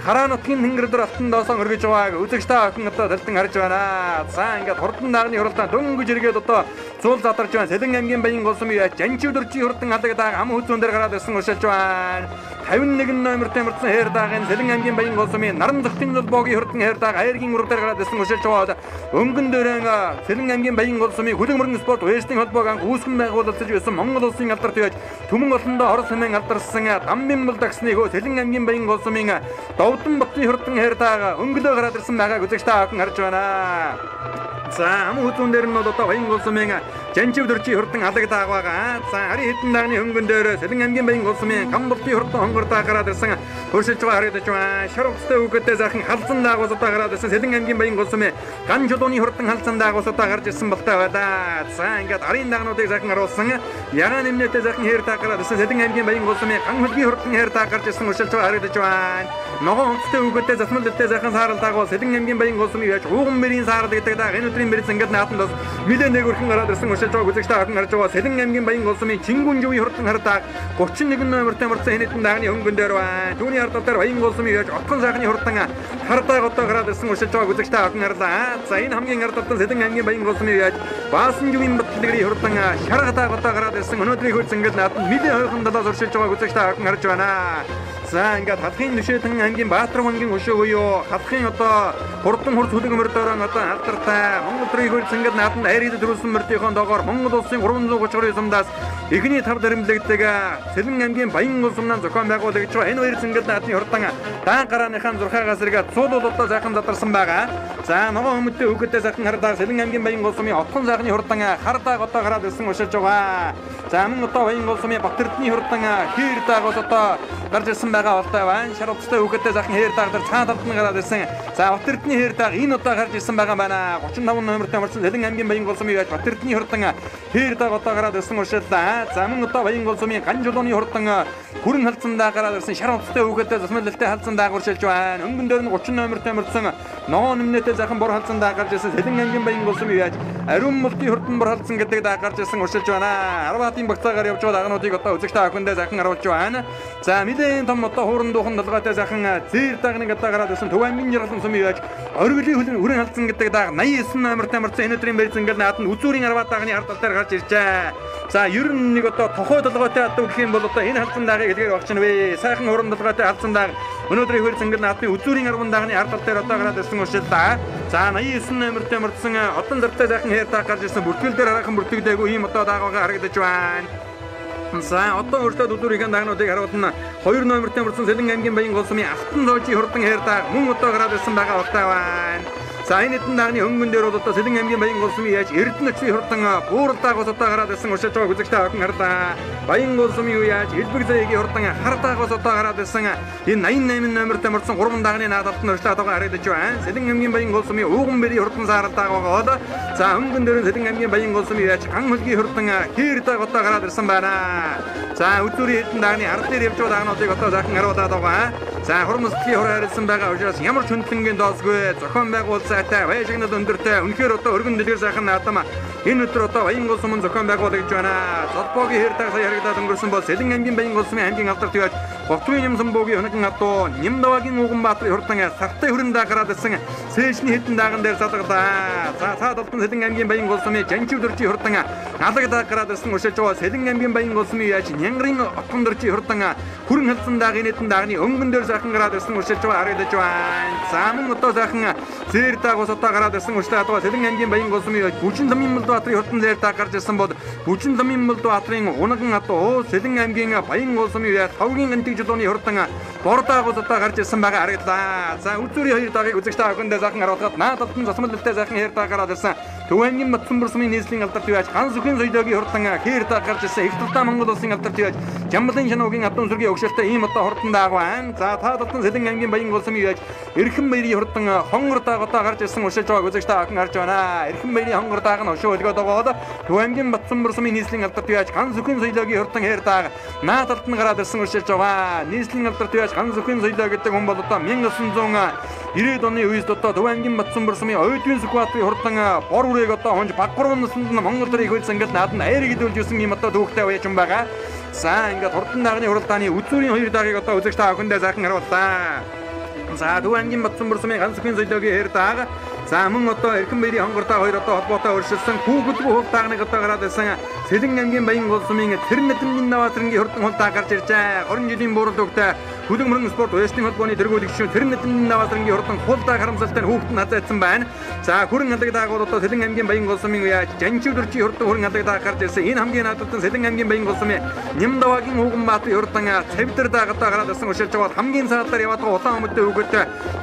хараа нутгийн тэнгэрдэр алтан доосон өргөж байгааг үзэгчтэй охин одоо талтан харж байна. За ингээд хурдан даагны хуралдаан дөнгөж иргээд одоо зуул задарч байна. Сэлэн аймгийн Баянгол сумын жанчив дөржийн хурдан алгадаа ам хүзүүн дээр гараад ирсэн уршилж байна. 51 номертэй мөрдсөн хэр даагийн Сэлэн аймгийн Баянгол сумын наран зохтын холбоогийн хурдан хэр дааг хайргийн ураг дээр гараад ирсэн уршилж байна. Өнгөн дээрэн Сэлэн аймгийн Баянгол сумын Хүлэг мөрөн спорт уяачны холбоог анх үүсгэн байгуулагдаж байсан Монгол улсын алдар туяач түмэн олондоо орос хэмээн алдарсан дамбын мул дагсны хөө Сэлэн аймгийн Баянгол сумын Довдон Батны хурдан хэр дааг өнгөлөө гараад ирсэн байгааг үзэгчтэй охин харж байна. За ам хүзүүн дээр нь бол одоо Баянгол сумын жанчив дөржийн хурдан алгадаа байгаа. За ари хэдэн дагны хөнгөн дээр Сэлэн аймгийн Баянгол сумын Гамбалтын хурдан хонгордаа гараад ирсэн хөршилж байгаа харагдаж байна. Шаргцтай үгэдээ сайхан халзан даагуус одоо гараад ирсэн Сэлэн аймгийн Баянгол сумын ган чулууны хурдан халзан даагуус одоо гарч ирсэн болтой байна. За ингээд арын дагнуудыг сайхан харуулсан ягаан нэмнэтэй сайхан хэр даа гараад ирсэн Сэлэн аймгийн Баянгол сумын ган хөлгийн хурдан хэр даа гарч ирсэн хөршилж байгаа харагдаж байна. Ногоон онцтой үгэдээ засмал дэвтэй сайхан саарал даагуус Сэлэн аймгийн Баянгол сумын яаж ууган мэрийн саарал гэдэг дааг энэ өдрийн мэрийн цангал наадманд бас нэлээд нэг өрхөн гараад ирсэн уршилж байгаа үзэгчтэй охин харж байгаа. Сэлэн аймгийн Баянгол сумын Чингүн живийн хурдан хардааг 31 номертэй мөрдсөн хэнэтэн даагны хөнгөн дээр байна. Түүний хардал дээр Баянгол сумын яаж отхон сайхны хурдан хардааг одоо гараад ирсэн уршилж байгаа үзэгчтэй охин харлаа. За энэ хамгийн хардалтай Сэлэн аймгийн Баянгол сумын яаж Баасан живийн батлагрын хурдан шаргадааг одоо гараад ирсэн өнөөдрийн хөл цангал наадманд нэлээд хойхон далаас уршилж байгаа үзэгчтэй охин харж байна. За ингээд хатхын нүшэтэн аймгийн Баатар бангийн өшөө буюу хатхын одоо хурдан хурц хүлэг мөрдөөрөө одоо алдартай Монгол төрийн хөл цангал наадманд хайрыг төрүүлсэн мөрдийнхөө доогоор Монгол улсын 332 сумдаас эхний 5 даримтлагддаг Сэлэн аймгийн Баянгол сумнаа зохион байгуулагдж байгаа энэ хоёр цангал наадмын хурдан даан гарааныхаа зурхаагаас эргээд цуул одоо сайхан задарсан байгаа. За ногоон хүмүүстээ үгэдээ сайхан хардаа Сэлэн аймгийн Баянгол сумын отхон сайхны хурдан хардааг одоо гараад ирсэн уршилж байгаа. За мөн одоо Баянгол сумын Батэрдны хурдан хэр даагаас одоо гарч ирсэн байгаа болтой байна. Шаргцтай үгэдээ сайхан хэр дааг дээр цаан талд нь гараад ирсэн. За Батэрдны хэр дааг энэ удаа гарч ирсэн байгаа байна. 35 номертэй марсан Сэлэн аймгийн Баянгол сумын яаж Батэрдны хурдан хэр дааг одоо гараад ирсэн уршиллаа. За мөн одоо Баянгол сумын ган чулууны хурдан хүрэн халцсандаа гараад ирсэн шаргцтай үгэдээ засмалтай халцсандаа уршилж байна. Өнгөн дээр нь 30 номертэй марсан ногоон нэмнэтэй сайхан бор халцсандаа гарч ирсэн Сэлэн аймгийн Баянгол сумын яаж ариун мултын хурдан бор халцсан гэдэг дааг гарч ирсэн уршилж байна. Арбаатын багцаагаар явж байгаа дагнуудыг одоо үзэгчтэй охиндээ сайхан харуулж байна. За нэлээд том одоо хууран дуухан далгаатай сайхан зээр дагныг одоо гараад ирсэн Төв аймгийн жаргалан сумын яаж оргилийн хүрэн халдсан гэдэг дааг 89 номертай марцсан энэ өдрийн барьц ингээд наад нь үзүүрийн 10 даагны ард тал дээр гарч иржээ. За ер нь нэг одоо тохой далгаатай одоо гэх юм бол одоо энэ халдсан даагыг илгээр багч нь вэ. Сайхан хууран далгаатай халдсан дааг өнөөдрийн барьц ингээд наадны үзүүрийн 10 даагны ард тал дээр одоо гараад ирсэн уушил да. За 89 номертай марцсан одон зартай сайхан хэр дааг гарч ирсэн бүртгэл дээр хараахан бүртгэдэггүй ийм одоо даагаа харагдаж байна. За одоо өөртөө дүүрийн даагнуудыг харуулна. 2 номертэй мөрсөн Сэлэн аймгийн Баян гол сумын алтан зоожи хурдан хайр дааг мөн одоо гараад ирсэн байгаа багтаа байна. За энэ хэдэн даагны хөнгөн дээр бол одоо Сэлэн аймгийн Баян гол сумын яаж Эрдэнэчлийн хурдан бууралдаагаас одоо гараад ирсэн уушиж байгаа үзэгчтэй охин харлаа. Баян гол сумын юу яаж Элбэг заягийн хурдан хардаагаас одоо гараад ирсэн энэ 88 номертэй мөрсөн 3 даагны наадалт нь өөртөө одоо харагдаж байна. Сэлэн аймгийн Баян гол сумын ууган бэрийн хурдан сааралдааг байгаа. За хөнгөн дээр Сэлэн аймгийн Баян гол сумын яаж ган хөлгийн хурдан хэр дааг одоо гараад ирсэн байна. За үзүүрийн хэдэн даагны ард дээр явж байгаа даагнуудыг одоо захин харуулдаг байгаа. За хурмсдгийн хор харилцсан байгаа учраас ямар ч хөндлөнгийн доосгүй зохион байгуулалттай баяжигнал өндөртэй үнэхээр одоо өргөн дэлгэр сайхан наадам энэ өдөр одоо Баян гол сумын зохион байгуулагдж байна. Золбоогийн хэр дааг сая харагдаад өнгөрсөн бол Сэлэн аймгийн Баян гол сумын аймгийн алдарт явж Говтвын Нямсан буугийн хоногн адуу Нямдавагийн Уган Баатрын хурдан сартай хөрөндөө гараад ирсэн сээшний хэдэн дааган дээр садаглаа. За цаад олтон Сэлэн аймгийн Баян гол сумын Жанчив дөржи хурдан алагдаа гараад ирсэн уушиж байгаа Сэлэн аймгийн Баян гол сумын яаж Нянгарын отгон дөржи хурдан хүрэн халдсан даагын хэдэн даагны өнгөн дээр сайхан гараад ирсэн уушиж байгаа харагдаж байна. За мөн одоо сайхан зээр даагаас одоо гараад ирсэн ууштай адуу Сэлэн аймгийн Баян гол сумын Бүжин Замын Молдбаатрын хурдан зээр дааг гарч ирсэн бол Бүжин Замын Молдбаатрын унаган адуу Сэлэн аймгийн Баян гол сумын яаж тавгийн антиг жилууны хурдан бордаагаас одоо гарч ирсэн байгаа харагдлаа. За үзүүрийн 2 даагийг үзэгчтэй охиндоо сайхан харуулгаад наадалтан засмалтай сайхан хэр дааг гараад ирсэн Төв аймгийн Батцамбар сумын нийслэлийн алдарт явж ганц бүхэн соёлоогийн хурдан хэр дааг гарч ирсэн их талтай Монгол улсын алдарт явж Жамбалын шануугийн адуун сүргийн өгшөлтэй ийм одоо хурдан дааг байна. За таадалтан Сэлэн аймгийн Баян гол сумын явж Эрхэн баярын хурдан хонгор дааг одоо гарч ирсэн уушиж байгааг үзэгчтэй охин харж байна. Эрхэн баярын хонгор дааг нь өшөө өлгөөд байгаа. Төв аймгийн Батцамбар сумын нийслэлийн алдарт явж ганц бүхэн соёлоогийн хурдан хэр дааг наадалт нь гараад ирсэн уушиж байгаа. Нийслэлийн алдарт явж ганц бүхэн соёлоо гэдэг хүн бол одоо 1990 оны үед одоо Төв аймгийн Батцамбар сумын Ойдын Сүхбаатрын хурдан бор үрийг одоо хонж Баггурван наснд Монгол төрийг хөлсөн ингээд наад нь айр гэдүүлж юусэн юм одоо түүхтэй байж юм байгаа. За ингээд хурдан даагны хуралдааны үзүүрийн 2 даагийг одоо үзэгчтэй охиндоо сайхан харууллаа. За Төв аймгийн Батцамбар сумын ганц бүхэн соёлоогийн хэр дааг за мөн одоо Эрхэн баярын хонгор дааг 2 одоо холбоотой өршөлсөн хүүхдгүй хул даагныг одоо гараад ирсэн Сэлэн аймгийн Баян гол сумын Тэрнэтэн Наватрынгийн хурдан хул дааг гарч иржээ. 20 жилийн буурал өгтө Хүлэг мөрөн спорт уясны холбооны тэргүүлэгч Тэрнэтэн Наватрынгийн хурдан хул дааг харамсалтай хүүхэд нь хазаацсан байна. За хүрэн алдаг дааг бол одоо Сэлэн аймгийн Баян гол сумын яаж Жанчив дөржи хурдан хүрэн алдаг дааг гарч ирсэн. Энэ хамгийн наадтан Сэлэн аймгийн Баян гол сумын Нямдавагийн Уган Баатрын хурдан цавдар дааг одоо гараад ирсэн уушиж байгаа хамгийн саатаар яваад улаан өмдөө өгөөд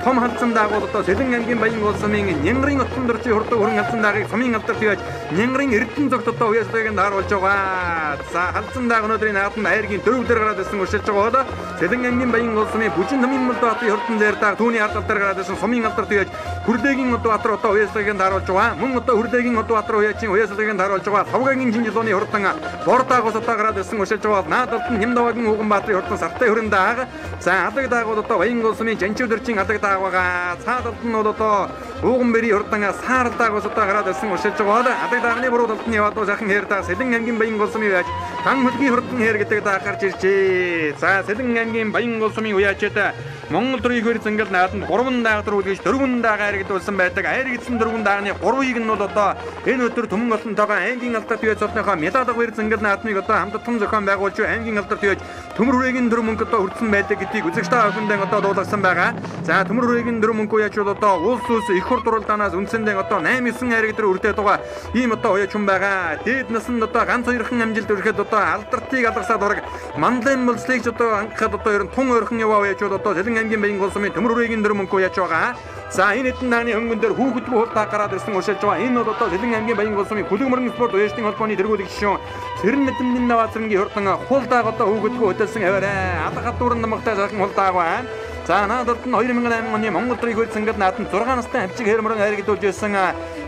том халдсан дааг бол одоо Сэлэн аймгийн Баян гол сумын Нянгарын отгон дөржи хурдан хүрэн халдсан даагыг сумын алдарт явж Нянгарын Эрдэнэ зогт одоо уяслагыг харуулж байгаа. За халдсан дааг өнөөдрийн наадмын айргийн дөрөвдөр гараад ирсэн уушиж байгаа. Сэлэн аймгийн Баян гол сумын Бүжин Замын Молдбаатрын хурдан зээр дааг түүний ард талаар гараад ирсэн сумын алдарт явж Хүрлээгийн Удбаатар одоо уяслагыг харуулж байгаа. Мөн одоо Хүрлээгийн Удбаатар уяачин уяслагыг харуулж байгаа. Савгагийн Чинжилууны хурдан бор даагаас одоо гараад ирсэн уушиж байгаа. Наадалт нь Нямдавагийн Уган Баатрын хурдан сартай хөрөн дааг. За алдаг дааг бол одоо Баян гол сумын Жанчив дөржин алдаг дааг байгаа. Цаадалт нь бол одоо Уган бэрийн хурдан саарал даагаас одоо гараад ирсэн уушиж байгаа. Алдаг даагны буруу талд нь яваад сайхан хэр дааг Сэлэн аймгийн Баян гол сумын яаж хан хөлгийн хурдан хэр гэдэг дааг гарч иржээ. За Сэлэн аймгийн Баян гол сумын уяачаад Монгол төрийг хэр зангал нааданд 3 даагдар үлгэж 4 даагаар гэдүүлсэн байдаг. Айр гэдсэн 4 даагны 3-ыг нь бол одоо энэ өдөр төмөн олонтойгоо аймгийн алдарт бие цолныхоо медаль хэр зангал наадмыг одоо хамтдан зохион байгуулж аймгийн алдарт бие төмөр хүрээгийн 4 мөнгө одоо хүрсэн байдаг гэдгийг үзэгчтэй охиндоо одоо дуулгасан байгаа. За төмөр хүрээгийн 4 мөнгө уяач бол одоо улс их хурд уралдаанаас үндсэндээ одоо 8-9 айр гэдэр үрдээд байгаа ийм одоо уяач хүн байгаа. Дээд наснд одоо ганц хоёрхан амжилт өргөхөд одоо алдартыг алгасаад ураг манлын мөлслийг одоо анхаад одоо ер нь тун ойрхон яваа уяач бол одоо Сэлэн аймгийн Баян гол сумын төмөр хүрээгийн 4 мөнгө уяач байгаа. За энэ хэдэн даагны хөнгөн дээр хүүхдгүй хул дааг гараад ирсэн уушиж байгаа. Энэ бол одоо Сэлэн аймгийн Баян гол сумын Хүлэг мөрөн спорт уяасны холбооны тэргүүлэгч шүүн Тэрнэтэн Наватрынгийн хурдан хул дааг одоо хүүхдгүй хөдөлсөн аваарай. Алга хадуурын намагтай сайхан хул дааг байна. За наадалт нь 2008 оны Монгол төрийг хөлсөн гээд нааданд 6 настай хавчиг хэрмөрөн хайр гэдүүлж байсан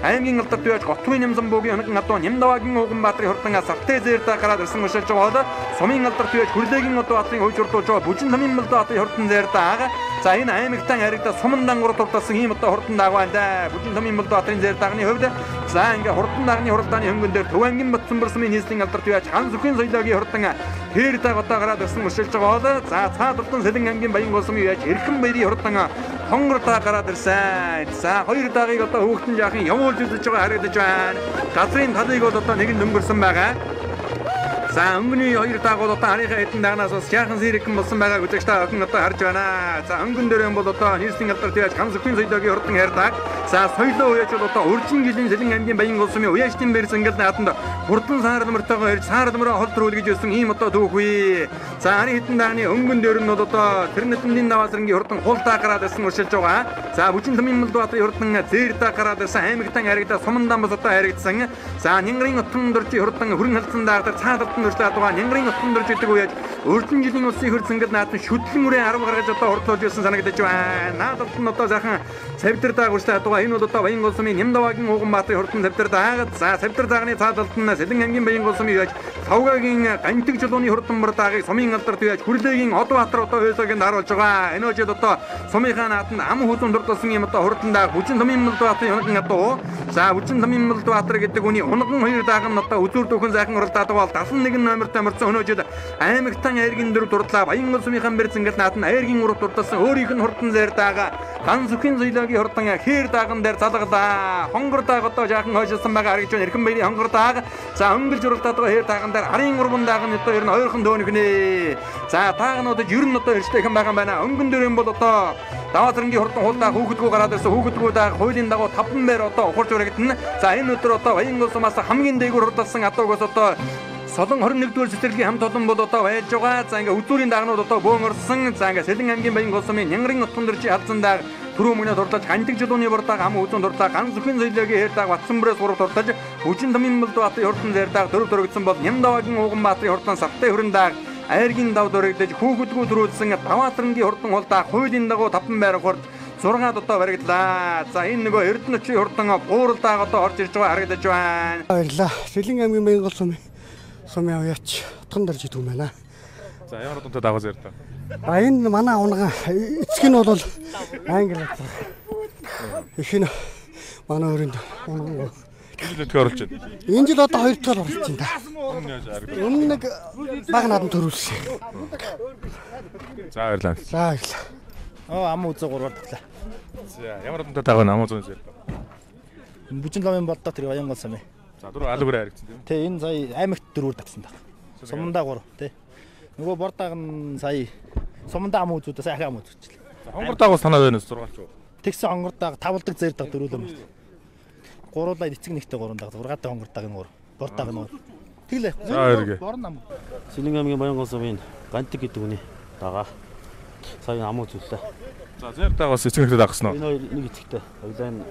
аймгийн алдарт бие Говтвын Нямсан буугийн хоногн адуу Нямдавагийн Уган Баатрын хурдан сартай зээр дааг гараад ирсэн уушиж байгаа. Сумын алдарт бие Хүрлээгийн Удбаатрын хөвж урдуулж байгаа Бүжин Замын Молдбаатрын хурдан зээр дааг За энэ аймагтан харигдаа сумандангуур дуртасан ийм одоо хурдан дагаванда бүжин томын мулд баатрын зэр дагны хувьд за ингээ хурдан дагны хуралдааны хөнгөн дээр Төв аймгийн Батцамбар сумын нийслэлийн алдарт яаж хан зүхийн соёлоогийн хурдан хээр даг одоо гараад ирсэн өршөлж байгаа бол за цаад урдан Сэлэн аймгийн Баянгол сумын яаж эрхэм баярын хурдан хонгор даа гараад ирсэн. За хоёр дагыг одоо хөөхтөн жаахан явуулж үзэж байгаа харагдаж байна. Газрын талыг бол одоо нэг нь дөнгөрсөн байгаа. За өнгөний хоёр даагууд одоо харийнхаа хэдэн даагнаас бас яахан сэрэгэн болсон байгааг үзэгчтэй охин одоо харж байна. За өнгөн дээр юм бол одоо нийслэлийн алдарт яаж хан зүхийн соёлоогийн хурдан хайрдаг. За соёлоо уяач бол одоо уржин жилийн Сэлэн аймгийн Баянгол сумын уяачдын бэр зангал наатанд хурдан саарламартайгаа ирж саарламраа хол төрүүлгэж өссөн ийм одоо түүхүй. За харин хэдэн даагны өнгөн дээр нь бол одоо Тэрнэтмлийн Наваасрангийн хурдан хулдаа гараад ирсэн өршөлж байгаа. За бүжин томын Мулбаатарын хурдан зээрдаа гараад ирсэн аймагтан харигдаа сумандан бас одоо харигдсан. За Нянгарын утган дөржи хурдан хөрөн халдсан даагдар цаадалт нөрслээд байгаа Нянгарын утган дөрж идэг үеж урдын жилийн улсын хөрцөнгөд наадсан шүтлэн үрээ 10 гаргаж одоо хурдлуулж ирсэн санагдаж байна. Наадалт нь одоо сайхан савтар дааг үрслээд байгаа. Энэ бол одоо Баянгол сумын Нямдаваагийн Ууганбаатарын хурдан савтар дааг. За савтар даагны цаадалт нь Сэлэн аймгийн Баянгол сумын үеж Савгагийн Гантиг жолооны хурдан мөр даагыг сумын алдарт үеж Хүрлээгийн Одбаатар одоо хөөсөгийг харуулж байгаа. Энэ үеж одоо сумынхаа нааданд ам хүзүүн дурдсан юм одоо хурдан дааг бүжин томын Мулбаатарын хурдан одоо за бүжин томын Мулбаатар гэдэг үний унган хоёр дааг нь одоо үзүүр дөхөн сайхан уралдаад байгаа бол 71 номертой мөрцөн өнөөжид аймагтан айргийн дөрв дурдлаа Баянгол сумынхан бэр зангал наатан айргийн урд дурдсан өөрийнх нь хурдан зэр даага хан зүхийн соёлоогийн хурдан хээр дааган дээр залгалаа хонгор дааг одоо жаахан хойшилсан байгаа харагдж байна. Эрхэм баярын хонгор дааг за өнгөлж уралдаад байгаа хээр дааган дээр арын урбан дааг нь одоо ер нь ойрхон дөөнөхнэ. За таагнууд ер нь одоо иржтэйхэн байгаа юм байна. Өнгөн дээр юм бол одоо Даваасрангийн хурдан хулдаа хүүхэдгүү гараад ирсэн хүүхэдгүү дааг хуулийн дагуу 5 байр одоо ухарж урагдана. За энэ өдөр одоо Баянгол сумаас хамгийн дээгүүр хурдалсан атуугаас одоо Солон 21-р цэцэрлэгийн хамт олон бол одоо байж байгаа. За ингээ үзүүрийн даагнууд одоо бөөн орсон. За ингээ Сэлэн аймгийн Баянгол сумын Нянгарын утган дөржи халдсан дааг түрүү мөнөд хурлаж Гантиг жолооны бурдааг ам үзүүн дурлаа ган зүхийн соёлоогийн хээр дааг Батцамбараас сурах хурлаж бүжин томын Мулбаатарын хурдан зэр дааг дөрөв дөрөгдсөн бол Нямдаваагийн Ууганбаатарын хурдан савтай хөрөн дааг айргийн дав дөрөгдөж хүүхэдгүү төрүүлсэн Даваасрангийн хурдан хулдаа хуулийн дагуу 5 байр хурд 6-ад одоо баригдлаа. За энэ нөгөө Эрдэнэчийн хурдан бууралдааг одоо орж ирж байгаа харагдаж байна. Баярлалаа. Сэлэн аймгийн Баянгол сумын уяач утган дөрж идэг юм байна. За ямар удаатай дагаж ярьдаг. Энэ манай унган эцэг нь бол англи. Их нь манай өрөнд унган жилд оруулж байна. Энэ жил одоо 2 дахь оруулж байна. Өмнө нэг баг наадам төрүүлсэн. За баярлалаа. За баярлалаа. Ам үзээ 3-аар таглаа. За ямар удаатай дагаж ам үзээ ярьдаг. Бүжин лавын болдоо тэр Баянгол сумын. За дөрөв алгуур харагдсан тийм. Тэ энэ сая аймагт 4-өр тагсан даг. Сумандаа 3 тий. Нөгөө бордааг нь сая сумандаа ам үзүүдээ сая ам үзүүлчихлээ. За хонгор даагуу санаа байна 6 ч. Тэгсэн хонгор дааг 5 даг зэр даг дөрүүлээ мэт. Гуруулаа эцэг нэгтэй 3 даг 6 даг хонгор дааг нь 3. Бордааг нь 3. Тэглээ. За эргээ. Борн ам. Сэлэн аймгийн Баянгол сумын Гантиг гэдэг үний дагаа сая ам үзүүллээ. За зэр даагаас эцэг нэгтэй дагсан уу? Энэ нэг эцэгтэй. Хоёлаа энэ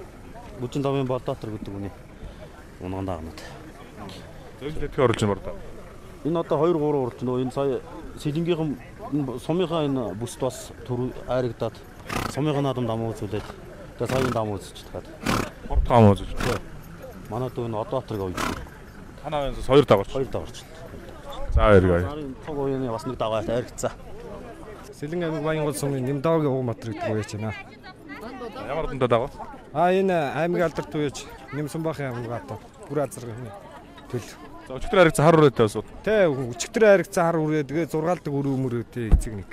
бүжин томын Бодоотор гэдэг үний унган даагнууд. Зөвлөлт оруулж байна. Энэ одоо 2 3 уралж нөө энэ сая Сэлэнгийнхэн сумынхаа энэ бүст бас түр айрагдаад сумынхаа наадамд ам үзүүлээд тэгээ саяын ам үзчихлээ. Борт ам үзэж. Манай дүү энэ Одооторыг ойж. Танаа энэ 2 дагаарч. 2 дагаарч. За эргээ. Цог уяны бас нэг дагаа айрагдсан. Сэлэн аймгийн Баянгол сумын Нямдаваагийн Ууганбаатар гэдэг уяач байна. Ямар удаатай дагав? Энэ аймгийн алдарт уяач Нямсанбаахын хамгаалалт бүр азаргын төл. За өчигдөр харагдсан хар үрээтэй басуу. Тэ өчигдөр харагдсан хар үрээ тэгээ 6 даг өрөөмөрөөтэй эцэг нэг.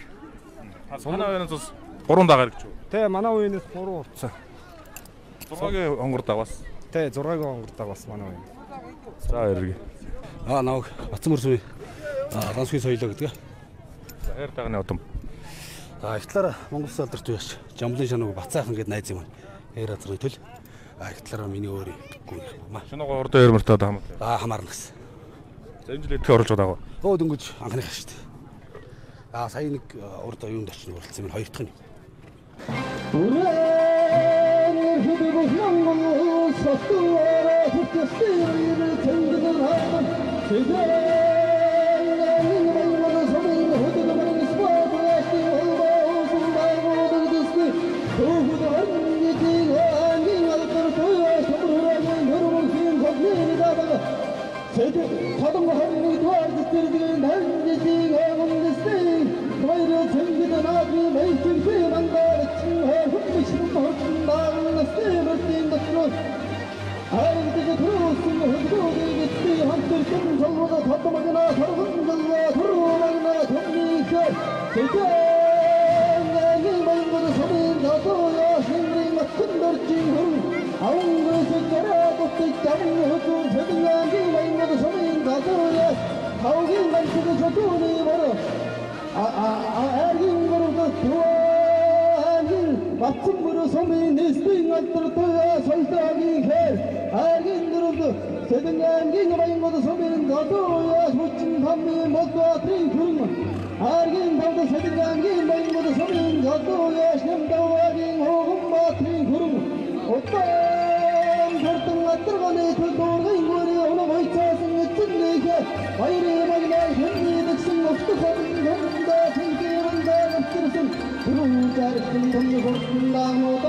Манай уянаас бас 3 дагаар гэж үү? Тэ манай уянаас 3 урцсан. 6-гийн хонгор дагаас. Тэ 6-гийн хонгор дагаас манай уян. За эргээ. Наваг Батцамбар сумын Лансгийн соёлоо гэдэг. За хайр дагны удам. За их талаараа Монгол улсын алдарт уяач Жамблын шанаг Бацаахан гэдэг найз юм. Хайр азрын төл. Их талаараа миний өөрийн гүн юм аа. Шанага ордоо ярмартаа хамаа. Хамаарна гэсэн. За энэ жилд оруулж байгаа. Өө дөнгөж анхныхаа шүү дээ. Сая нэг урд оюунд очно уралцсан юм 2 дахь нь. Hayır, sen gidin abi, meykin kıyamanda. 맞춤으로 소민 니스팅 어떨떠야 설사하기 해 알긴들어도 세등양기 여바인고도 소민은 너도야 소친 밤이 못과 트링크름 알긴들어도 세등양기 여바인고도 소민 너도야 시험다와긴 호금마 트링크름 어떤 결정 어떨거네 그도가 인물이 오늘 모이쳐서 늦은내게 와이리 막이나 현지 득승 없어서는 현다 생기는다 없기로선 부르자르신 동네 고순당노도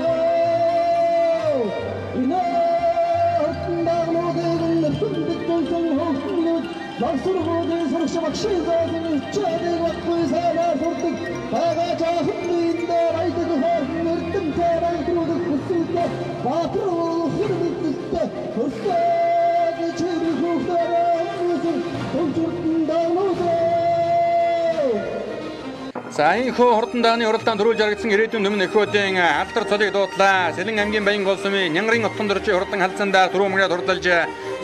이나 고순당노대는 lep순듯 쫄성 호순lut 막수르고대 서로시막 시사생을 짜대고 구이사나 소득 다가자 흥미인다 라이드그 허흥을 뜸태라이 들어오듯 굿을때 마트로 흐르듯 뜻때 벌써기 제비 후다라 무슨 동출순당노도 За энэ хөө хурдан дааны уралдаан төрүүлж ярагдсан ирээдүйн өмнө нөхөдийн алдар цолыг дуудлаа. Сэлэн аймгийн Баян гол сумын Нянгарын отхон дөржи хурдан халдсандаа дөрөв мөнгөөр дурдалж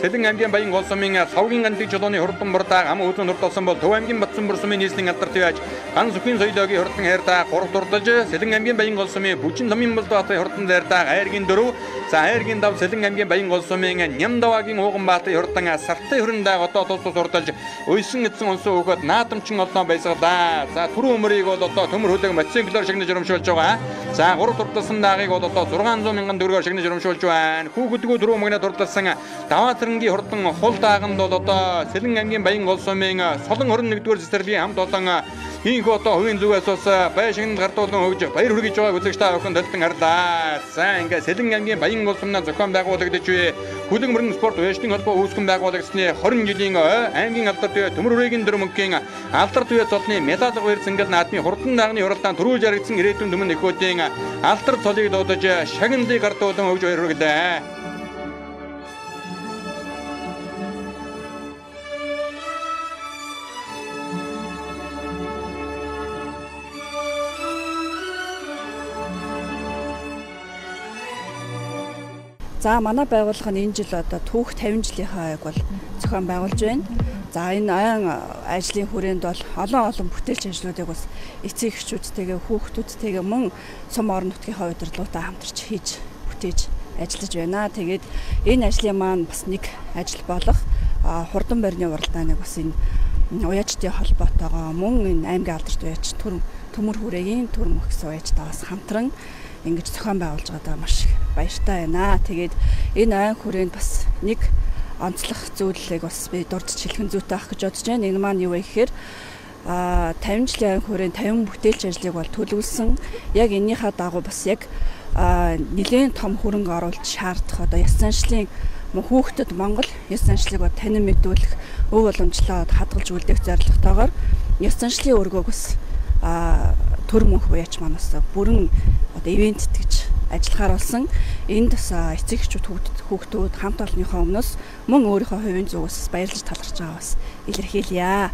Сэлэн аймгийн Баян гол сумын Савгийн гандыг жолооны хурдан бурдаа ам өөдөн дурдсан бол Төв аймгийн Батцанбөр сумын нийслэлийн алдар төвөөж хан сүхийн соёлоогийн хурдан хайртаа 3 дурдалж Сэлэн аймгийн Баян гол сумын Бүжин Томын Болдоотой хурдан дайртаа хайргийн 4 за хайргийн 5 Сэлэн аймгийн Баян гол сумын Нямдавагийн Ууганбаатар хурдан сартай хөрөндөө одоо тус урдалж өйсөн эцэн онсоо өгөхөд наадамчин олноо байсгалаа. За түрүү өмрийг бол одоо төмөр хөлөг мотоциклээр шагнаж урамшуулж байгаа. За 3 дурдсан даагыг бол одоо 600 мянган төгрөгөөр шагнаж урамшуулж байна. Хүүхэдгөө 4 мөнгөөр дурдсан Даваатрангийн хурдан хул дааганд бол одоо Сэлэн аймгийн Баян гол сумын Солон 21-р цэцэрлэгийн хамт олон ийхүү одоо хувийн зүгээс бас байшинд гардуулан өгж баяр хүргэж байгааг үзэгч та бүхэн толтон харлаа. За ингээ Сэлэн аймгийн Баян гол сумнаа зохион байгуулагдаж буй Хүлэг мөрөн спорт уяачдын холбоо үүсгэн байгуулагдсны 20 жилийн аймгийн алдар төвөө төмөр хүрээгийн дөрмөнгийн алдар төвөө цолны медаль баяр цэнгэл наадмын хурдан даагны уралдаан төрүүлж ярагдсан ирээдүйн өмнө нөхөдийн алдар цолыг дуудаж шагналыг гардуулан өгж баяр хүргэлээ. За манай байгууллага нь энэ жил одоо түүх 50 жилийнхаа аяг бол зохион байгуулж байна. За энэ аян ажлын хүрээнд бол олон бүтээлч ажлуудыг бас эцэг эхчүүдтэйгээ хүүхдүүдтэйгээ мөн сум орон нутгийн удирдлуудаа хамтарч хийж бүтээж ажиллаж байна. Тэгээд энэ ажлын маань бас нэг ажил болох хурдан барьны уралдааныг бас энэ уяачдын холбоотойгоо мөн энэ аймгийн алдарт уяач төмөр хүрээгийн төрөм өгсөн уяачтаа бас хамтран ингэж зохион байгуулж байгаадаа маш баяртай байна. Тэгээд энэ айн хүрээнд бас нэг онцлог зүйлийг бас би дурдж хэлхэн зүйтэй авах гэж бодож байна. Энэ маань юу вэ гэхээр 50 жилийн айн хүрээнд 50 бүтээлч ажлыг бол төлөвлөсөн. Яг энийхээ дагуу бас яг нэлээд том хөрөнгө оруулалт шаардах одоо ёс заншлын хүүхдэд Монгол ёс заншлыг танин мэдүүлэх өв боломжлоод хадгалж үлдээх зорилготойгоор ёс заншлын өргөөг бас төр мөнх уяач манаас бүрэн одоо ивент гэж ажиллахаар болсон. Энд бас эцэг эхчүүд хүүхдүүд хамт олонныхоо өмнөөс мөн өөрийнхөө хувийн зүгээс баярлаж талархаж байгаа бас илэрхийлье.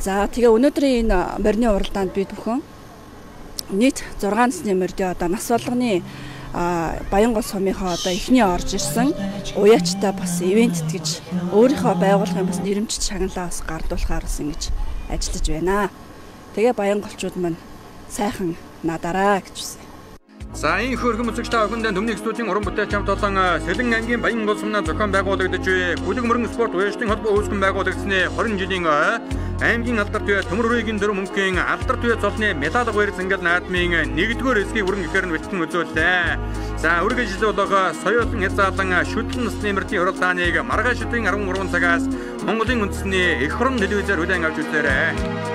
За тэгээ өнөөдрийн энэ морины уралдаанд бид бүхэн нийт 6 насны морьдоо одоо нас болгоны Баян гол сумынхаа одоо эхний орж ирсэн уяачтай бас ивент гэж өөрийнхөө байгууллагын бас нэрэмжит шагналаа бас гардуулахаар бас ингэж ажиллаж байна. Тэгээ Баян голчууд маань сайхан надараа гэж үсэн. За энэ хөргөм үзэгч та бүхэнд Төмний студийн уран бүтээлч хамт олон Сэлэн аймгийн Баян гол сумнаа зохион байгуулагдаж буй Хүлэг мөрөн спорт уяачдын холбоо үүсгэн байгуулагдсны 20 жилийн аймгийн алдар төвөө төмөр хүрээгийн дөрөв мөнгөний алдар төвөө цолны медаль баяр цэнгэл наадмын 1-р эсгийн бүрэн гэхээр нь бэлтгэн үзүүллээ. За үргэлж жолоогоо соёлон хязгаарлан шүтлэн насны мөрдийн уралдааныг маргааш өдрийн 13 цагаас Монголын үндэсний эх орон телевизээр хүлээн авч үзээрэй.